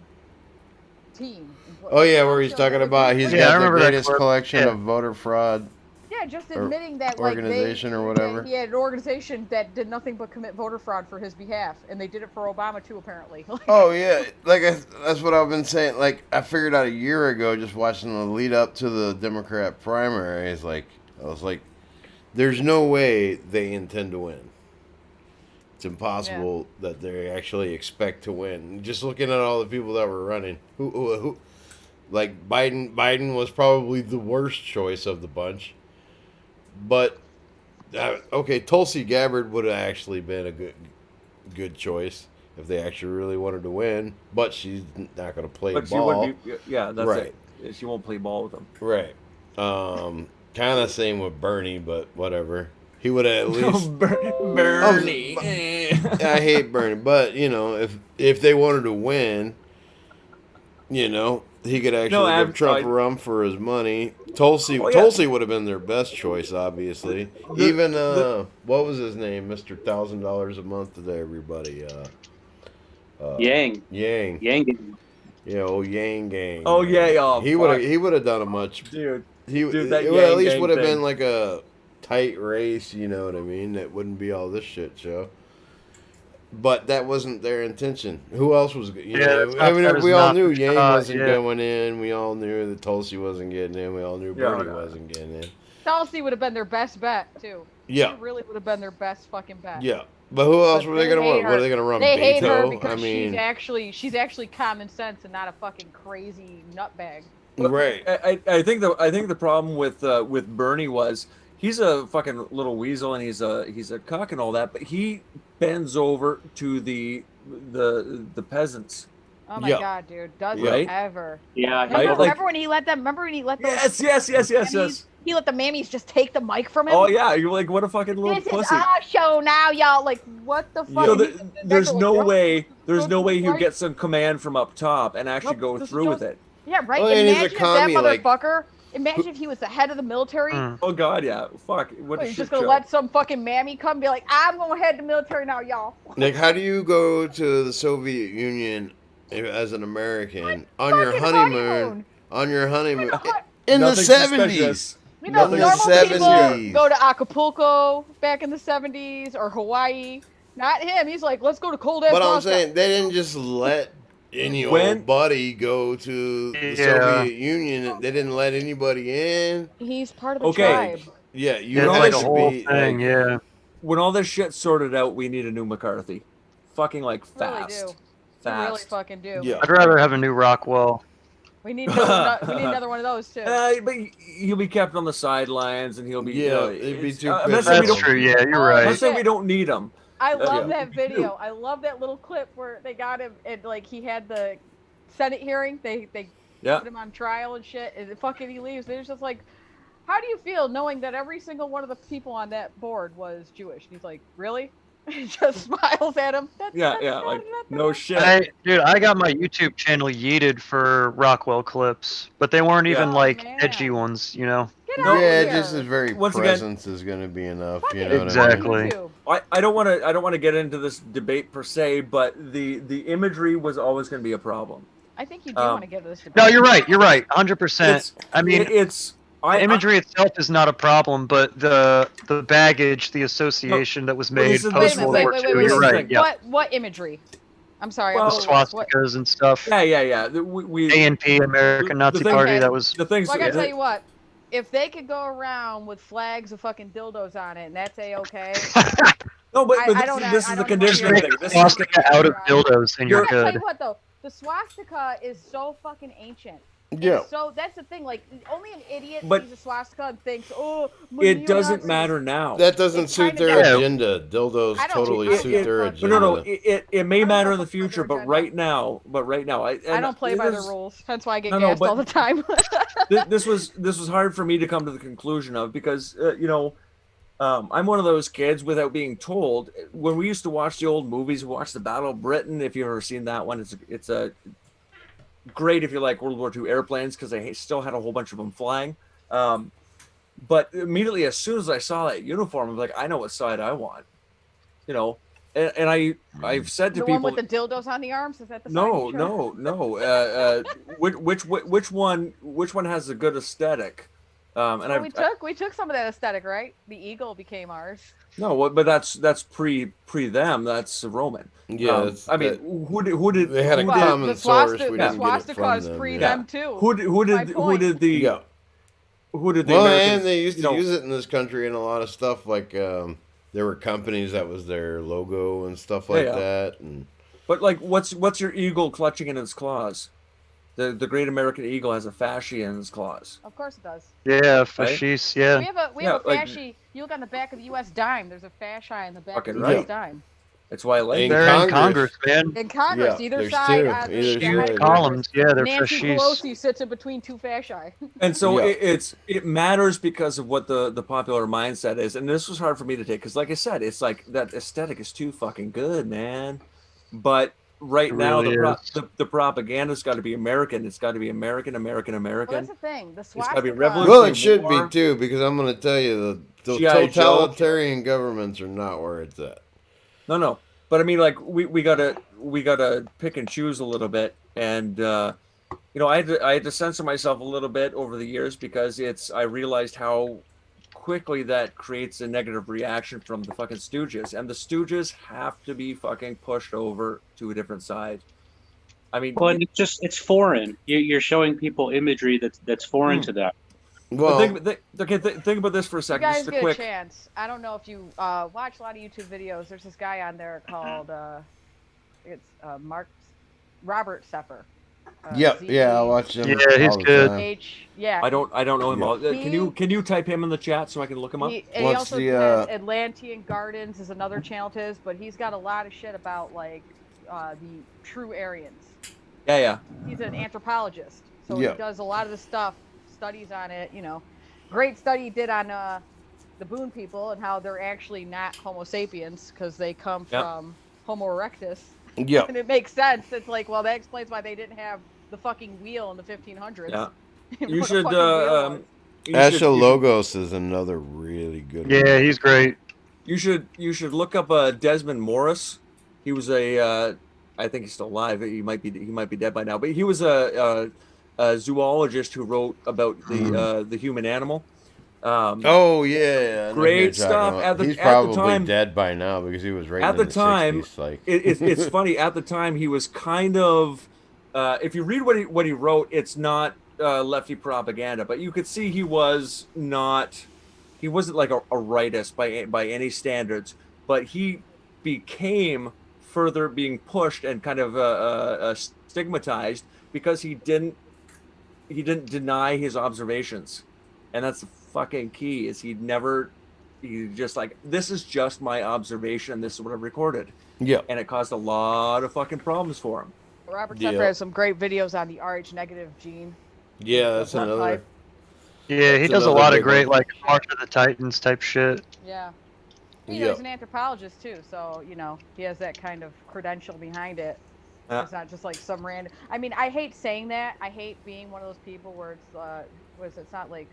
team. oh yeah, where he's talking about he's Yeah, I got the remember that greatest clip. collection Yeah. of voter fraud. Yeah, just or admitting that organization or whatever. He had an organization that did nothing but commit voter fraud for his behalf, and they did it for Obama too, apparently. Oh yeah, that's what I've been saying. Like I figured out a year ago, just watching the lead up to the Democrat primaries. Like I was like, there's no way they intend to win. It's impossible that they actually expect to win. Just looking at all the people that were running, who like Biden was probably the worst choice of the bunch. But okay, Tulsi Gabbard would have actually been a good choice if they actually really wanted to win. But she's not going to play But ball. she would be, yeah, that's Right. it. She won't play ball with them. Right. Kind of same with Bernie, but whatever. He would have at least. Bernie. I hate Bernie, but you know, if they wanted to win, you know, he could actually give Trump a run for his money. Tulsi would have been their best choice, obviously. Even what was his name, Mr. $1,000 a month to everybody. Yang. Yeah, old Yang Gang. Oh yeah. He would have done a much. Dude. It that at least Yang would have thing. been like a tight race, you know what I mean? That wouldn't be all this shit show. But that wasn't their intention. Who else was? You know, I mean, we all knew Yang wasn't going in. We all knew that Tulsi wasn't getting in. We all knew Bernie wasn't getting in. Tulsi would have been their best bet too. Yeah, she really would have been their best fucking bet. Yeah, but who else were they going to run? What are they going to run? They hate her Beto? because I mean, she's actually common sense and not a fucking crazy nutbag. Right. I think the problem with Bernie was he's a fucking little weasel and he's a cuck and all that, but he bends over to the peasants. Oh my god, dude! Does right? it ever? Yeah. Remember when he let them? Remember when he let those? Yes. He let the mammies just take the mic from him. Oh yeah, you're like, what a fucking little this pussy. Is our show now, y'all. Like, what the fuck? You know, there's no way he'd get some command from up top and actually go through with it. Yeah, right. Well, imagine if that like, motherfucker. Imagine if he was the head of the military. Oh god, yeah. Fuck. What a he's shit just gonna show. let some fucking mammy come and be like, I'm gonna head the military now, y'all. Like, how do you go to the Soviet Union as an American on your honeymoon? On your honeymoon in the 70s. You know, in normal the 70s. people go to Acapulco back in the 70s or Hawaii. Not him. He's like, let's go to cold ass. But I'm saying they didn't just let any old buddy go to the Soviet Union. They didn't let anybody in. He's part of the tribe. Yeah, you know, like a whole thing. Yeah. When all this shit sorted out, we need a new McCarthy. Fucking like fast. Really do. Fast. We really fucking do. Yeah. I'd rather have a new Rockwell. We need another one of those too. But he'll be kept on the sidelines, and he'll be. It'd be too. That's true. Yeah, you're right. Let's say we don't need him. I love that video. I love that little clip where they got him and like he had the Senate hearing. They put him on trial and shit. And fucking he leaves. They're just like, how do you feel knowing that every single one of the people on that board was Jewish? And he's like, really? He just smiles at him. That's like no shit. I got my YouTube channel yeeted for Rockwell clips, but they weren't even edgy ones, you know. Just his very presence is going to be enough. You know exactly. What I don't want to get into this debate per se, but the imagery was always going to be a problem. I think you do want to get into this debate. No, you're right. You're right. 100%. I mean, the imagery itself is not a problem, but the baggage, the association that was made post World War II. You're right. Yeah. What imagery? I'm sorry. Well, swastikas and stuff. Yeah. ANP, American Nazi Party. That was the things. Well, I gotta tell you what. If they could go around with flags of fucking dildos on it, and that's okay. No, but this is the conditioning thing. This swastika out of dildos, and you're good. I'll tell you what though, the swastika is so fucking ancient. Yeah. So that's the thing. Like, only an idiot sees a swastika and thinks, "Oh, it doesn't matter now." That doesn't suit their agenda. Dildos totally suit their agenda. No. It may matter in the future, but right now, I don't play by the rules. That's why I get gassed all the time. this was hard for me to come to the conclusion of because I'm one of those kids without being told. When we used to watch the old movies, we watched the Battle of Britain. If you've ever seen that one, it's a great if you like World War II airplanes because they still had a whole bunch of them flying. But immediately as soon as I saw that uniform, I'm like, I know what side I want. You know, and I've said to the people, one with the dildos on the arms, is that the no. Which one has a good aesthetic? We took some of that aesthetic, right? The eagle became ours. No, but that's pre them. That's Roman. Yeah, who did they had a common source? We didn't swastika get it from is them. pre them too. Who did the well, and they used to use it in this country in a lot of stuff. Like there were companies that was their logo and stuff like that. And but like, what's your eagle clutching in its claws? The great American eagle has a fascia in its claws. Of course it does. Yeah, fasciste. Yeah. We have a fascia. You look on the back of the U.S. dime. There's a fascia in the back of the right. U.S. dime. That's why I like In it. They're in Congress. Congress, man. In Congress, Yeah, either there's side, two. the Either head of side. Columns, yeah, they're Nancy fascist. Pelosi sits in between two fasci. And so Yeah. it matters because of what the popular mindset is, and this was hard for me to take because, like I said, it's like that aesthetic is too fucking good, man. But right It now, really is. the propaganda's got to be American. It's got to be American, American, Well, American. that's the thing. The It's gotta be swastika. revolutionary. Well, it should War. be too, because I'm going to tell you the G.I. Joe. totalitarian governments are not where it's at. No, but I mean, like we gotta pick and choose a little bit, and you know, I had to censor myself a little bit over the years because I realized how quickly that creates a negative reaction from the fucking stooges, and the stooges have to be fucking pushed over to a different side. I mean, Well, it's foreign. You're showing people imagery that's foreign to them. Well, think about this for a You second. guys Just a get quick. a chance. I don't know if you watch a lot of YouTube videos. There's this guy on there called Robert Sepper. yeah, I watch them. Yeah, he's all the good. time. Yeah. I don't know him. Yeah. All. Can you type him in the chat so I can look him up? He What's also the, has Atlantean Gardens is another channel to his, but he's got a lot of shit about like the true Aryans. Yeah. He's an anthropologist, so Yeah. he does a lot of the studies on it. You know, great study he did on the Boone people and how they're actually not Homo sapiens because they come from Homo erectus. Yeah. And it makes sense. It's like, well, that explains why they didn't have the fucking wheel in the 1500s. Yeah. What You a should. fucking wheel was. Asha Logos is another really good one. Yeah, he's great. You should look up Desmond Morris. He was I think he's still alive. He might be dead by now. But he was a zoologist who wrote about the human animal. Oh yeah, I know who you're Great stuff. talking about. He's At the probably time, dead by now because he was right at in the the time, 60s, like it's funny. At the time, he was kind of. If you read what he wrote, it's not lefty propaganda, but you could see he wasn't like a rightist by any standards. But he became further being pushed and kind of stigmatized because he didn't deny his observations, and that's the fucking key. Is he just like, this is just my observation, this is what I recorded. yeah. And it caused a lot of fucking problems for him. Robert Yeah. Sepper has some great videos on the Rh negative gene. Yeah, that's Blood another. type. Yeah, he That's does a another lot of big great one. like March of the Titans type shit. Yeah. You Yeah. know, he's an anthropologist too, so you know he has that kind of credential behind it. Yeah. It's not just like some random. I mean, I hate saying that. I hate being one of those people where it's not like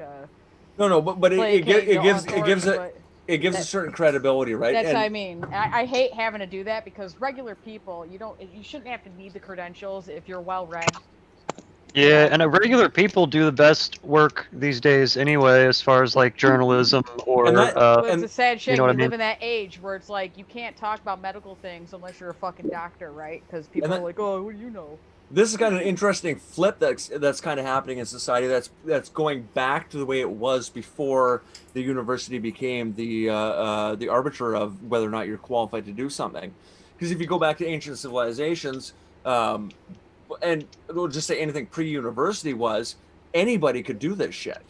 No, but placate it your gives authority, but it gives a certain credibility, right? that's And- what I mean. I hate having to do that because regular people, you shouldn't have to need the credentials if you're well read. Yeah, and regular people do the best work these days anyway, as far as like journalism or And that- But and- it's a sad shit. you know what we I live mean? in that age where it's like you can't talk about medical things unless you're a fucking doctor, right? Because people And are like, oh, what do you know? This is kind of an interesting flip that's kind of happening in society. That's going back to the way it was before the university became the arbiter of whether or not you're qualified to do something. Because if you go back to ancient civilizations, and we'll just say anything pre-university was, anybody could do this shit,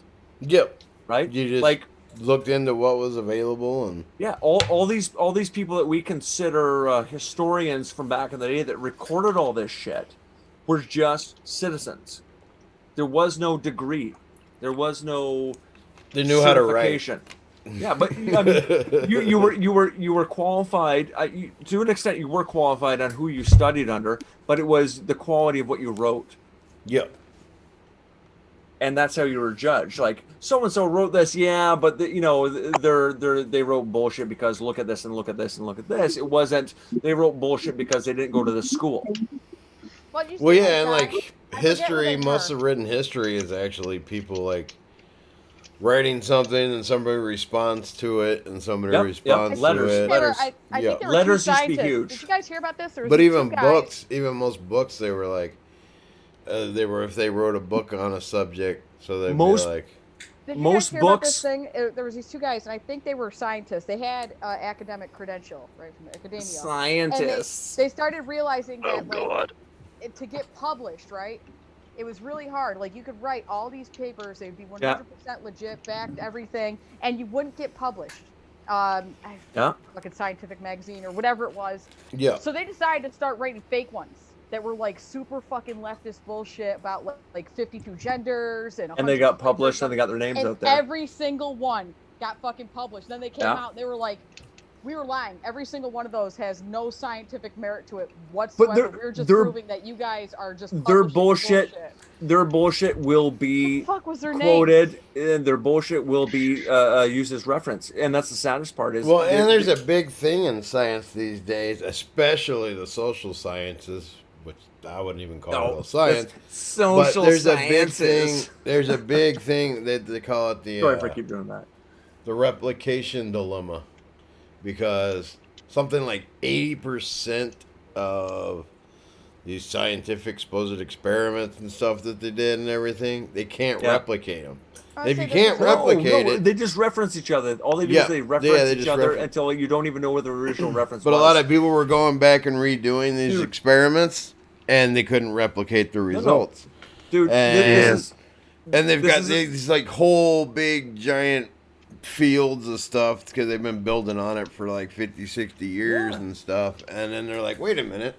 Yep. right? You just like looked into what was available and yeah, all these people that we consider historians from back in the day that recorded all this shit were just citizens. There was no degree. There was no they knew how to write. certification. Yeah, but I mean, you were qualified to an extent. You were qualified on who you studied under, but it was the quality of what you wrote, Yep. and that's how you were judged. Like, so and so wrote this, yeah, but they wrote bullshit because look at this and look at this and look at this. It wasn't they wrote bullshit because they didn't go to the school. Well, you Well, see, yeah, and I like forget what history, they most were. of written history is actually people like writing something and somebody responds to it and somebody Yep, responds letters, to it. letters. I Yeah. think there were Letters two used to be scientists. huge. Did you guys hear about this? There was But these even two guys. books, even most books, they were like, they were if they wrote a book on a subject, so they'd Most be like, Did you most guys hear about this books- thing? There was these two guys, and I think they were scientists. They had academic credential, right, from academia. Scientists. They started realizing Oh that, like, god. to get published, right? It was really hard. Like, you could write all these papers, they'd be 100% legit, backed everything, and you wouldn't get published. Yeah. fucking Scientific Magazine or whatever it was. Yeah. So they decided to start writing fake ones that were like super fucking leftist bullshit about like 52 genders and And they got published and they got their names and out there. every single one got fucking published. Then they came Yeah. out and they were like, we were lying. Every single one of those has no scientific merit to it whatsoever. We're just proving that you guys are just their publishing bullshit. Their bullshit will be What the fuck was their quoted, and their bullshit will be used as reference. And that's the saddest part. Is Well, and there's a big thing in science these days, especially the social sciences, which I wouldn't even call it a science. Social but there's sciences. a big thing. There's a big thing that they call it the Sorry if I keep doing that. the replication dilemma, because something like 80% of these scientific supposed experiments and stuff that they did and everything, they can't replicate them. If you can't replicate it, they just reference each other. All they do is they reference each other until you don't even know where the original reference but was. a lot of people were going back and redoing these experiments, and they couldn't replicate the results. Dude, and, this is, and they've got these like whole big giant fields of stuff because they've been building on it for like 50, 60 years and stuff. And then they're like, wait a minute.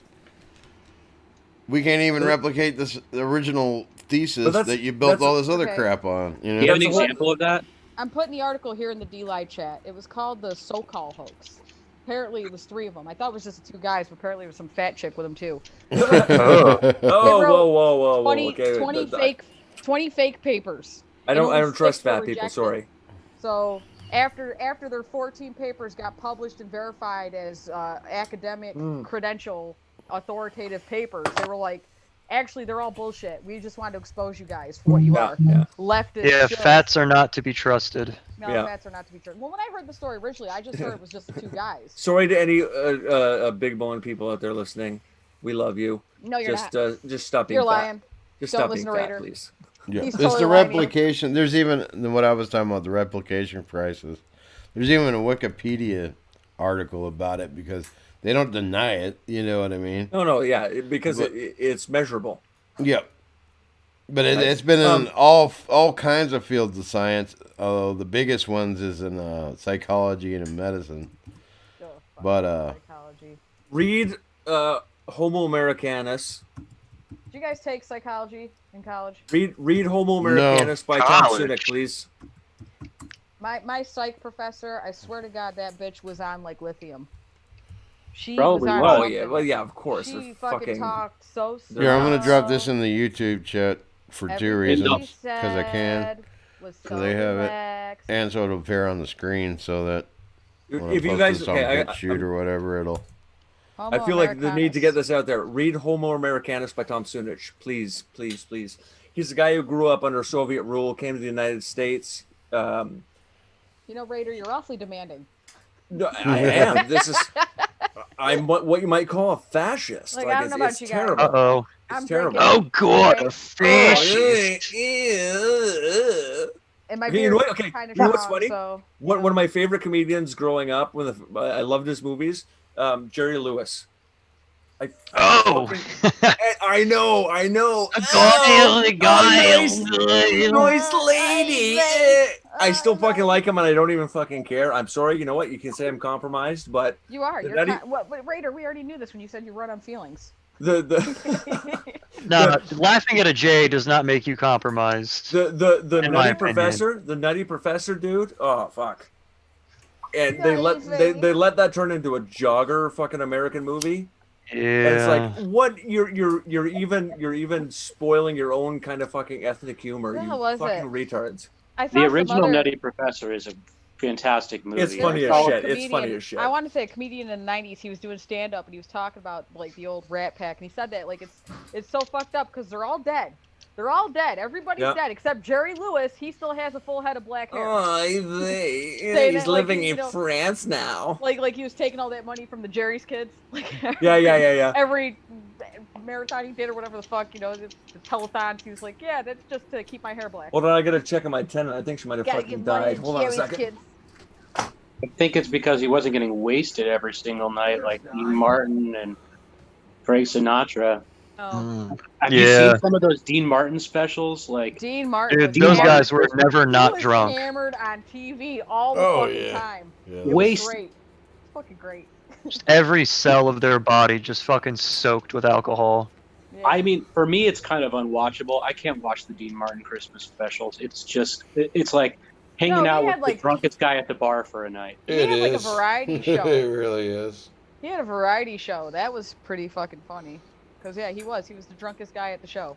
We can't even replicate the original thesis that you built all this other crap on. You know? Do you have an example of that? I'm putting the article here in the D-Live chat. It was called the So-Call Hoax. Apparently, it was 3 of them. I thought it was just the 2 guys, but apparently there was some fat chick with them too. Whoa. 20 fake papers. I don't trust fat people. Sorry. So after their 14 papers got published and verified as academic credential authoritative papers, they were like, actually, they're all bullshit. We just wanted to expose you guys for what you are. Leftist. Yeah, fats are not to be trusted. No, fats are not to be trusted. Well, when I heard the story originally, I just heard it was just the 2 guys. Sorry to any big bone people out there listening. We love you. No, you're not. Just stop being You're fat. lying. Just Don't stop listen being to fat, Raider. please. Yeah, He's it's totally the lying. replication. There's even what I was talking about, the replication crisis. There's even a Wikipedia article about it because they don't deny it. You know what I mean? No, yeah, because it's measurable. Yep. But it's been in all kinds of fields of science. The biggest ones is in psychology and in medicine. But read Homo Americanus. Did you guys take psychology in college? Read Homo Americanus by Tom Sunik, please. My psych professor, I swear to God, that bitch was on like lithium. She Probably was on was. Oh something. yeah, well yeah, of course. She They're fucking talked so slow. here, I'm gonna drop this in the YouTube chat for 2 reasons. Because I can. So they have it, and so it'll appear on the screen so that when if I you post guys this on BitChute or whatever, it'll. I feel like the need to get this out there. Read Homo Americanus by Tom Sunik, please, please, please. He's the guy who grew up under Soviet rule, came to the United States. You know, Raider, you're awfully demanding. No, I am. I'm what you might call a fascist. Like, I don't know about it's you guys. terrible. Uh-oh. It's terrible. Oh, God, a fascist. And my Okay, you know beard what? Okay, kind of you know what's strong, funny? So, One of my favorite comedians growing up, I loved his movies, Jerry Lewis. I know. Nice lady. I still fucking like him, and I don't even fucking care. I'm sorry. You know what? You can say I'm compromised, but you are. the You're nutty- but Raider, we already knew this when you said you run on feelings. the No, laughing at a J does not make you compromised. the In my nutty professor dude. Oh fuck. And Nice, they let that turn into a jogger fucking American movie. Yeah. And it's like, what? You're even spoiling your own kind of fucking ethnic humor. What the You hell was fucking it? retards. I The saw original some other... Nutty Professor is a fantastic movie. It's funny There's as some shit. It's comedian- funny as shit. I want to say a comedian in the 90s, he was doing stand-up and he was talking about like the old Rat Pack, and he said that like it's so fucked up because they're all dead. They're all dead. Everybody's dead except Jerry Lewis. He still has a full head of black hair. He's living in France now. Like he was taking all that money from the Jerry's kids. Like Yeah. every marathon he did or whatever the fuck, the telethons. He was like, yeah, that's just to keep my hair black. Hold on, I gotta check on my tenant. I think she might have Gotta fucking give money died. to Hold on a Jerry's second. kids. I think it's because he wasn't getting wasted every single night like Dean Martin and Frank Sinatra. Oh. Have you Yeah. seen some of those Dean Martin specials? Like, Dean Martin. Dude, was those hammered. guys were never He not was drunk. hammered on TV all the Oh, fucking yeah. time. Yeah. It was Waste- great. It's fucking great. Just every cell of their body just fucking soaked with alcohol. Yeah. I mean, for me, it's kind of unwatchable. I can't watch the Dean Martin Christmas specials. It's just, it's like hanging No, out he with had, like- the drunkest guy at the bar for a night. He had, like, a variety show. It really is. He had a variety show. That was pretty fucking funny. Because, yeah, he was. He was the drunkest guy at the show.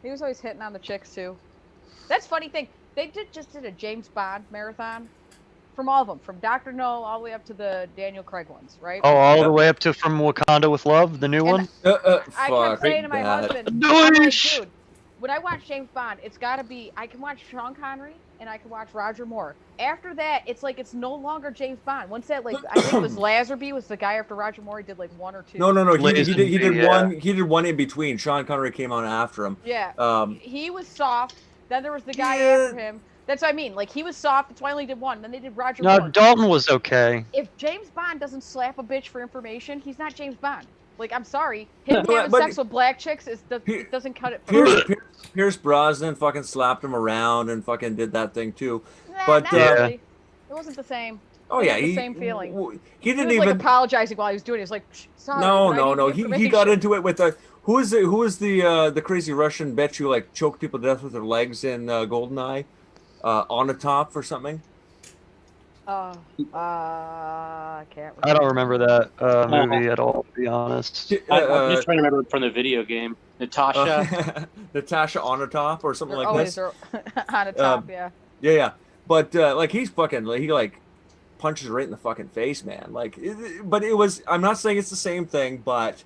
He was always hitting on the chicks, too. That's funny thing. They just did a James Bond marathon. From all of them. From Dr. No all the way up to the Daniel Craig ones, right? Oh, all the way up to From Wakanda with Love, the new one? I kept Fuck saying to my that. husband, I'm like, Nice. dude, when I watch James Bond, it's got to be, I can watch Sean Connery and I can watch Roger Moore. After that, it's like it's no longer James Bond. Once that, like, I think it was Lazenby was the guy after Roger Moore. He did like one or two. No. He did Yeah. one. He did one in between. Sean Connery came on after him. Yeah. He was soft. Then there was the guy Yeah. after him. That's what I mean. Like, he was soft. That's why I only did one. Then they did Roger No, Moore. Dalton was okay. If James Bond doesn't slap a bitch for information, he's not James Bond. Like, I'm sorry. Him But- having but- sex with black chicks Here- doesn't cut it for me. Pierce Brosnan fucking slapped him around and fucking did that thing too. Nah, but, not Yeah. really. It wasn't the same. Oh It yeah, was the he same feeling. He He didn't was like even. apologizing while he was doing it. He was like, sorry. No. but I need the He information." got into it with the who is the crazy Russian bitch who like choked people to death with her legs in Goldeneye, on the top or something. I can't remember. I don't remember that movie at all, to be honest. I'm just trying to remember from the video game. Natasha. Natasha on the top or something They're like always this. on the top, yeah. Yeah. But like he's fucking like he like punches right in the fucking face, man. Like, but it was. I'm not saying it's the same thing, but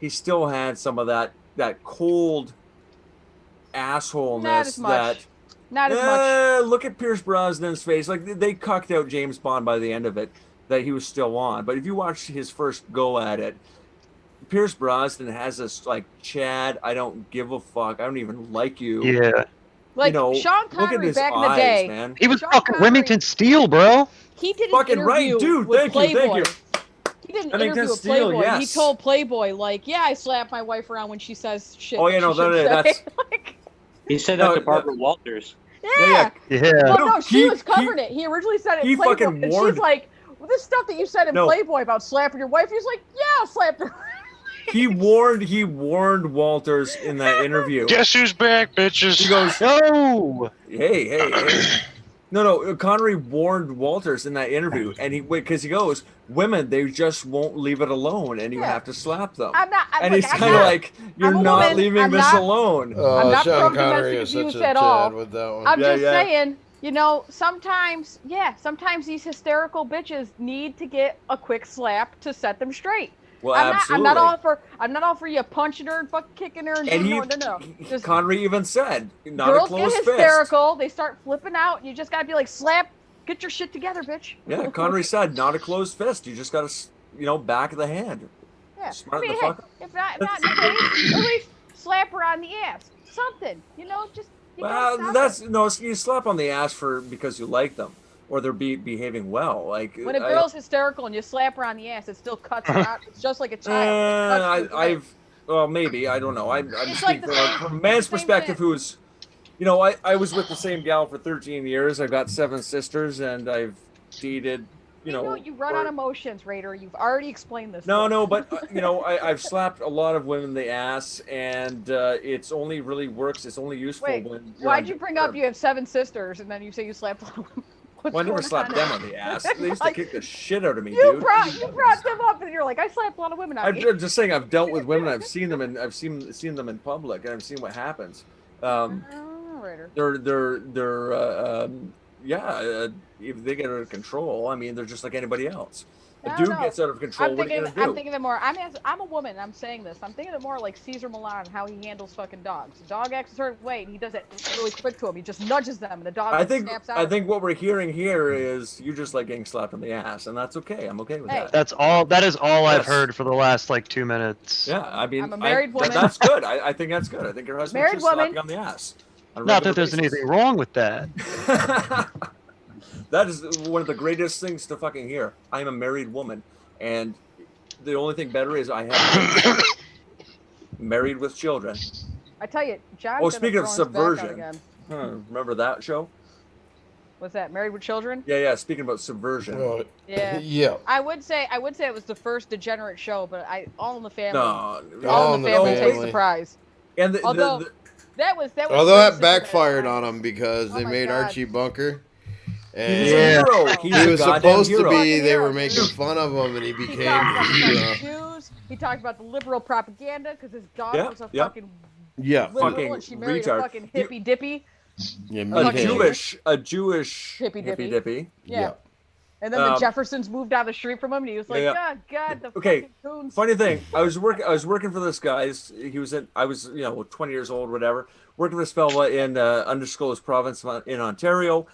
he still had some of that cold assholeness Not as much. that. Not as much. Look at Pierce Brosnan's face. Like they cucked out James Bond by the end of it, that he was still on. But if you watch his first go at it, Pierce Brosnan has this like, Chad, I don't give a fuck. I don't even like you. Yeah. Like, you know, Sean look at Connery his back in the eyes, day, man. He was Sean fucking Connery- Remington Steele, bro. he did an Fucking right, interview dude. with Thank Playboy. you. He did an Remington interview with Steele, Playboy. He yes. told Playboy, like, yeah, I slap my wife around when she says shit. Oh, yeah, that no, she shouldn't that's- say. Like, He said that No, to Barbara Walters. yeah. Yeah. Well, No, no, she he- was covering it. He originally said it he in Playboy, fucking and warned- she's like, well, this stuff that you said in No. Playboy about slapping your wife, he's like, yeah, I'll slap her. He warned Walters in that interview. Guess who's back, bitches? He goes, No. hey. No, Connery warned Walters in that interview, and because he goes, women, they just won't leave it alone, and you Yeah. have to slap them. I'm not. And look, he's I'm kind of not- like, you're I'm a not woman, leaving I'm this not- alone. I'm not Sean pro Connery domestic is such abuse a at all. Chad with that one. I'm Yeah, just yeah. saying, you know, sometimes these hysterical bitches need to get a quick slap to set them straight. Well, I'm absolutely. not all for you punching her and fucking kicking her and and doing no. Just Connery even said, not girls a closed get fist. hysterical, they start flipping out, and you just gotta be like, slap, get your shit together, bitch. Yeah, Connery said, not a closed fist. You just got to, back of the hand. Yeah. Smart I mean, the hey, fuck up. if not in the face, at least slap her on the ass. Something, just. You gotta Well, stop it. you slap on the ass because you like them, or they're behaving well. Like When a girl's hysterical and you slap her on the ass, it still cuts her out. It's just like a child. It cuts her well, maybe I don't know. I'm It's speaking like the same- from a man's same perspective, thing. who's, I was with the same gal for 13 years. I've got 7 sisters, and I've dated, you run on emotions, Raider. You've already explained this. No, but I've slapped a lot of women in the ass, and it's only really works. It's only useful Wait, when. why'd you bring up you have 7 sisters and then you say you slapped one of them? What's Well, I never going slapped on them there? on the ass. They used to Like, kick the shit out of me, You dude. brought them up and you're like, I slapped a lot of women on I'm you. just saying, I've dealt with women. I've seen them, and I've seen them in public, and I've seen what happens. Oh, Raider. If they get out of control, I mean, they're just like anybody else. A No, dude no. gets out of control. What are you gonna do? I'm thinking of more. I'm a woman. I'm saying this. I'm thinking of more like Caesar Milan, how he handles fucking dogs. The dog acts a certain way, and he does it really quick to him. He just nudges them, and the dog snaps out. I think what we're hearing here is you just like getting slapped in the ass, and that's okay. I'm okay with Hey. that. That is all I've Yes. heard for the last 2 minutes. Yeah, I mean, I'm a married woman. That's good. I think that's good. I think your husband Married should slap woman. you on the ass. on a Not that regular there's basis. anything wrong with that. That is one of the greatest things to fucking hear. I'm a married woman, and the only thing better is I have Married with Children. I tell you, John's Oh, gonna speaking of throw his back out subversion. again. Remember that show? What's that? Married with Children? Yeah. Speaking about subversion. Oh, Yeah. yeah. I would say it was the first degenerate show, but All in the Family. No. All in the Family takes Family. the prize. And Although that was Although that racist backfired at on times. him because Oh they my made God. Archie Bunker. he And was a hero. He's he a was goddamn supposed to hero. be, Fucking they hero, were making dude. fun of him, and he He became talked about the the hero. Jews. He talked about the liberal propaganda because his daughter was a yeah. fucking Yeah. liberal Fucking and she married retard. a fucking hippie dippy. Yeah, A meathead. Jewish Hippy hippy dippy. dippy. Yeah. And then the Um, Jeffersons moved down the street from him, and he was like, Yeah. "Oh God, the Okay, fucking goons." Funny thing, I was working for this guy. I was 20 years old, whatever. Working for this fella in undisclosed province in Ontario,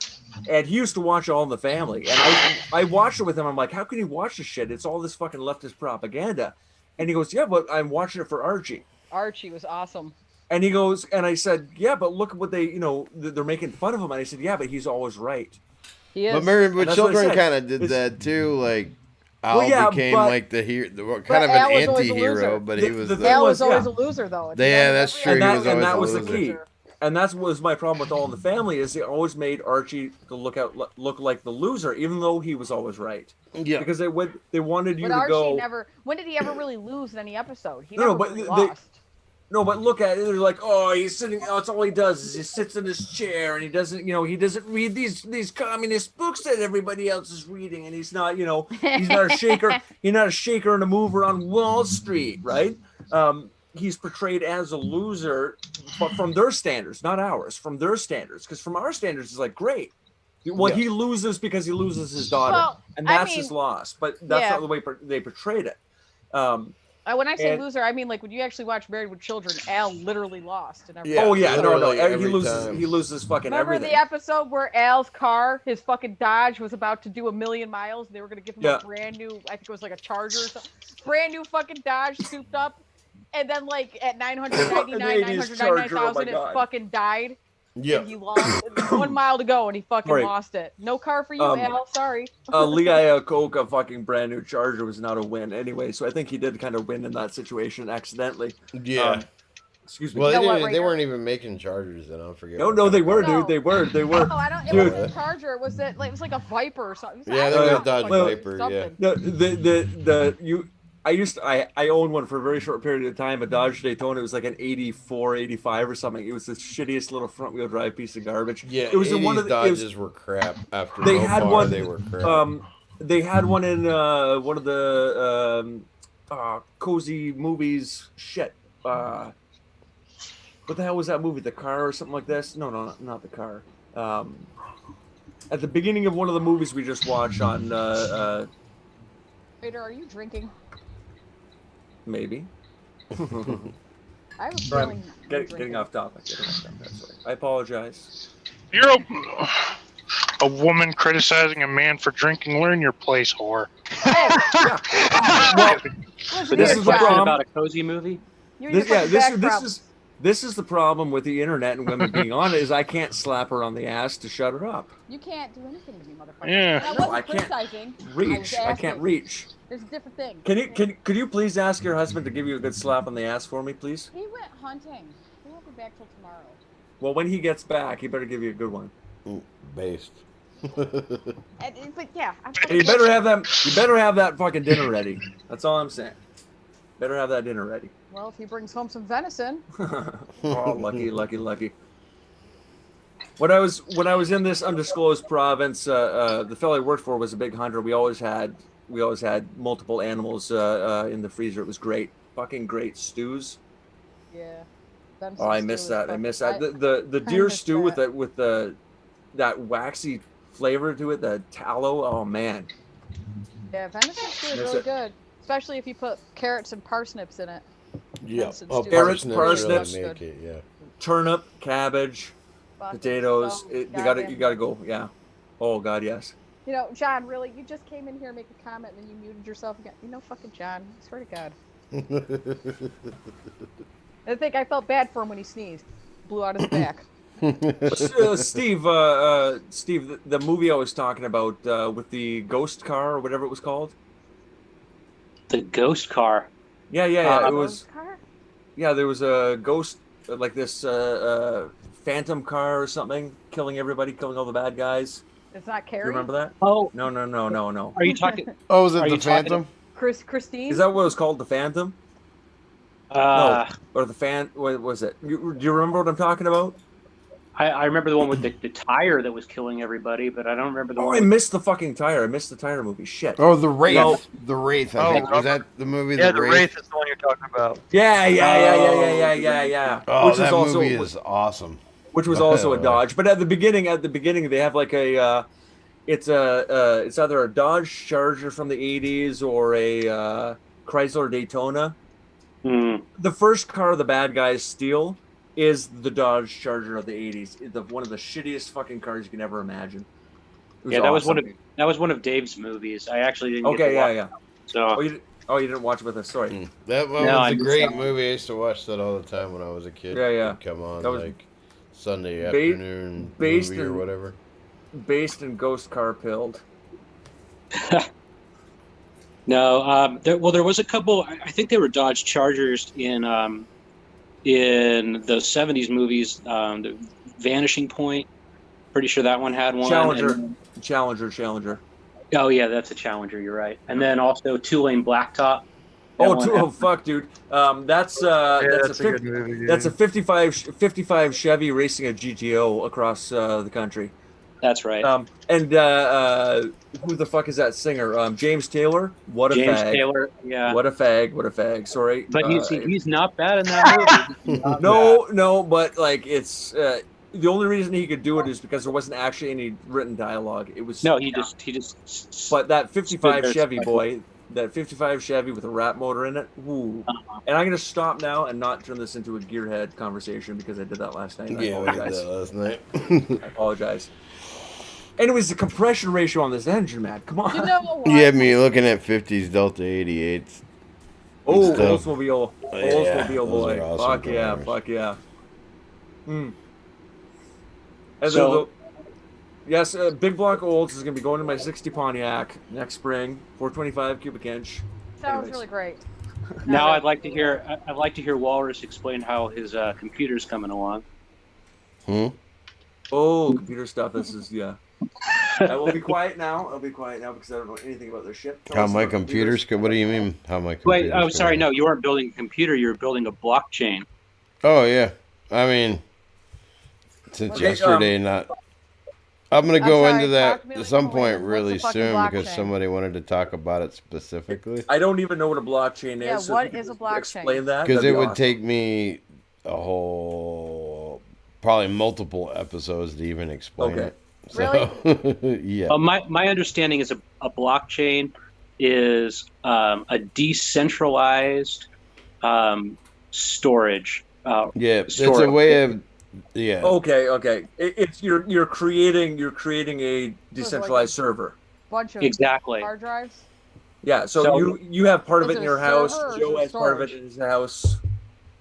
and he used to watch All in the Family. And I watched it with him. I'm like, how can you watch this shit? It's all this fucking leftist propaganda. And he goes, yeah, but I'm watching it for Archie. Archie was awesome. And he goes, and I said, yeah, but look at what they, they're making fun of him. And I said, yeah, but he's always right. He is. But Married with That's what I Children said. kind of did It's- that too. Like, Al Well, yeah, became but- like the hero, But kind of Al an was always a anti-hero, loser. but he The- was the the. thing Al was, was always yeah. a loser, though. At the Yeah, end of that's every true. And He that, was and always that a was the loser. key. And that was my problem with All in the Family is they always made Archie to look like the loser, even though he was always right. Yeah. Because they wanted you But to Archie go. never. When did he ever really lose in any episode? He No, never but really they- lost. No, but look at it. They're like, oh, he's sitting. Oh, that's all he does is he sits in his chair and he doesn't, he doesn't read these communist books that everybody else is reading, and he's not, he's not a shaker. He's not a shaker and a mover on Wall Street, right? He's portrayed as a loser, but from their standards, not ours. From their standards, because from our standards, it's like great. Well, Yeah. he loses because he loses his daughter, Well, and I that's mean, his loss. But that's yeah. not the way they portrayed it. When I say And- loser, I mean like when you actually watch Married with Children, Al literally lost in every. Yeah, oh yeah, no, literally he every loses. time. He loses fucking Remember everything. the episode where Al's car, his fucking Dodge, was about to do 1,000,000 miles? They were gonna give him Yeah. a brand new, I think it was like a Charger or something, brand new fucking Dodge, souped up, and then like at 999, An 80s Charger, oh my 999,000, it God. fucking died. Yeah. And he lost 1 mile to go, and he fucking Right. lost it. No car for you, Um, Al. Sorry. Lee Iacocca fucking brand new Charger was not a win anyway, so I think he did kind of win in that situation accidentally. Yeah. Excuse me. Well, You know they, what, didn't, they Rager? weren't even making Chargers then. I forget. no, what no, kind they of were, car. No. dude. They were. They were. No, I don't. It Dude. wasn't a Charger. It was that. Like, it was like a Viper or something. It was Yeah, actually they were a Dodge fucking Viper, yeah. something. No, I owned one for a very short period of time, a Dodge Daytona. It was like an 84, 85 or something. It was the shittiest little front wheel drive piece of garbage. Yeah, it was in one of the, it was- Dodges were crap after They so had far one. they were crap. They had one in one of the cozy movies. Shit. What the hell was that movie? The Car or something like this? No, not the Car. At the beginning of one of the movies we just watched on Vader, are you drinking? maybe. I have a Right. feeling. you're Getting drinking. off topic. That's right. I apologize. You're a woman criticizing a man for drinking. Learn your place, whore. Well, Listen this here, is the John. problem. about a cozy movie. You and your This, yeah, fucking this, back this problem. is this is the problem with the internet and women being on it is I can't slap her on the ass to shut her up. You can't do anything to me, motherfucker. Yeah. And I No, wasn't I can't criticizing. Reach. I can't reach. There's a different thing. Could you please ask your husband to give you a good slap on the ass for me, please? He went hunting. He won't be back till tomorrow. Well, when he gets back, he better give you a good one. Based. But yeah, I'm And you better have them. You better have that fucking dinner ready. That's all I'm saying. Better have that dinner ready. Well, if he brings home some venison. Oh, lucky. When I was in this undisclosed province, the fellow I worked for was a big hunter. We always had multiple animals in the freezer. It was great, fucking great stews. Yeah. Venison Oh, I stew miss is that. I fucking- miss that. The deer miss stew with that. that waxy flavor to it, the tallow. Oh man. Yeah, venison stew is Miss really it. good, especially if you put carrots and parsnips in it. Yeah. Venison Oh, stew. Carrots, parsnips really parsnips. make it, yeah. Turnip, cabbage, Fucking potatoes. so You goddamn gotta go. Yeah. Oh God, yes. You know, John, really, you just came in here and make a comment and then you muted yourself again. You know, fucking John, I swear to God. I think I felt bad for him when he sneezed. Blew out his back. Steve, the movie I was talking about with the ghost car or whatever it was called. The ghost car. Yeah. It was. Car? Yeah, there was a ghost, like this phantom car or something, killing everybody, killing all the bad guys. It's not You Carrie. remember that? Oh, No. are you talking? Oh, was it Are the you talking- Phantom? Christine. Is that what it was called? The Phantom? Or the fan? What was it? Do you remember what I'm talking about? I remember the one with the tire that was killing everybody, but I don't remember the Oh, one. I with... missed the fucking tire. I missed the tire movie. Shit. Oh, the Wraith. No. The Wraith. I Oh, think was that the movie? Yeah, the Wraith is the one you're talking about. Yeah. Oh, Which that is also movie is awesome. which was also a Dodge. But at the beginning, they have like a it's either a Dodge Charger from the 80s or a Chrysler Daytona. Hmm. The first car the bad guys steal is the Dodge Charger of the 80s. One of the shittiest fucking cars you can ever imagine. Yeah, that was one of Dave's movies. I actually didn't. Okay, get to watch yeah. it, so You didn't watch it with us. Sorry. That one No, was I a missed great that one. movie. I used to watch that all the time when I was a kid. Yeah. It'd come on That was like Sunday ba- afternoon based movie or in- whatever. Based in Ghost Car Pilled. No, there was a couple. I think they were Dodge Chargers in the '70s movies. The Vanishing Point. Pretty sure that one had one. Challenger. Oh yeah, that's a Challenger. You're right. And then also Two-Lane Blacktop. That one Oh, had- fuck, dude. That's Yeah, that's that's a good movie. Dude. That's a 55 Chevy racing a GTO across the country. That's right. And who the fuck is that singer? James Taylor. What a James fag. Taylor. Yeah. What a fag. Sorry. But he's not bad in that movie. He's not bad. No, but like it's the only reason he could do it is because there wasn't actually any written dialogue. It was No, he just. But that 55 Stood there Chevy smiling. boy, that 55 Chevy with a rat motor in it. Ooh. And I'm gonna stop now and not turn this into a gearhead conversation because I did that last night. Yeah, we did apologize. that last night. I apologize. Anyways, the compression ratio on this engine, man. Come on. You know what? You had me looking at 50s Delta 88s. Oh, stuff. Oldsmobile. Yeah, Oldsmobile those boy. are awesome Fuck yeah. And So- yes, Big Block Olds is going to be going to my 60 Pontiac next spring, 425 cubic inch. Sounds Anyways. really great. Now I'd like to hear Walrus explain how his computer's coming along. Oh, computer stuff. This is, yeah. I will be quiet now. I'll be quiet now because I don't know anything about this shit. Tell How us my about computers? What do you mean? How my computers? Wait, oh, sorry, no, you weren't building a computer. You were building a blockchain. Oh yeah. I mean, since Okay, yesterday, not. I'm gonna I'm go sorry, into that talk to me at like some a point woman. really What's a fucking soon because blockchain? somebody wanted to talk about it specifically. I don't even know what a blockchain is. Yeah, so if what you could is a just blockchain? Explain that. Because that'd it be would awesome. take me a whole, probably multiple episodes to even explain Okay. it. So, yeah. My understanding is a blockchain is a decentralized storage. Yeah, it's a storage. way of, yeah. Okay. It's you're creating a decentralized server. Bunch of Exactly. hard drives. Yeah, so, So- you have part of Is it in it your a house. server or is Joe it has part of it storage? in his house.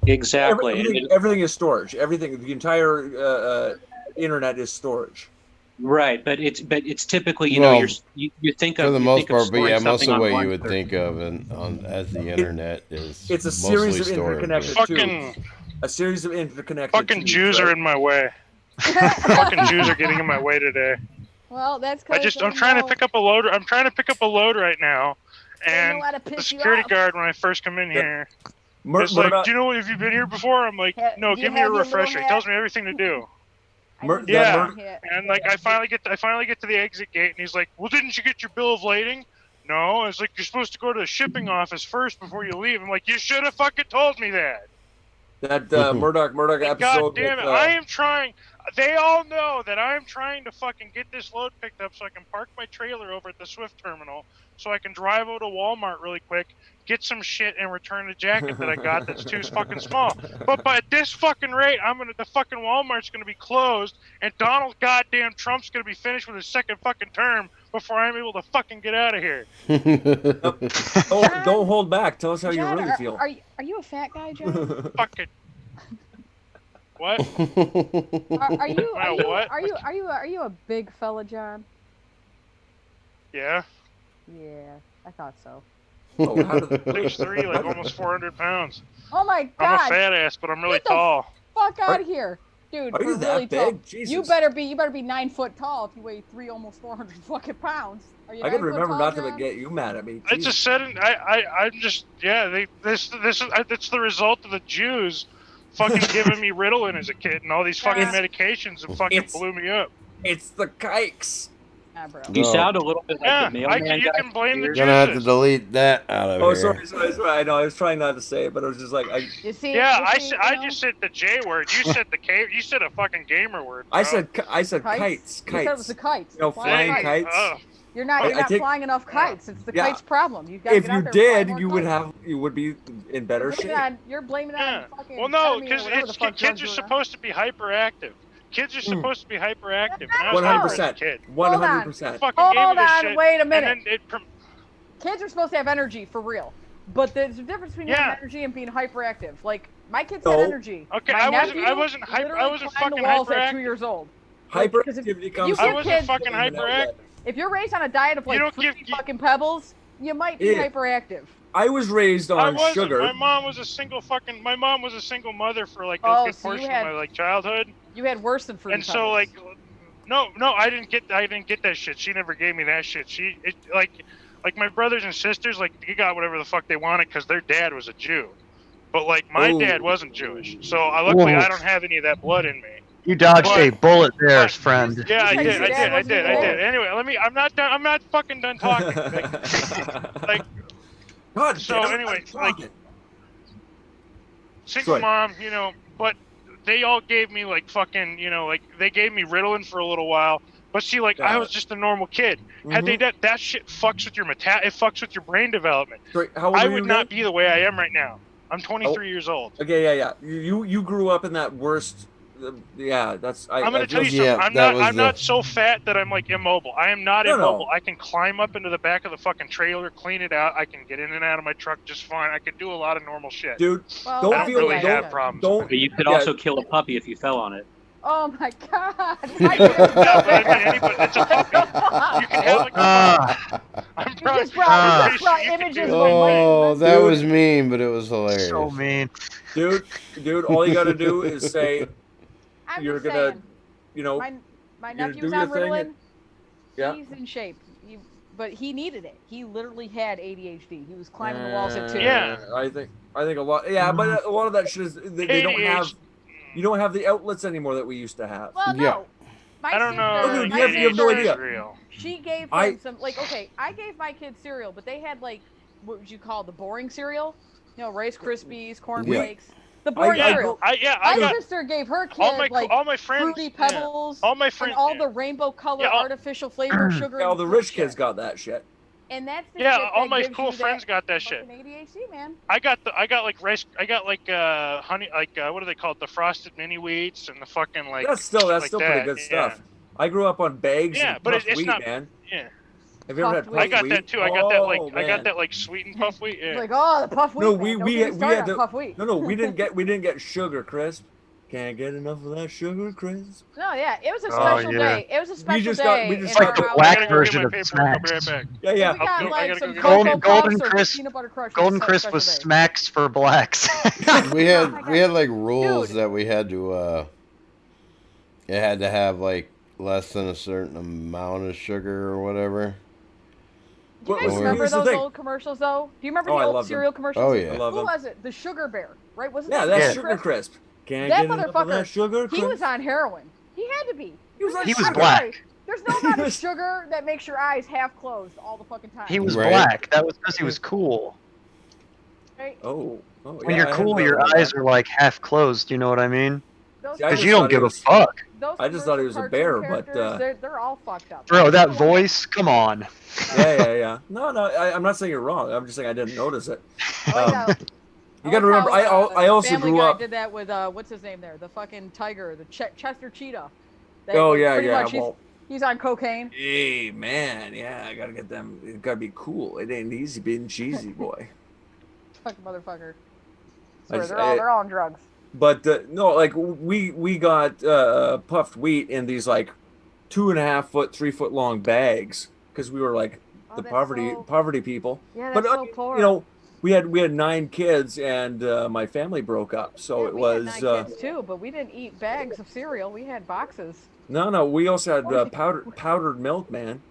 Exactly. Everything is storage. Everything, the entire internet is storage. Right, but it's typically Well, you think of For the you most think of part, but storing yeah, most something of on what one you would server. think of as the internet is It's a mostly series of storage. interconnected Fucking tubes. A series of interconnected. fucking tubes, Jews right? are in my way. Fucking Jews are getting in my way today. Well, that's I'm trying to pick up a load. I'm trying to pick up a load right now, and the security guard when I first come in here is like, "Do you know have you been here before?" I'm like, "No, Do give you me a have your little refresher." He hat? tells me everything to do. Yeah. And like I finally get to the exit gate, and he's like, "Well, didn't you get your bill of lading?" No, it's like you're supposed to go to the shipping office first before you leave. I'm like, you should have fucking told me that. That Murdoch episode. God damn it! with, I am trying. They all know that I'm trying to fucking get this load picked up so I can park my trailer over at the Swift terminal so I can drive over to Walmart really quick, get some shit, and return the jacket that I got that's too fucking small. But by this fucking rate, the fucking Walmart's gonna be closed, and Donald goddamn Trump's gonna be finished with his second fucking term before I'm able to fucking get out of here. Don't hold back. Tell us how John, you really feel. Are you a fat guy, John? Fucking. What? Are you What? are you a big fella, John? Yeah. Yeah, I thought so. Oh, how did 6'3", like almost 400 pounds. Oh my I'm a god! fat ass, but I'm really Get the tall. Fuck out of here, dude. Are you we're that really big? tall. Jesus. You better be 9 foot tall if you weigh almost 400 fucking pounds. Are you I 9 can foot remember tall, not to John? get you mad at me. I Jesus. just said it. I'm just this is it's the result of the Jews fucking giving me Ritalin as a kid and all these fucking It's- medications and fucking it's- blew me up. It's the kikes. Nah, bro. You No. sound a little bit like Yeah, the mailman you guy. can blame the You're Gonna have to Jews. delete that out of Oh, here. sorry. I know. I was trying not to say it, but I was just like, You see? Yeah, you I see, I you know? just said the J word. You said the K. You said a fucking gamer word. I bro. said kites. You said it was the kites. You know, Flying flying kites. kites. You're not. I- You're I not take- flying enough kites. It's the Yeah. kites' problem. You've got to If get out you there and fly did, more you would kites. you would be in better You're shape. blaming on- You're blaming it Yeah. on fucking. Well, no, enemy or because whatever the fuck kids drugs are you were on. supposed to be hyperactive. Kids are supposed to be hyperactive. And I was 100%. hyper as a kid. 100%. Fucking gave me Hold this on, shit, wait a and minute. then Kids are supposed to have energy for real, but there's a difference between Yeah. having energy and being hyperactive. Like my kids No. had energy. Okay, My I nephew wasn't hyper. I literally wasn't climbed fucking the walls at 2 hyperactive. years old. Because if Hyperactivity you comes. give I wasn't kids- fucking hyperactive. If you're raised on a diet of like don't fruity give- fucking pebbles, you might be Yeah. hyperactive. I was raised I on wasn't. sugar. My mom was a single mother for like a Oh, good so you portion had- of my like childhood. You had worse than fruity And so pebbles. like, no, I didn't get that shit. She never gave me that shit. Like my brothers and sisters, like they got whatever the fuck they wanted because their dad was a Jew, but like my Ooh. dad wasn't Jewish. So luckily Whoa. I don't have any of that blood in me. You dodged But- a bullet there, but- friend. Yeah, I Like, did. your dad wasn't even there. Anyway, I'm not done. I'm not fucking done talking. Like, God, So, damn it, anyway, I'm like- talking. single Sorry. mom, but they all gave me like fucking, like they gave me Ritalin for a little while. But see, like I Yeah. was just a normal kid. Had they that shit fucks with your it fucks with your brain development. Great. How old I are you would not again? be the way I am right now. I'm 23 years old. Okay, yeah. You grew up in that worst. Yeah, that's. I'm gonna tell you Yeah, something. I'm that not. was I'm the- not so fat that I'm like immobile. I am not No, no. immobile. I can climb up into the back of the fucking trailer, clean it out. I can get in and out of my truck just fine. I can do a lot of normal shit. Dude, Well, don't I don't feel really like have don't problems. don't. But you could Yeah. also kill a puppy if you fell on it. Oh my god! Why did Yeah, you go but I mean, there? anybody, it's a puppy. You can have like a Ah, I'm You proud. just brought you brought can images do of it. Oh, that Dude. was mean, but it was hilarious. so mean. Dude, all you gotta do is say I'm you're just gonna, saying, you know, my you're nephew's doing on your thing Ritalin. and- yeah. He's in shape. But he needed it. He literally had ADHD. He was climbing the walls at 2. Yeah. I think a lot. Yeah, but a lot of that shit is they don't have. You don't have the outlets anymore that we used to have. Well, Yeah. no. My I don't know. sister, Dude, my you have no sister, idea. Real. She gave him I- some, like, okay, I gave my kids cereal, but they had, like, what would you call the boring cereal? You know, Rice Krispies, Corn Yeah. Flakes. The boring I- cereal. I My got sister gave her kid, all my like, friends. Fruity yeah. Pebbles All my friends. and all yeah. the rainbow color Yeah, all- artificial flavor sugar. Yeah, all and the fruit rich shit. kids got that shit. And that's the Yeah, shit all that my gives cool you friends got that shit. fucking ADHD, man. I got like rice. I got like honey. Like what do they call it? The frosted mini wheats and the fucking like. That's still like pretty that, good yeah. stuff. I grew up on bags Yeah, and but puffed it's wheat, not- man. Yeah, Have you ever had Puffed puffed I got wheat? that too. I got that Oh, like I got man. that like sweetened puff wheat. Yeah. Like, oh, the puff wheat. No, man. we Don't we get me we started had on puff wheat. no we didn't get sugar crisp. Can't get enough of that sugar crisp. No, yeah, it was a Oh, special yeah. day. It was a special just got- day. we just in got our the house. black I gotta go version get of my paperwork. I'll be Smacks. right back. Yeah, We yeah. got I like gotta some go get Cocoa Golden Puffs or Crisp- peanut butter crush. Golden It Crisp a was special day. smacks for blacks. We Oh my had God. like rules Dude. that we had to it had to have like less than a certain amount of sugar or whatever. Do you Well, guys Well, remember here's the those thing. old commercials though? Do you remember Oh, I the old loved them. cereal commercials? Oh I yeah. love Who them. was it? The Sugar Bear, right? Wasn't Yeah, that that's Yeah. sugar crisp. Can't That get enough of motherfucker, that sugar He crisp. was on heroin. He had to be. He was on He was sugar. black. Sorry. There's no amount of was- sugar that makes your eyes half closed all the fucking time. He was Right. black. That was because he was cool. Right? Oh, When yeah, you're I hadn't cool, thought your about that. eyes are like half closed. You know what I mean? Those Yeah, I Because just you don't thought he give a was- fuck, I just thought he was a commercial bear, cartoon but, characters, they're all fucked up. bro. That voice. Come on. Yeah. No, I'm not saying you're wrong. I'm just saying I didn't notice it. Oh, yeah. You got to remember, I also Family grew Guy up. did that with what's his name there? The fucking tiger, the Chester Cheetah. Oh like, yeah, pretty yeah. much Well, he's on cocaine. hey man, yeah, I gotta get them. It gotta be cool. It ain't easy being cheesy, boy. Fucking motherfucker. I Swear, just- they're all on drugs. But no, like we got puffed wheat in these like 2.5 foot, 3 foot long bags because we were like Oh, the that's poverty so- people. Yeah, But that's so poor. you know, we had 9 kids, and my family broke up, so Yeah, it we was had 9 kids too, but we didn't eat bags of cereal. We had boxes. no. We also had Oh, powdered milk, man.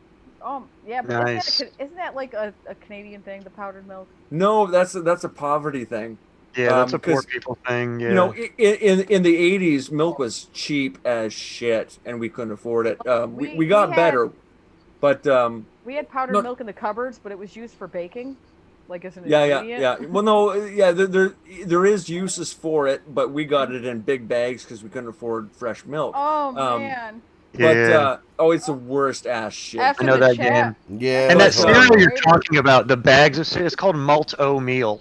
Yeah, but Nice. isn't that like a Canadian thing, the powdered milk? No, that's a poverty thing. Yeah, that's a poor 'Cause, people thing. Yeah. you know, in the 80s, milk was cheap as shit, and we couldn't afford it. We got we had- better, but We had powdered No. milk in the cupboards, but it was used for baking, like as an yeah, ingredient. Well, no, yeah, there is uses for it, but we got it in big bags because we couldn't afford fresh milk. Oh Um, man. But Yeah. it's the worst ass shit. F I in know the that chat. game. Yeah, And But, that cereal um, you're talking about, the bags of cereal, it's called malt-o meal.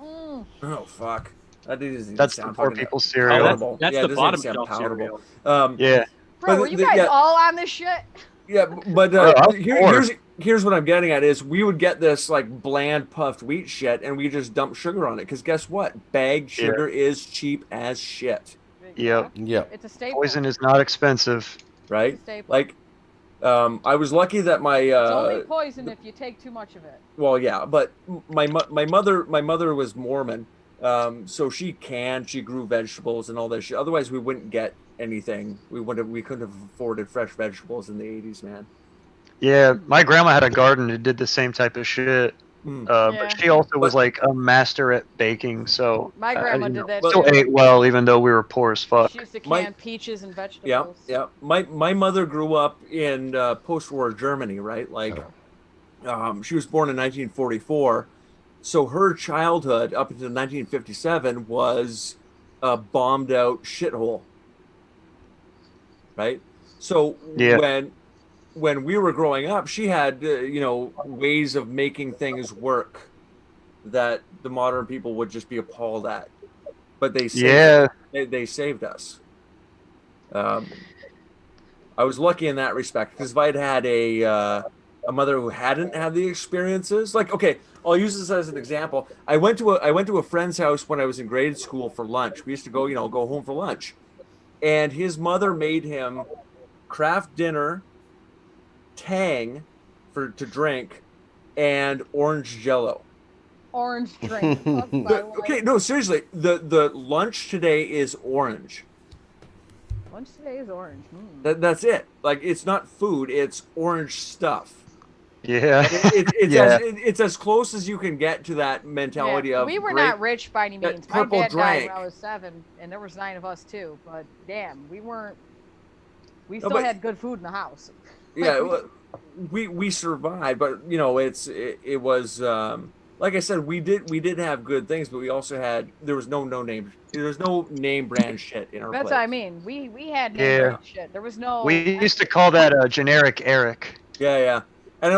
Mm. Oh fuck, that doesn't even That's the sound poor fucking people's Oh, cereal. palatable. that's Yeah, the it doesn't bottom even sound shelf cereal. Yeah. Bro, But were you the- guys yeah. all on this shit? Yeah, but Oh, of course. here's what I'm getting at is we would get this like bland puffed wheat shit, and we just dump sugar on it because guess what? Bagged Yeah. sugar is cheap as shit, Yep. Yep. It's a staple. Poison is not expensive. right? It's a staple. Like, I was lucky that my It's only poison if you take too much of it. well, yeah, but my mother was Mormon, so she grew vegetables and all that shit. Otherwise, we wouldn't get anything. We couldn't have afforded fresh vegetables in the 80s, man. Yeah, my grandma had a garden that did the same type of shit. Mm. Yeah. But she also was But- like a master at baking, so My grandma did that still too. ate well, even though we were poor as fuck. She used to My- can peaches and Yeah, vegetables. yeah. My mother grew up in post-war Germany, right? Like, she was born in 1944, so her childhood up until 1957 was a bombed-out shithole, right? So Yeah. when we were growing up, she had ways of making things work that the modern people would just be appalled at, but they saved Yeah. they saved us. I was lucky in that respect because if I'd had a mother who hadn't had the experiences, like, okay, I'll use this as an example. I went to a friend's house when I was in grade school for lunch. We used to go home for lunch, and his mother made him craft dinner, Tang to drink, and orange Jello. Orange drink. Fuck my life. Okay, no, seriously, the lunch today is orange. Lunch today is orange. Mm. That's it. Like, it's not food; it's orange stuff. Yeah. It's as close as you can get to that mentality Yeah, of we were grape- not rich by any that means. My purple dad died drank. when I was 7, and there was 9 of us too. But damn, we weren't. We No, still but- had good food in the house. Yeah, well, we survived, but it was like I said, we did have good things, but we also had there was no name brand shit in our That's place. what I mean. We had no Yeah. brand shit. There was no. We used to call that generic Eric. Yeah, and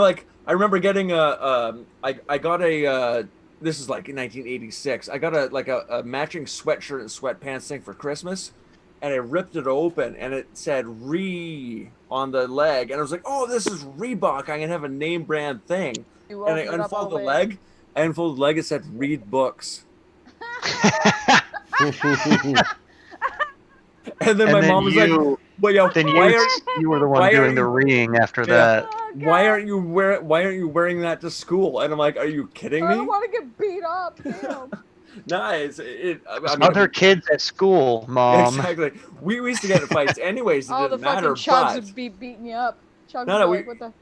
I remember getting I got a this is like in 1986. I got a matching sweatshirt and sweatpants thing for Christmas, and I ripped it open and it said "Re" on the leg, and I was like, oh, this is Reebok. I can have a name brand thing. You And I opened it up all unfolded the way. leg. I unfolded the leg. It said "Read books." And then my mom was like, "Well, yeah, then why aren't you were the why one doing aren't the you- reeing after Yeah. that. Oh, why God. aren't you wearing that to school?" And I'm like, "Are you kidding I me?" don't want to get beat up. Damn. Nah, I mean, Other kids at school, Mom. exactly. We used to get in fights anyways. It All the didn't matter, fucking chugs but would be beating you up. Chugs No, would no, be like, we- what the?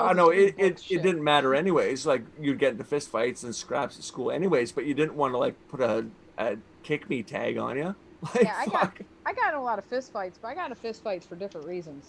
oh no, it didn't matter anyways. Like, you'd get into fist fights and scraps at school anyways, but you didn't want to like put a kick me tag on you. Like, Yeah, I got in a lot of fist fights, but I got into fist fights for different reasons.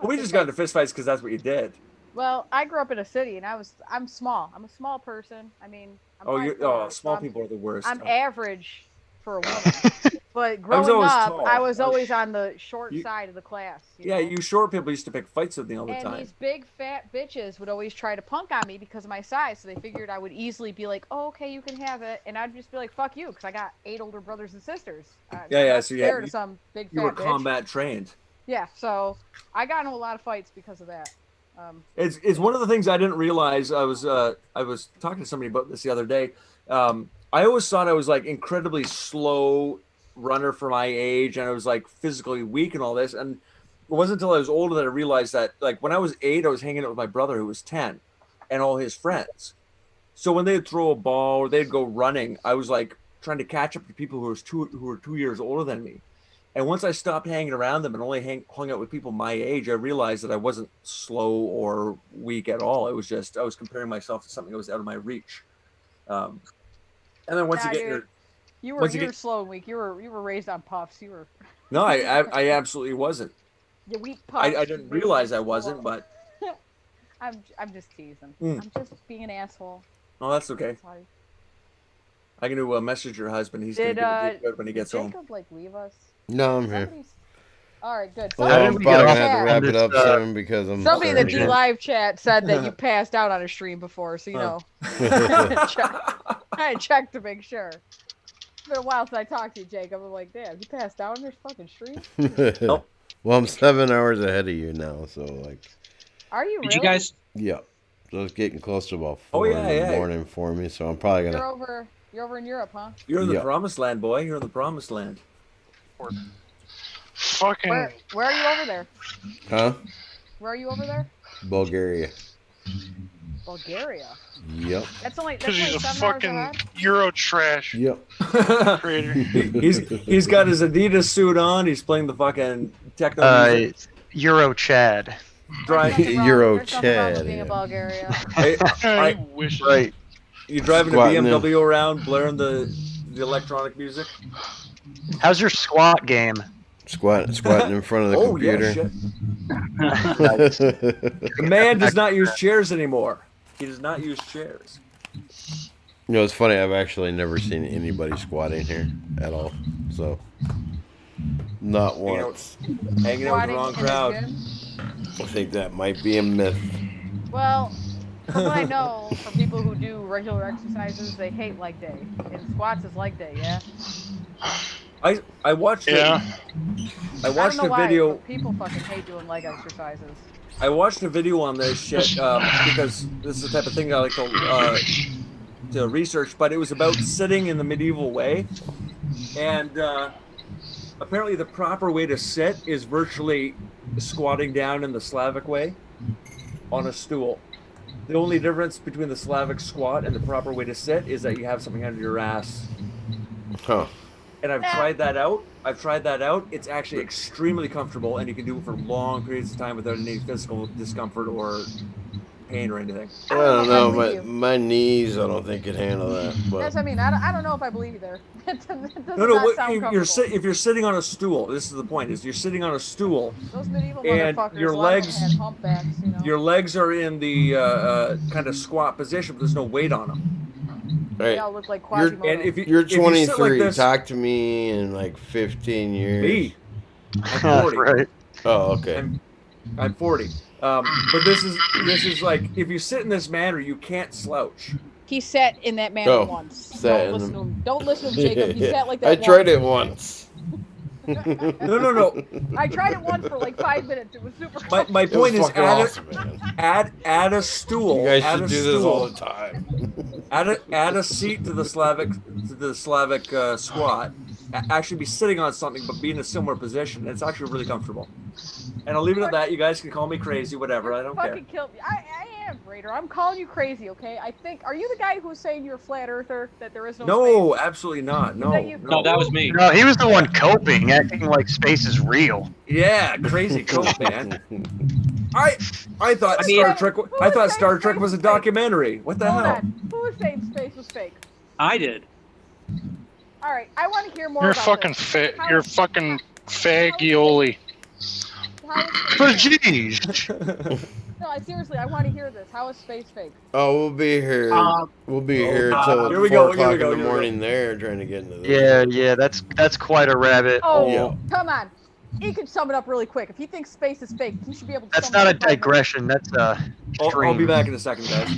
we just got into fist fights because that's what you did. Well, I grew up in a city, and I'm small. I'm a small person. I mean, I'm Small 5'4", people are the worst. I'm average for a woman. But I was growing always up, tall. I was I was- always on the short You- side of the class. Yeah, know? you short people used to pick fights with me all the And time. these big fat bitches would always try to punk on me because of my size. So they figured I would easily be like, "Oh, okay, you can have it," and I'd just be like, "Fuck you," because I got 8 older brothers and sisters. Yeah, so so scared of some big You fat were bitch. combat trained. Yeah, so I got into a lot of fights because of that. It's one of the things I didn't realize. I was talking to somebody about this the other day. I always thought I was like incredibly slow runner for my age, and I was like physically weak and all this. And wasn't until I was older that I realized that, like, when I was 8, I was hanging out with my brother who was 10, and all his friends. So when they'd throw a ball or they'd go running, I was like trying to catch up to people who were 2 years older than me. And once I stopped hanging around them and only hung out with people my age, I realized that I wasn't slow or weak at all. It was just I was comparing myself to something that was out of my reach. And then once you get dude, your you were once you you're get- slow and weak. You were raised on puffs. You were no, I absolutely wasn't. you weak puffs. I didn't realize I wasn't, but I'm just teasing. Mm. I'm just being an asshole. no, that's okay. Sorry. I can do message your husband. He's gonna Did give it good when he gets home. Jacob like leave us? No, I'm here. Somebody's... All right, good. Well, How I'm did we probably get gonna off have to wrap on it this, up soon because I'm. Somebody in the starting G to- Live chat said that you passed out on a stream before, so you know. I checked to make sure. It's been a while since I talked to you, Jacob. I'm like, damn, you passed out on this fucking stream? Nope. Well, I'm 7 hours ahead of you now, so like. Are you Did really? you guys? Yeah. So it's getting close to about Oh, 4 yeah, in the yeah. morning for me, so I'm probably gonna. You're over in Europe, huh? You're in the Yeah. promised land, boy. You're in the promised land. Fucking. Where are you over there? Huh? Where are you over there? Bulgaria. Bulgaria. Yep. That's only Because he's a 7 hours fucking ahead? Euro trash Yep. creator. he's got his Adidas suit on. He's playing the fucking techno music. Euro Chad. Drive, There's nothing wrong- Euro there's nothing wrong with Chad, being yeah. in Bulgaria. I I wish. Right. you driving a Squatting in. BMW around, blaring the electronic music. How's your squat game? Squatting in front of the Oh yeah, computer. shit. The man does not use chairs anymore. He does not use chairs. You know, it's funny. I've actually never seen anybody squatting here at all. So, not Hanging out, once. hanging out with Squatting the wrong in the crowd. gym? I think that might be a myth. Well, from what I know, from people who do regular exercises, they hate leg day. And squats is leg day, yeah? I watched Yeah. I I watched don't know a why, video. but people fucking hate doing leg exercises. I watched a video on this shit because this is the type of thing I like to research. But it was about sitting in the medieval way, and apparently the proper way to sit is virtually squatting down in the Slavic way on a stool. The only difference between the Slavic squat and the proper way to sit is that you have something under your ass. Huh. And I've tried that out. It's actually extremely comfortable, and you can do it for long periods of time without any physical discomfort or pain or anything. I don't know. believe you. My knees, I don't think could handle that. That's But what I mean. I don't know if I believe you there. That does No, not sound if you're sitting on a stool, this is the point: is you're sitting on a stool, Those medieval and motherfuckers, your a lot of them legs- had humpbacks, you know. your legs are in the kind of squat position, but there's no weight on them. They right, all look like You're- Quasimodo. And if you're if you sit 23. like this, Talk to me in like 15 years. me, I'm 40. Right. Oh, okay. I'm 40. But this is like if you sit in this manner, you can't slouch. He sat in that manner Oh, once. sat in Don't listen the- to him. Don't listen to him, Jacob. He sat like that I tried once. it once. No. I tried it once for like 5 minutes. It was super My It was point is fucking awesome, man. add a stool. You guys add should a do stool, this all the time. add a seat to the Slavic squat. Actually be sitting on something, but be in a similar position. It's actually really comfortable. And I'll leave it at that. You guys can call me crazy, whatever. I don't care. fucking killed me. I am, Raider. I'm calling you crazy, okay? I think. Are you the guy who's saying you're a flat earther? That there is no No, space? absolutely not. No, that you? No, that was me. No, he was the one coping, acting like space is real. Yeah, crazy coke, man. I thought I mean- Star Trek. I thought Star Trek was a documentary. What the Hold hell? on. Who was saying space was fake? I did. All right, I want to hear more You're about fucking this. you're fucking fagioli. How is But space fake? jeez. No, seriously, I want to hear this. How is space fake? Oh, we'll be here. We'll be here till Here we 4 go, o'clock here we go, in the here we go. morning. There, trying to get into this. Yeah, that's quite a rabbit Oh, hole. Yeah. come on. You can sum it up really quick. If you think space is fake, you should be able to. That's sum it not a up in 5 minutes. digression. That's a I'll dream. be back in a second, guys.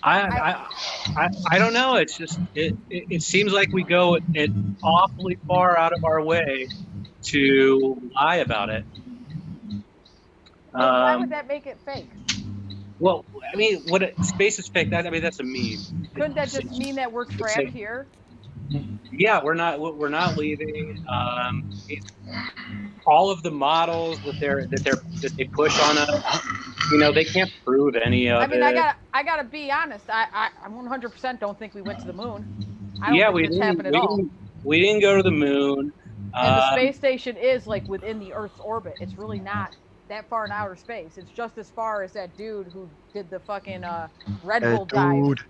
I don't know. It's just it seems like we go it awfully far out of our way to lie about it. But why would that make it fake? Well, I mean, space is fake. That's a meme. Couldn't that just mean that we're trapped here? Yeah, we're not leaving. All of the models that they push on us, they can't prove any of I mean, it. I gotta be honest. I 100% don't think we went to the moon. I don't Yeah, think we this didn't. happened at all. We didn't go to the moon. And the space station is like within the Earth's orbit. It's really not that far in outer space. It's just as far as that dude who did the fucking Red Bull dive. Dude.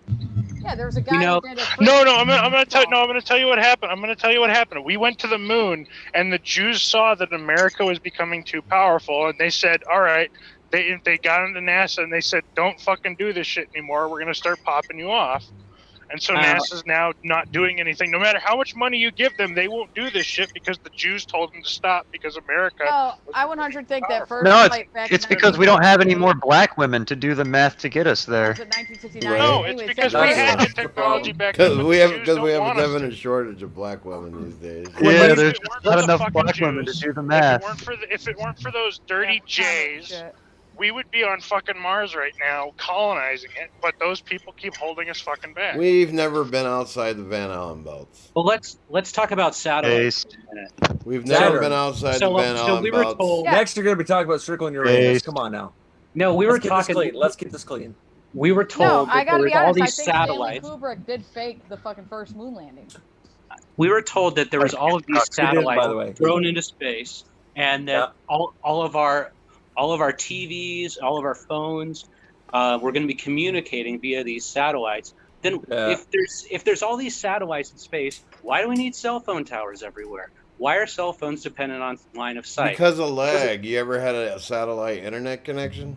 Yeah, there was a guy who did a No, I'm gonna tell you what happened. I'm gonna tell you what happened. We went to the moon, and the Jews saw that America was becoming too powerful, and they said, "All right." They got into NASA and they said, "Don't fucking do this shit anymore. We're gonna start popping you off." And so NASA's now not doing anything. No matter how much money you give them, they won't do this shit because the Jews told them to stop because America. Oh, I 100 think that first No, flight back it's in because we don't have any more black women to do the math to get us there. Was it 1969? No, Anyways, it's because that's we right. had the technology back then. Because but we the have Jews don't want us a to. shortage of black women these days. Yeah, If it there's weren't not for the enough fucking black women to Jews, do the math. If it weren't for those dirty Jays, Shit. we would be on fucking Mars right now, colonizing it. But those people keep holding us fucking back. We've never been outside the Van Allen belts. Well, let's talk about satellites Based. for a minute. We've never Saturn. been outside So- the Van so Allen we were belts. told- Yeah. Next, you're going to be talking about circling Uranus. Based. Come on now. No, we were Let's keep this talking. clean. Let's keep this clean. We were No, told I that gotta there be was all honest. I these think satellites. Stanley Kubrick did fake the fucking first moon landing. We were told that there was all of these He did, satellites by the way. thrown into space, and that all of our TVs, all of our phones, were going to be communicating via these satellites. Then, Yeah. if there's all these satellites in space, why do we need cell phone towers everywhere? Why are cell phones dependent on line of sight? Because of lag. You ever had a satellite internet connection?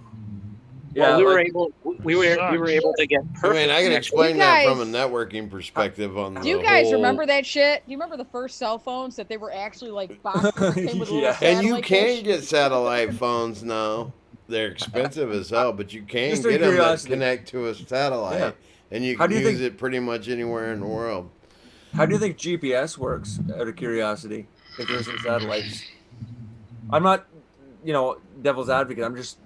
Well, we were like- able to get I perfect. mean, I can connection. explain You that from a guys- networking perspective on the Do you guys whole- remember that shit? Do you remember the first cell phones that they were actually like boxes that came with a little Yeah. And you satellite can dish? get satellite phones now. They're expensive as hell, but you can Just out of get them that curiosity. connect to a satellite, Yeah. and you How can do you use think- it pretty much anywhere in the world. How do you think GPS works, out of curiosity, if there's some satellites? I'm not, devil's advocate. I'm just,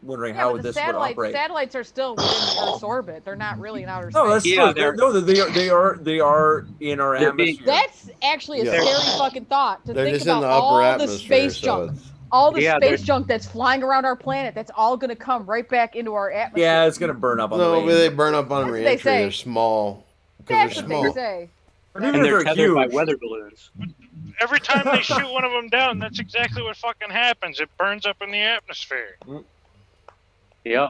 wondering Yeah, how but would the this would satellites, operate. satellites are still within the Earth's orbit. They're not really in outer space. No, that's Yeah, true. No, they are in our They're being- atmosphere. That's actually a Yeah. scary fucking thought to They're think just in about the upper all the atmosphere, space so junk. it's- All the Yeah, space they're- junk that's flying around our planet, that's all going to come right back into our atmosphere. Yeah, it's gonna burn up on the No, way. but they burn up on That's what they reentry. say. They're small because That's they're what they small. say. But even and if they're they're tethered by huge, weather balloons. Every time they shoot one of them down, that's exactly what fucking happens. It burns up in the atmosphere. Yeah.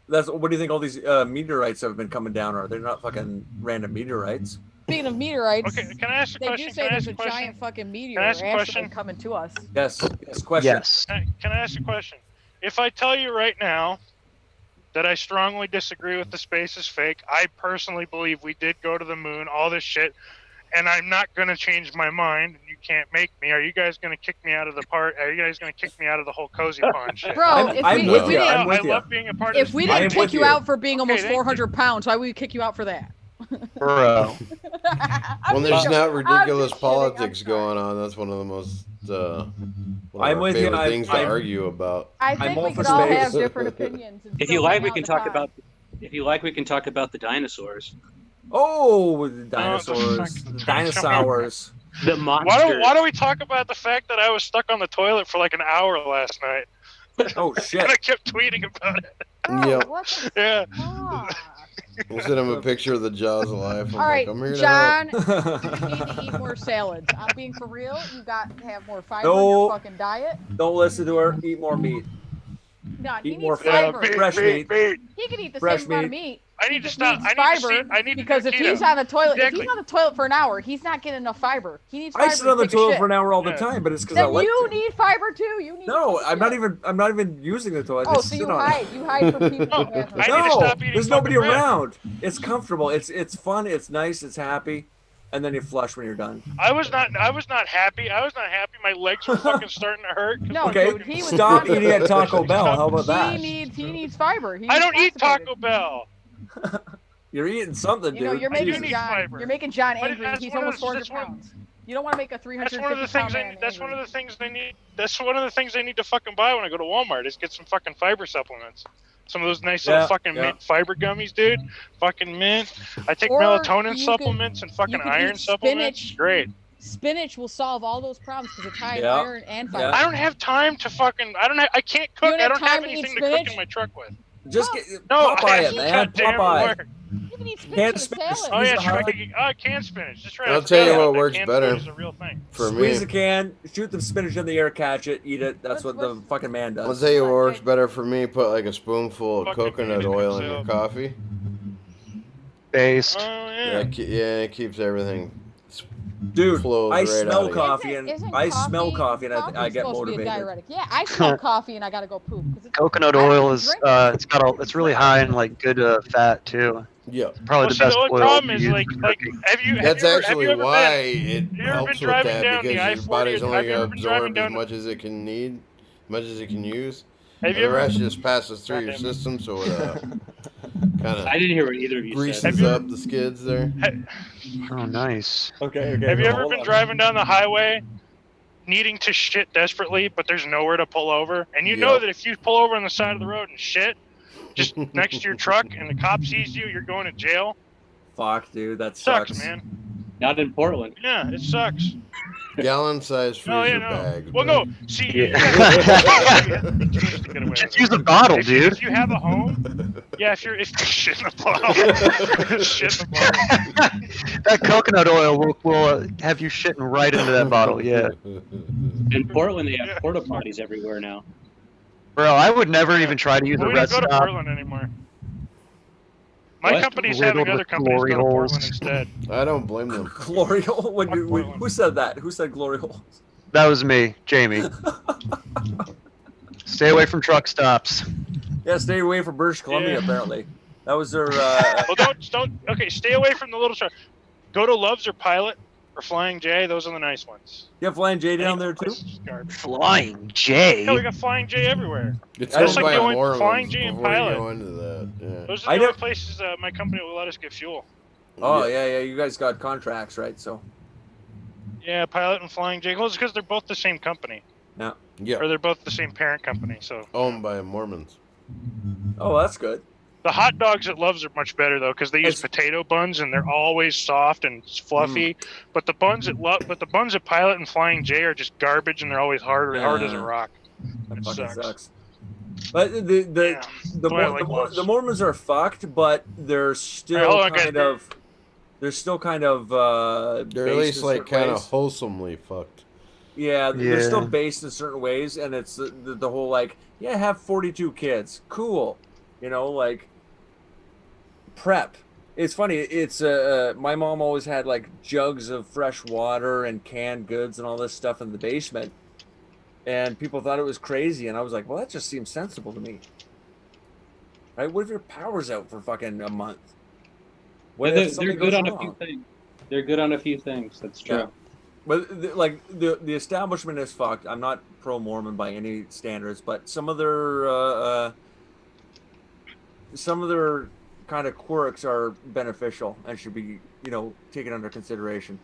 what do you think all these meteorites have been coming down are? They're not fucking random meteorites. Speaking of meteorites, Okay, can I ask a they question? do say Can I there's ask a a question? giant fucking meteor Can I ask a asteroid question? coming to us. Yes. Question. Yes. Can I ask a question? If I tell you right now that I strongly disagree with the space is fake, I personally believe we did go to the moon, all this shit, and I'm not going to change my mind, and you can't make me. Are you guys going to kick me out of the part? Are you guys going to kick me out of the whole cozy pond shit? Bro, I'm if with we you. didn't, I'm with I you. love being a part of if this. we I didn't am with kick you you. out for being almost thank you. 400 pounds, why would we kick you out for that? Bro. When there's I'm not just ridiculous kidding, politics I'm sorry. going on, that's one of the most one of I'm our with you. favorite things to I'm- argue about. I I'm think all we for could all space. have different opinions. and If still you like, hang we out can the talk time. about. If you like, we can talk about the dinosaurs, Oh, the the dinosaurs, fuck- the dinosaurs. the Why monsters. don't we talk about the fact that I was stuck on the toilet for like an hour last night, Oh and shit. I kept tweeting about it. Bro, Yep. what the Yeah. fuck? We'll send him a picture of the jaws of life. I'm All right, like, I'm here to help. John, you need to eat more salads. I'm being for real. You got to have more fiber in No. your fucking diet. Don't listen to her. Eat more meat. No, he Eat more needs fat. fiber. Fresh meat. He can eat the Fresh same amount of meat. meat. I He need to just stop. needs I need fiber to see. I need to because do if keto. he's on the toilet, Exactly. if he's on the toilet for an hour, he's not getting enough fiber. He needs fiber. I sit on the to take a toilet shit. for an hour all the Yeah. time, but it's because I Then like you to. need fiber too. You need. No, to take a I'm not shit. even. I'm not even using the toilet. I Oh, just so sit you on hide. You hide from people. No, in the bathroom. I need to No, stop eating there's nobody fucking bread. around. It's comfortable. It's fun. It's nice. It's happy, and then you flush when you're done. I was not happy. I was not happy. My legs were fucking starting to hurt. 'cause No, Okay, dude, he was stop constipated. eating at Taco Bell. How about that? He needs fiber. He I needs don't eat constipated. Taco Bell. You're eating something, You know, dude. you're I do making need John. fiber. You're making John But angry. that's He's one of almost the- 400 that's one- pounds. You don't want to make a 350 That's one of the things. pound man That's one of angry. the things they need. That's one of the things they need to fucking buy when I go to Walmart is get some fucking fiber supplements. Some of those nice little fucking mint fiber gummies, dude. Fucking mint. I take Or melatonin you supplements and fucking you could iron eat supplements. spinach. Great. Spinach will solve all those problems because it's high in Yeah. iron and fiber. I don't have time to fucking. I can't cook. don't I have don't time have to eat anything to cook spinach? in my truck with. Just No. get No, Popeye it, man. goddamn Popeye. work. You can eat spinach Canned in a spinach. salad. Oh yeah, Squeeze sure. the Canned spinach. That's right. I'll I tell you forgot what about that. works Canned better. spinach is a real thing. For Squeeze me. the can, shoot the spinach in the air, catch it, eat it. That's what the What's- fucking man I'll does. tell you what works better for me. Put like a spoonful of Fucking coconut eat it oil in your yourself. coffee. Based. Oh yeah. Yeah, it keeps everything. Dude, flows I right smell out of you. coffee and Isn't I smell coffee and I coffee's get supposed to be a motivated. diuretic. Yeah, I smell coffee and I gotta go poop. 'cause it's- Coconut I don't oil is drink it. it's really high in like good fat too. Yeah. Probably Well, the see, best the only oil problem to is use like for like cooking. That's have actually you ever why been, it have you ever helps been with driving that, down the because your I-40? body's only Have you going ever to been driving absorb as down- much as it can need, as much as it can use. Have And you the ever? rest just passes through your Goddamn. system, so it kind I of didn't hear what either of you said. greases you- up the skids there. Oh, nice. Okay. Have you ever hold been on. driving down the highway, needing to shit desperately, but there's nowhere to pull over, and you know Yep. that if you pull over on the side of the road and shit, just next to your truck, and the cop sees you, you're going to jail. Fuck, dude, that Sucks, sucks. man. Not in Portland. Yeah, it sucks. Gallon-sized freezer No, yeah, no. bags. Well, man. no. See, Yeah. just use a bottle, dude. If you have a home, yeah. If you're shit in a bottle, shit in a bottle. That coconut oil will have you shitting right into that bottle. Yeah, In Portland, they have Yeah. porta potties everywhere now. bro. I would never even try to use Well, a we red don't go to stop. Portland anymore. My What? company's Riddled having with other companies glory go to holes. Portland instead. I don't blame them. Glory hole? Fuck Portland. Who said that? Who said glory holes? That was me, Jamie. Stay away from truck stops. Yeah, stay away from British Columbia. Yeah. Apparently, that was their. Well, don't. Okay, stay away from the little truck. Go to Love's or Pilot or Flying J. Those are the nice ones. You have Flying J down there too? This is garbage. Flying J. Yeah, we got Flying J everywhere. It's I just owned like by going Mormons Flying J and before you Pilot. go into that. Yeah. Those I are the know- only places my company will let us get fuel. Oh yeah. You guys got contracts, right? So Yeah, Pilot and Flying J. Well, it's because they're both the same company, Yeah. or they're both the same parent company. So Owned by Mormons. oh, that's good. the hot dogs at Love's are much better though, because they use potato buns and they're always soft and fluffy. But the buns at Pilot and Flying J are just garbage, and they're always hard as a rock. That It fucking sucks. sucks. But the Yeah. the, Why I Mor- like the, Mor- Love's. the Mormons are fucked, but they're still hold on, guys. kind of. They're still kind of. They're at based least in like certain kind of ways. wholesomely fucked. Yeah, they're still Yeah. based in certain ways, and it's the whole like, yeah, have 42 kids, cool, like prep. It's funny. It's my mom always had like jugs of fresh water and canned goods and all this stuff in the basement, and people thought it was crazy, and I was like, well, that just seems sensible to me. Right? What if your power's out for fucking a month? What Yeah, if they're something good goes on a wrong? few things. They're good on a few things. That's true. Yeah. But the establishment is fucked. I'm not pro Mormon by any standards, but some of their kind of quirks are beneficial and should be taken under consideration.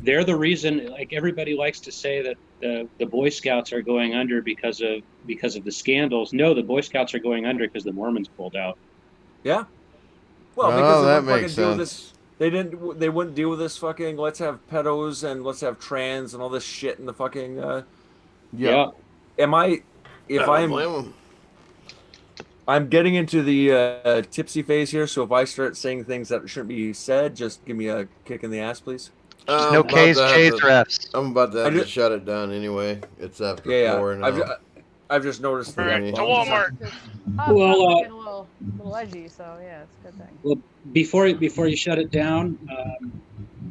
They're the reason. Like everybody likes to say that the Boy Scouts are going under because of the scandals. No, the Boy Scouts are going under because the Mormons pulled out. Yeah. Well, Oh, because they that wouldn't makes fucking deal with sense. this. They wouldn't deal with this fucking let's have pedos and let's have trans and all this shit in the fucking. Yeah. Am I? If I don't I'm. blame 'em. I'm getting into the tipsy phase here, so if I start saying things that shouldn't be said, just give me a kick in the ass, please. I'm No about K's, to have J's, to- refs. I'm about to have I to ju- shut it down anyway. It's after Yeah, 4 now. I've just noticed All that. right, to Walmart. Well, Getting a little edgy, so yeah, it's a good thing. Well, before you shut it down,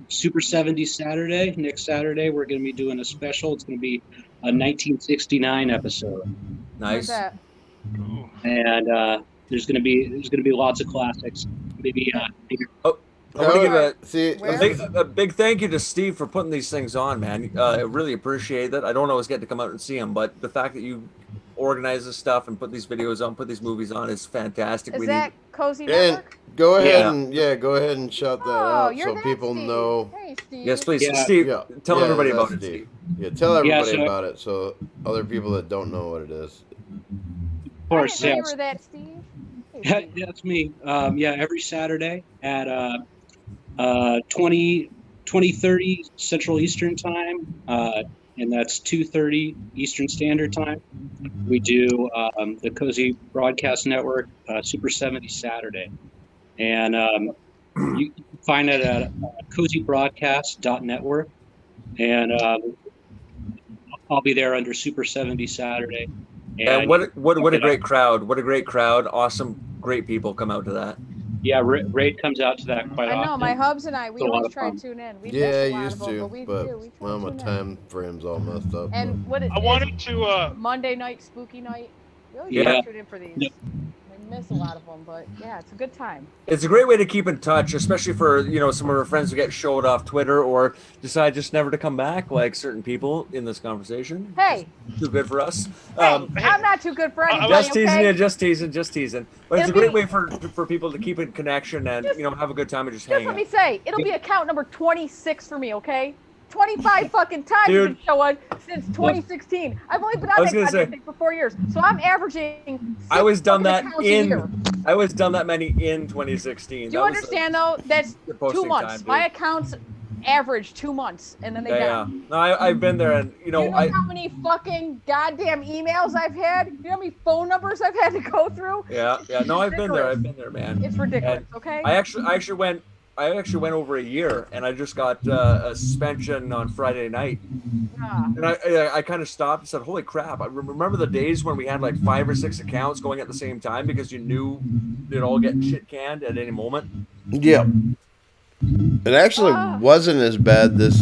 Super 70 Saturday, next Saturday, we're going to be doing a special. It's going to be a 1969 episode, What's Nice. that? Ooh. and there's going to be lots of classics. Maybe I want to give Where? a big thank you to Steve for putting these things on, man. I really appreciate that. I don't always get to come out and see them, but the fact that you organize this stuff and put these videos on, put these movies on is fantastic. Is that Cozy And Network? go ahead Yeah. and go ahead and shout that Oh, out you're so that people Steve. know. Hey, Steve. Yes, please, Yeah. Steve. Yeah. Tell Yeah, everybody that's about it, Steve. Steve. Yeah, tell everybody so- about it so other people that don't know what it is. of course, I yes. didn't remember that, Steve. That's me. Every Saturday at 20:30 Central Eastern Time, and that's 2:30 Eastern Standard Time. We do the Cozy Broadcast Network Super 70 Saturday, and you can find it at cozybroadcast.network, and I'll be there under Super 70 Saturday. And what a great crowd! What a great crowd! Awesome, great people come out to that. Yeah, Raid comes out to that quite often. I know, my hubs and I, we It's a lot always of try fun. to tune in. We Yeah, miss I a lot used of them, to, but we but do. We try well, to my tune in. time frame's all messed up. And what it I wanted to. Monday night, spooky night. We always Yeah. try to tune in for these. Yep. We miss a lot of them, but yeah, it's a good time. It's a great way to keep in touch, especially for some of our friends who get showed off Twitter or decide just never to come back, like certain people in this conversation. Hey, Too good for us. hey, I'm not too good for anybody, Just teasing okay? you, just teasing. But it's a It'll great be- way for people to keep in connection and have a good time and just hang Just let out. me say, it'll be account number 26 for me, okay? 25 fucking times Dude. you've been showing since 2016. I've only been I on was that gonna goddamn say- thing for 4 years, so I'm averaging. I always done fucking that accounts a year. I always done that many in 2016. Do you understand though? That's the 2 posting months. time, My dude. accounts average 2 months, and then they Yeah. die. No, I've been there, and You know how many fucking goddamn emails I've had? You know how many phone numbers I've had to go through? Yeah. No, I've been there. Man. It's ridiculous. And Okay. I actually went over a year, and I just got a suspension on Friday night. Ah. And I kind of stopped and said, "Holy crap!" I remember the days when we had like 5 or 6 accounts going at the same time because you knew they'd all get shit canned at any moment. Yeah. It actually wasn't as bad this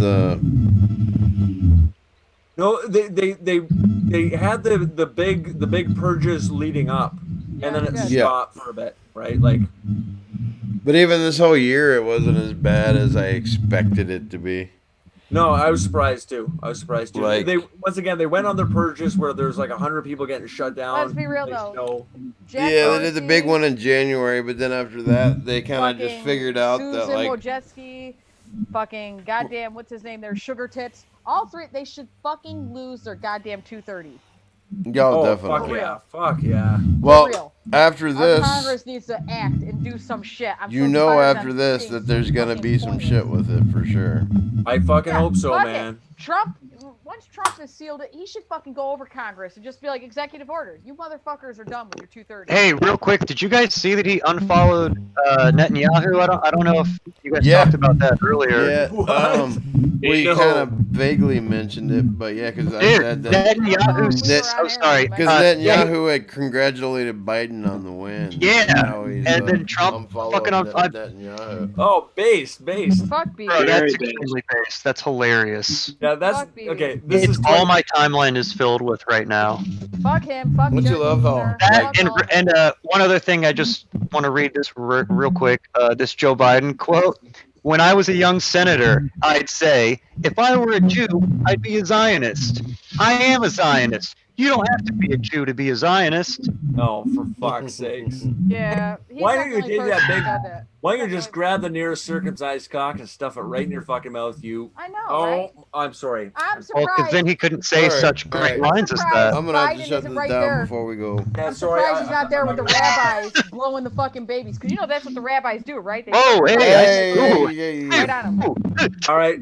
No, they had the big purges leading up, and then it good. Yeah. stopped for a bit, right? Like, but even this whole year it wasn't as bad as I expected it to be. no, I was surprised too. Like- They went on their purges where there's like 100 people getting shut down. Let's be real They though. know- Jack Yeah, they did the big Dorsey, one in January, but then after that they kind of just fucking figured out Susan that like Wojcicki, fucking goddamn, what's his name there? Sugar Tits. All three, they should fucking lose their goddamn 230. y'all Oh, definitely. fuck yeah. Well, For real. after Our this, Congress needs to act and do some shit. I'm you so know tired of after them this being that there's gonna fucking be some pointless. shit with it for sure. I fucking hope so, fuck it. man. Trump, once Trump has sealed it, he should fucking go over Congress and just be like, executive orders. You motherfuckers are done with your 230. Hey, real quick, did you guys see that he unfollowed Netanyahu? I don't know if you guys Yeah. talked about that earlier. Yeah, What? we No. kind of vaguely mentioned it, but yeah, because I Dude, said that Netanyahu. That- Oh, sorry. because yeah, Netanyahu had congratulated Biden on the win. Yeah, Now he's, and then Trump unfollowed fucking Netanyahu. Oh, based. Fuck B. Bro, Very that's bad. extremely based. That's hilarious. Yeah, that's Fuck BB. okay. This It's is all my timeline is filled with right now. Fuck him. Fuck Don't you Jared love how- Kushner, That, fuck and all. and one other thing, I just want to read this real quick. This Joe Biden quote. When I was a young senator, I'd say, if I were a Jew, I'd be a Zionist. I am a Zionist. You don't have to be a Jew to be a Zionist. Oh, for fuck's sakes! Yeah. he's Why not don't the you only do that person who big- said that. Why don't you He's not just the grab the nearest circumcised cock and stuff it right in your fucking mouth? You. I know, Oh, right? I'm sorry. I'm Well, surprised. because then he couldn't say All right, such all great right. lines as Surprised. that. I'm gonna have to Biden shut isn't this right down there. before we go. Yeah, I'm sorry. surprised he's not there with the I'm- rabbis blowing the fucking babies. Because you know that's what the rabbis do, right? They Whoa, blow the hey, rabbis Ooh. right on them. All right,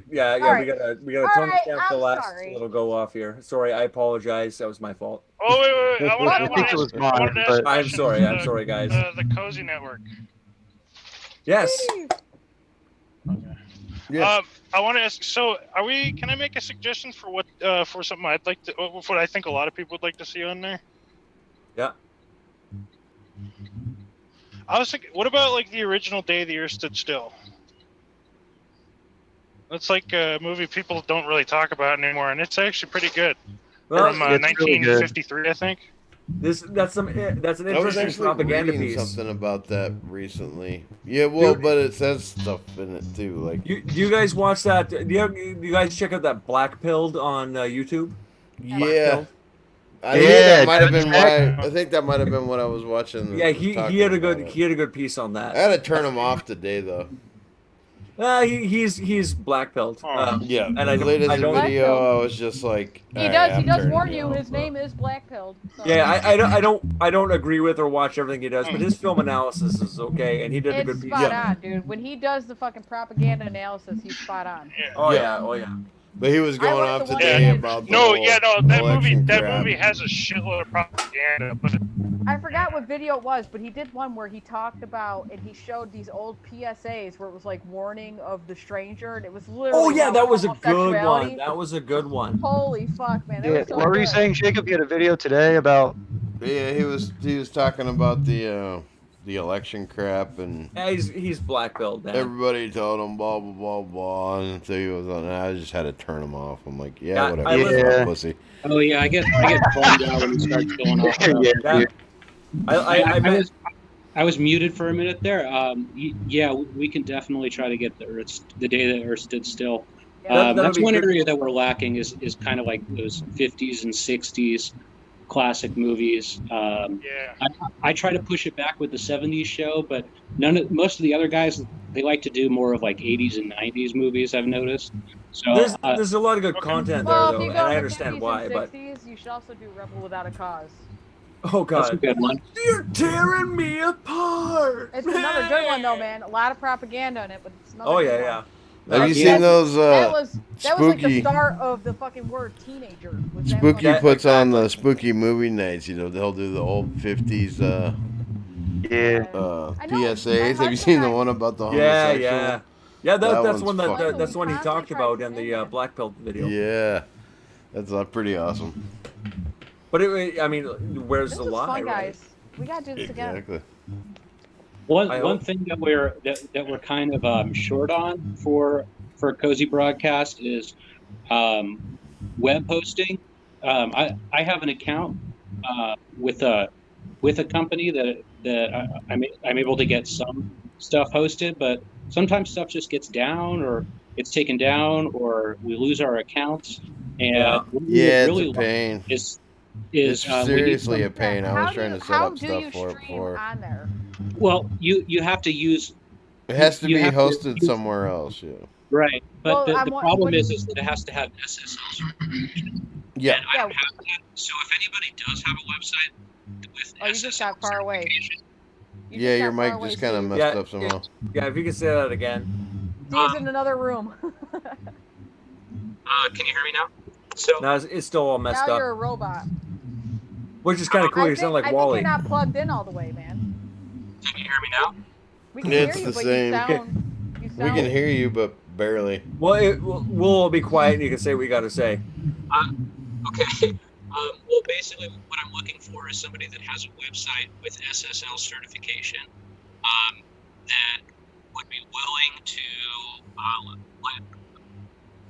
yeah, All we right. gotta All tone right, down I'm the last sorry. little go off here. Sorry, I apologize. That was my fault. Oh wait! I I want think to it was ask. I wanted mine, to ask but- a I'm question sorry. for I'm sorry, guys. The Cozy Network. Yes. Yeah. I want to ask. So, are we? Can I make a suggestion for what? For something I'd like to. What I think a lot of people would like to see on there. Yeah. I was thinking, what about like the original Day the Earth Stood Still? That's like a movie people don't really talk about anymore, and it's actually pretty good. Well, From it's really good. 1953, I think. that's an I was interesting actually propaganda reading piece. something about that recently. Yeah, well, Dude. but it says stuff in it too. Like, Do you guys watch that? Do you guys check out that Black Pilled on YouTube? yeah, Pilled? I think Yeah, that might have been Jack- why. I think that might have been what I was watching. Yeah, that was he talking had a about good it. he had a good piece on I that. had to turn him off today though. He's black pilled. Oh. Yeah, and I the latest don't. video, I was just like, He "All right, does. He I'm does turning warn it you. off," His but- name is black pilled. So. Yeah, I don't agree with or watch everything he does, but his film analysis is okay, and he did a It's good piece. spot on, dude. When he does the fucking propaganda analysis, he's spot on. Yeah. Oh Yeah. yeah, oh yeah. But he was going like off the one today that- about the No, whole that movie election crap. has a shitload of propaganda, but I forgot what video it was, but he did one where he talked about and he showed these old PSAs where it was like warning of the stranger, and it was literally. Oh yeah, about that was a good homosexuality. one. That was a good one. Holy fuck, man! That Yeah, was so what were you good. saying, Jacob? You had a video today about. Yeah, he was talking about the election crap, and Yeah, he's black pilled now. everybody told him blah blah blah blah, and so he was on. I just had to turn him off. I'm like, yeah, Yeah, whatever, I you're live- a pussy. Oh yeah, I get bummed out when he starts going off. Yeah. I was muted for a minute there. Yeah, we can definitely try to get the day that Earth stood still. That would That's be one good. area that we're lacking is kind of like those 50s and 60s classic movies. yeah. I try to push it back with the 70s show, but most of the other guys, they like to do more of like 80s and 90s movies, I've noticed. So There's a lot of good content Well, there if though, you and go I to understand 50s why, and but 60s, you should also do Rebel Without a Cause. oh that's a god, good one. you're tearing me apart. It's another good one though, man. A lot of propaganda in it, but it's another Oh good yeah, one. yeah. Have you Yeah. seen those? That was like the Spooky. start of the fucking word teenager. Was that Spooky fucking- puts on the spooky movie nights. You know, they'll do the old 50s Yeah. I know, PSAs. my Have you seen the husband one about the Yeah, homosexual? yeah. That That's one's one fucking- that's one he Constantly talked tries about to in say the that. black pilled video. Yeah, that's pretty awesome. But I mean, where's This the is lie, fun, right? guys. We gotta do this again. Exactly. One I one hope- thing that we're kind of short on for Cozy Broadcast is web hosting. I have an account with a company that I'm able to get some stuff hosted, but sometimes stuff just gets down or it's taken down or we lose our accounts. And Yeah. what we Yeah, it's really a pain. is It's we need seriously a some- pain. I was trying to set how up do stuff you for it stream before. on there? well, you have to use It has to you be have to hosted use- somewhere else. Yeah. right, but Well, the I'm problem what- is that it has to have SSL certification. Yeah. And I don't have that. So if anybody does have a website with Oh, you just got far away. certification, You Yeah, just your got far mic away, just kind of Steve. messed Yeah, up somehow. Yeah, if you could say that again. Steve's in another room. can you hear me now? So Now it's still all messed now up, you're a robot. which is kind of cool. You sound like I Wally. think you're not plugged in all the way, man. can you hear me now? We can It's hear you, the but same. you sound. We can hear you, but barely. Well, we'll all be quiet, and you can say what you got to say. Okay. Well, basically, what I'm looking for is somebody that has a website with SSL certification that would be willing to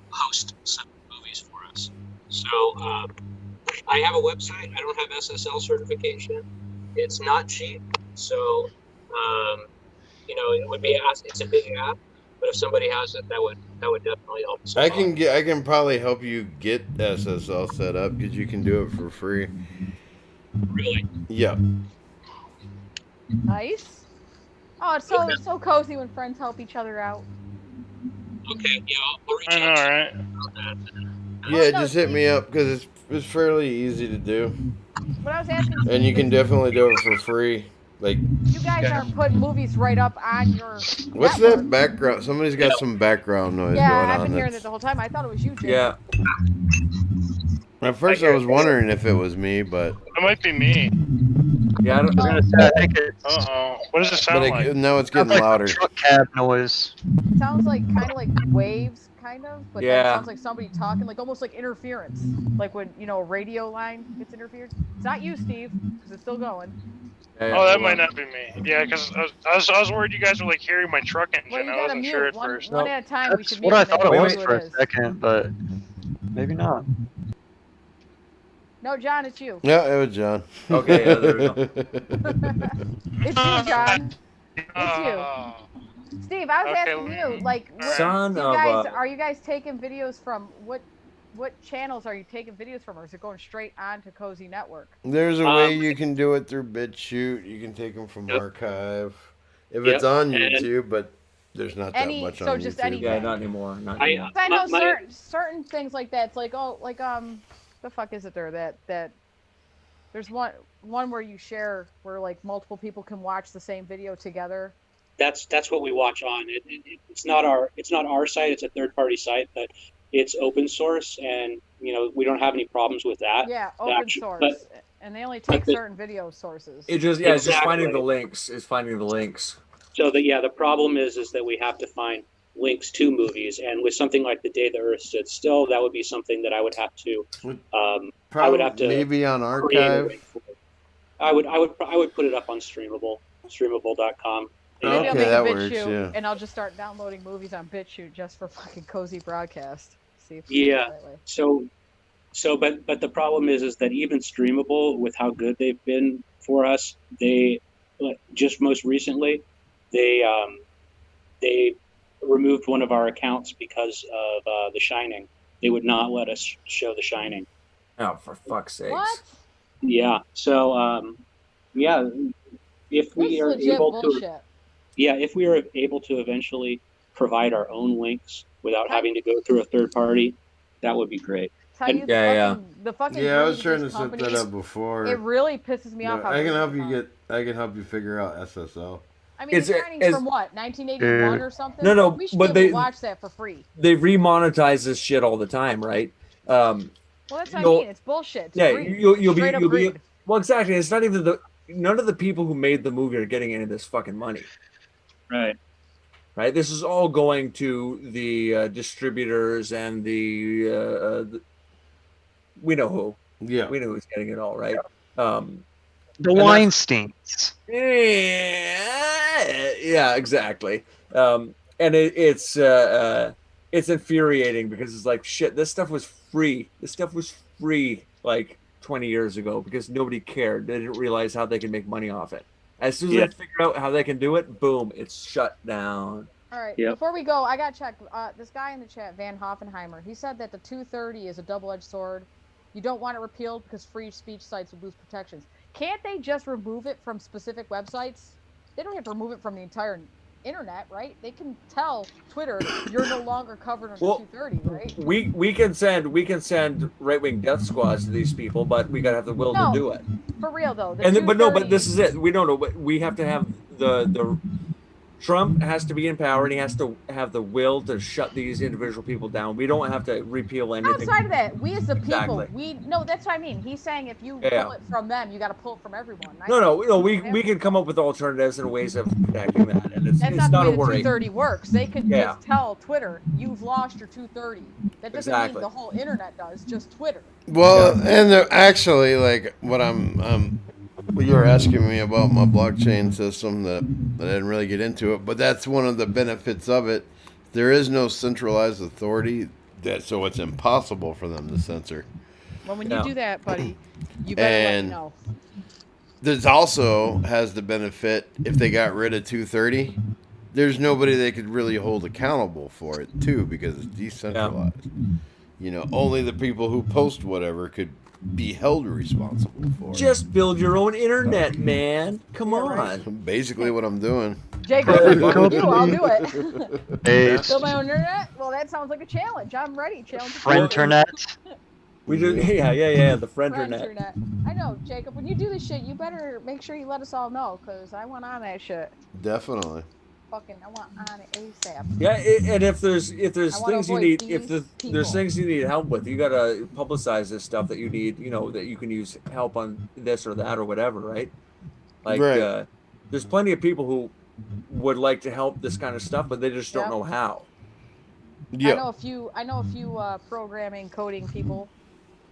host some movies for us. So I have a website. I don't have SSL certification. It's not cheap. So it would be it's a big app. But if somebody has it, that would definitely help us. I can probably help you get SSL set up because you can do it for free. Really. Yeah. Nice. Oh, it's so cozy when friends help each other out. Okay. Yeah, I'll reach I know, out to right? you about that. Yeah, no, just hit me up because it's fairly easy to do, What I was asking, and you Steve, can is definitely do it for free. Like, you guys aren't putting movies right up on your. what's network. that background? Somebody's got some background noise Yeah, going I've on. been hearing that's- it the whole time. I thought it was you, Jim. Yeah. At first, I was wondering if it was me, but It might be me. Yeah. I don't, I was gonna say, I think it's What does it sound like? now it's sounds getting like louder. truck cab noise. It sounds like kind of like waves, kind of, but then Yeah. it sounds like somebody talking, like almost like interference, like when a radio line gets interfered. It's not you, Steve, because it's still going. yeah, Oh, that hold might on. not be me. Yeah, because I was worried you guys were like hearing my truck engine. Well, you I gotta wasn't mute sure at one first. at a time. We That's should what mute I and then thought it know was who for it a is. second, but maybe not. No, John, it's you. Yeah, it was John. Okay, yeah, there we go. It's you, John. Oh. Steve, I was Okay, asking you, like, what, Son you of guys, a- are you guys taking videos from what channels are you taking videos from, or is it going straight onto Cozy Network? There's a way you can do it through BitChute. You can take them from Yep. archive. If Yep, it's on and- YouTube, but There's not Any- that much so on just YouTube. anything. Yeah, not anymore. Not I- anymore. I know My- certain things like that. It's like the fuck is it there that there's one where you share where like multiple people can watch the same video together. That's what we watch on. It's not our site. It's a third party site, but it's open source, and we don't have any problems with that. Yeah, open source, and they only take the- certain video sources. It just it's just finding Exactly. the links. It's finding the links. So the problem is that we have to find links to movies, and with something like The Day the Earth Stood Still, that would be something that I would have to. I would have to maybe on create a archive. link for it. I would put it up on streamable.com. Maybe I'll Okay, make that a works, BitChute, yeah. and I'll just start downloading movies on BitChute just for fucking cozy broadcast. See if Yeah. that way. But the problem is that even Streamable, with how good they've been for us, they just most recently they removed one of our accounts because of The Shining. They would not let us show The Shining. Oh, for fuck's sakes! What? Yeah. So if we This is are legit able bullshit. to, if we are able to eventually provide our own links without having to go through a third party, that would be great. Tell you the fucking Yeah, I was greed trying of to these set that companies, up before. It really pisses me off. But How I can greedy help they you are. I can help you figure out SSL. I mean, It's- the Chinese it's- from what, 1981 or something? No, we should but be able they- to watch that for free. They remonetize this shit all the time, right? Well, that's what I you'll- mean. It's bullshit. It's Yeah, greed. you'll be Straight up you'll be greed. well, exactly. It's not even none of the people who made the movie are getting any of this fucking money. Right. Right. This is all going to the distributors and the we know who. Yeah. We know who's getting it all, right? The And that's- Weinsteins. Yeah, exactly. And it's infuriating because it's like shit. This stuff was free. This stuff was free like 20 years ago because nobody cared. They didn't realize how they could make money off it. As soon as they figure out how they can do it, boom, it's shut down. All right. Yep. Before we go, I got to check. This guy in the chat, Van Hoffenheimer, he said that the 230 is a double-edged sword. You don't want it repealed because free speech sites would lose protections. Can't they just remove it from specific websites? They don't have to remove it from the entire internet, right? They can tell Twitter you're no longer covered under Well, 230, right? We can send right-wing death squads to these people, but we gotta have the will No. to do it. For real though. The But 230 this is it. We don't know. We have to have the Trump has to be in power, and he has to have the will to shut these individual people down. We don't have to repeal anything. Outside of that, we as the people, Exactly. that's what I mean. He's saying if you Yeah. pull it from them, you got to pull it from everyone. No. We can come up with alternatives and ways of protecting that, and it's That's not not the a way the worry. 230 works. They could Yeah. just tell Twitter, you've lost your 230. That doesn't Exactly. mean the whole internet does, just Twitter. Well, and actually, like what what you were asking me about my blockchain system that I didn't really get into it, but that's one of the benefits of it. There is no centralized authority, so it's impossible for them to censor. Well, when Yeah. you do that, buddy, you better let And me know. There's also has the benefit if they got rid of 230, there's nobody they could really hold accountable for it too because it's decentralized. Only the people who post whatever could be held responsible for it. Just build your own internet, man. Come Yeah, on. right. Basically what I'm doing. Jacob, if you want to do, I'll do it. Hey, Build my own internet? Well, that sounds like a challenge. I'm ready. Challenge Frenternet. We do. Yeah. The friend Friends internet. internet. I know, Jacob. When you do this shit, you better make sure you let us all know, because I want on that shit. Definitely. I want on it ASAP. Yeah, and if there's I wanna things you avoid need, these there's people. things you need help with, you gotta publicize this stuff that you need. That you can use help on this or that or whatever, right? Like, Right. there's plenty of people who would like to help this kind of stuff, but they just don't Yeah. know how. Yeah. I know a few programming, coding people.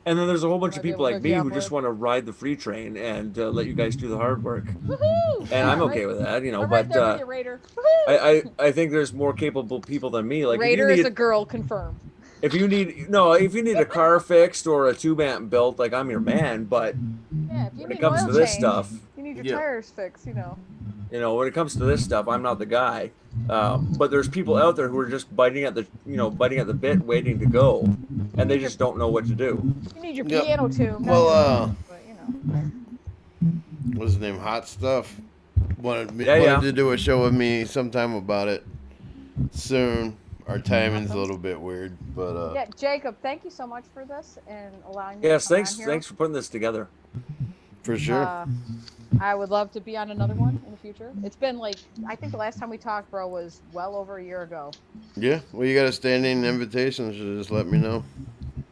And then there's a whole bunch of Might be people able to like me hook you who up just with. want to ride the free train and let you guys do the hard work. Woohoo! And I'm okay with that, I'm right but there with you, Raider. Woohoo! I think there's more capable people than me. Like, Raider if you is a need, girl, confirmed. if you need a car fixed or a tube amp built, like, I'm your man. But Yeah, if you when need it comes oil to this change, stuff, you need your Yeah. tires fixed, when it comes to this stuff, I'm not the guy. But there's people out there who are just biting at the bit, waiting to go, and they just don't know what to do. You need your Yep. piano tune. Well, but, what's his name? Hot Stuff. Wanted Yeah. to do a show with me sometime about it. soon. Our timing's a little bit weird, but Yeah, Jacob, thank you so much for this and allowing me Yes, to come thanks. on here. Thanks for putting this together. for sure. I would love to be on another one in the future. It's been like, I think the last time we talked, bro, was well over a year ago. Yeah, well, you got a standing invitation, so just let me know.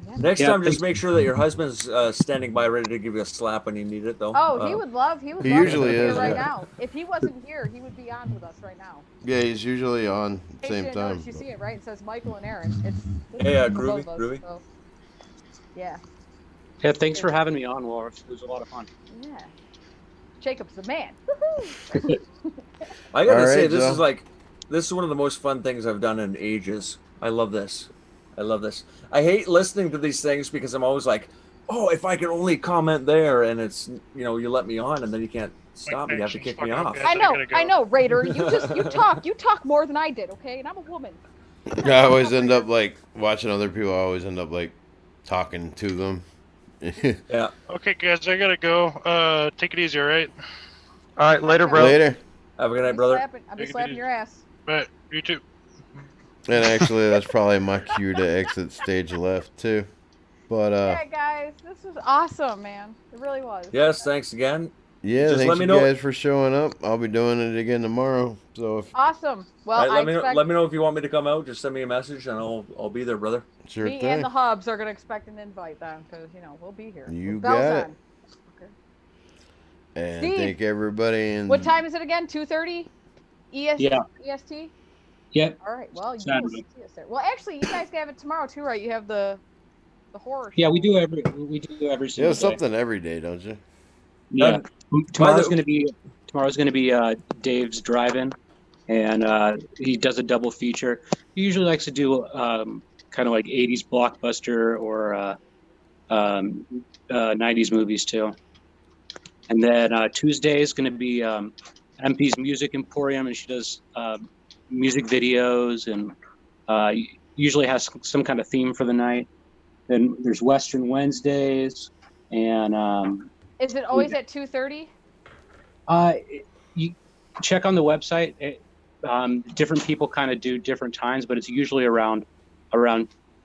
Yeah. Next Yeah, time, just thanks. make sure that your husband's standing by, ready to give you a slap when you need it, though. Oh, he would love. He would He love usually to be here is, right yeah. now. If he wasn't here, he would be on with us right now. Yeah, he's usually on In case same you didn't time. notice, you see it right? It says Michael and Aaron. It's Yeah, for both groovy, of us, groovy. so. Yeah, Yeah, thanks for having me on, Walrus. It was a lot of fun. yeah. Jacob's the man. Woohoo! I gotta All say, right, this Joe. is like, this is one of the most fun things I've done in ages. I love this. I love this. I hate listening to these things because I'm always like, oh, if I could only comment there, and it's, you know, you let me on, and then you can't stop me. You have to kick me off. I know, Raider. You talk more than I did, okay? And I'm a woman. I always end up like watching other people. I always end up like talking to them. Yeah. Okay, guys, I gotta go. Take it easy, all right? All right, later, bro. Later. Have a good night, brother. I'll be slapping your ass. But you too. And actually, that's probably my cue to exit stage left too. But Yeah, guys, this was awesome, man. It really was. Yes, thanks again. yeah, Just thanks let me you know- guys for showing up. I'll be doing it again tomorrow. So if Awesome. Well, All right, I expect let me know if you want me to come out. Just send me a message, and I'll be there, brother. sure me thing. and the Hubs are gonna expect an invite then, because we'll be here. You With bells got it. on. And Steve, thank everybody. And What time is it again? 2:30. Yeah. EST. Yep. All right. Well, you will Saturday. see us there. Well, actually, you guys have it tomorrow too, right? You have the horror. Yeah, we show. do every You single have day. something every day, don't you? Yeah. Tomorrow's By gonna be Dave's drive-in, and he does a double feature. He usually likes to do kind of like 80s blockbuster or 90s movies too. And then Tuesday is going to be MP's Music Emporium, and she does music videos and usually has some kind of theme for the night. Then there's Western Wednesdays, and Is it always at 2:30? you check on the website. Different people kind of do different times, but it's usually around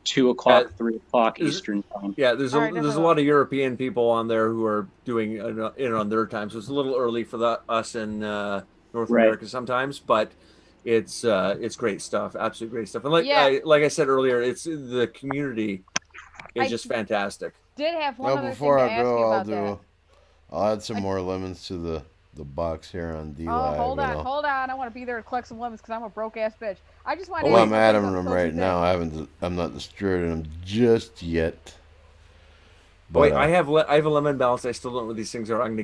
2 o'clock, 3 o'clock is- Eastern time. Yeah, there's All right, there's a never lot of European people on there who are doing it on their time, so it's a little early for us in North Right. America sometimes, but it's great stuff, absolute great stuff. And Yeah. like I said earlier, it's the community is I- just fantastic. Did have one Well, other before thing to I ask you go, about that. I'll add some more lemons to the box here on D Oh, Live. hold and on, I'll- hold on. I want to be there to collect some lemons because I'm a broke ass bitch. I just want to. Well, I'm adding them right now. I'm not distributing them just yet. But, Wait, I have a lemon balance. I still don't know what these things are. I'm gonna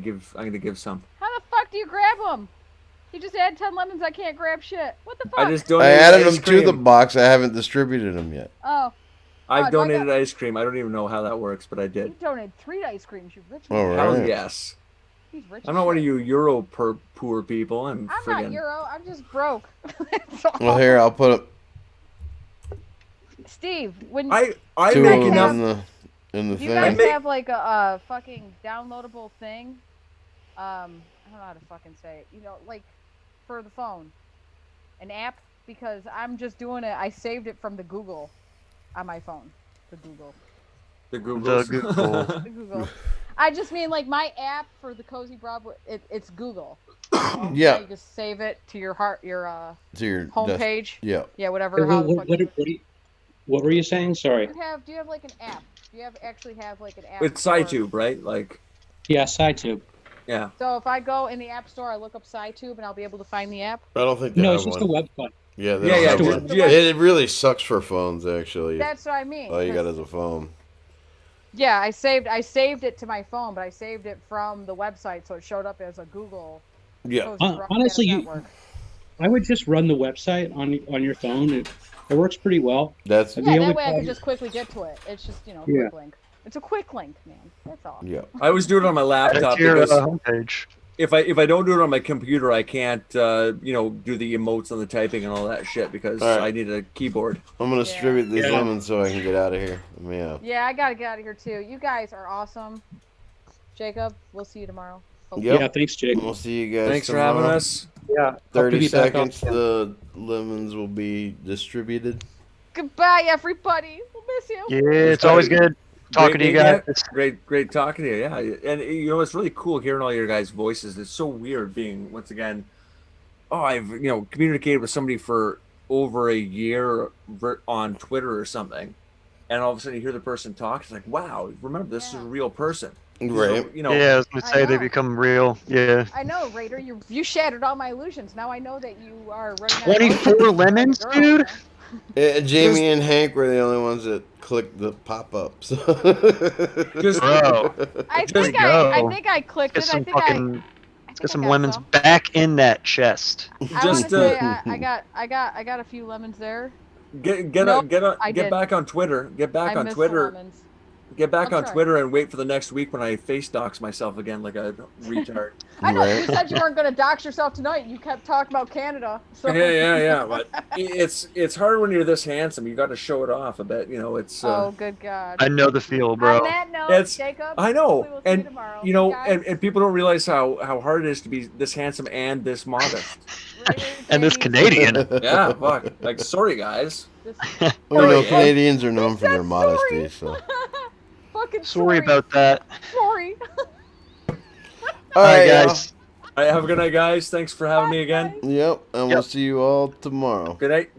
give some. How the fuck do you grab them? You just add 10 lemons. I can't grab shit. What the fuck? I just I donated added ice them to the cream. box. I haven't distributed them yet. Oh, I've Oh, do I donated got- ice cream. I don't even know how that works, but I you did. donated 3 ice creams. You rich. All man. right. Hell yes. He's rich. I'm as not one of shit. you Euro poor people. I'm I'm friggin'. not Euro. I'm just broke. That's all. Well, here I'll put up Steve, when I'm 2 of making them up. in the you thing. guys make- have like a fucking downloadable thing, I don't know how to fucking say it. Like for the phone, an app, because I'm just doing it. I saved it from the Google on my phone. The Google. The Googles. Google. The Google. I just mean like my app for the Cozy Broad. It's Google. Yeah. You just save it to your To your homepage. Yeah. Yeah, whatever. How the fuck What were you saying? Sorry. do you have like an app? Do you actually have like an app? It's for- SciTube, right? Like, Yeah, SciTube. yeah. So if I go in the app store, I look up SciTube and I'll be able to find the app. I don't think they No, have it's just one. a website. Yeah, they Yeah, don't yeah, have just- one. yeah. It really sucks for phones, actually. That's what I mean. All you got 'cause- is a phone. Yeah, I saved it to my phone, but I saved it from the website, so it showed up as a Google. Yeah. Cozy Hon- Broadcast honestly, you- Network. I would just run the website on your phone. It works pretty well. That's The Yeah, only that way I problem- can just quickly get to it. It's just a Yeah. quick link. It's a quick link, man. That's all. yeah. I always do it on my Add it laptop to your because homepage. if I don't do it on my computer, I can't do the emotes and the typing and all that shit because All right. I need a keyboard. I'm gonna Yeah. distribute these Yeah. lemons so I can get out of here. Yeah. Yeah, I gotta get out of here too. You guys are awesome. Jacob, we'll see you tomorrow. Yep. Yeah, thanks, Jake. We'll see you guys. Thanks for tomorrow. having us. Yeah. hope to 30 be back on. seconds. The lemons will be distributed. Goodbye, everybody. We'll miss you. Yeah, it's always good talking to you guys. Great talking to you. Yeah, and you know it's really cool hearing all your guys' voices. It's so weird being once again. Oh, I've communicated with somebody for over a year on Twitter or something, and all of a sudden you hear the person talk. It's like, wow, remember this is a real person. Right. So, Yeah, I was gonna I say they know. become real. Yeah. I know, Raider. You shattered all my illusions. Now I know that you are running. 24 lemons, dude? Jamie and Hank were the only ones that clicked the pop-ups. Just Bro. I Just think go. I think I clicked Get it. some I think fucking. I Get think some I got lemons some. back in that chest. I want Just, to say I got a few lemons there. get Nope, I get didn't. back on Twitter. Get back I on missed Twitter. the lemons. Get back I'll on try. Twitter and wait for the next week when I face dox myself again like a retard. I know Right. you said you weren't going to dox yourself tonight. You kept talking about Canada. So. Yeah. But it's hard when you're this handsome. You got to show it off a bit. It's. Oh, good God. I know the feel, bro. On that note, It's- Jacob. I know, hopefully we'll see you and tomorrow. Guys, and people don't realize how hard it is to be this handsome and this modest. Raider And this Jamie's- Canadian. Yeah, fuck. Like, sorry guys. this- Well, Sorry. Canadians are known He for their said modesty, sorry. so. Fucking Sorry about that. Sorry. All Alright, right, guys. All right, have a good night, guys. Thanks for having me again. y'all. Yep, and we'll see you all tomorrow. Good night.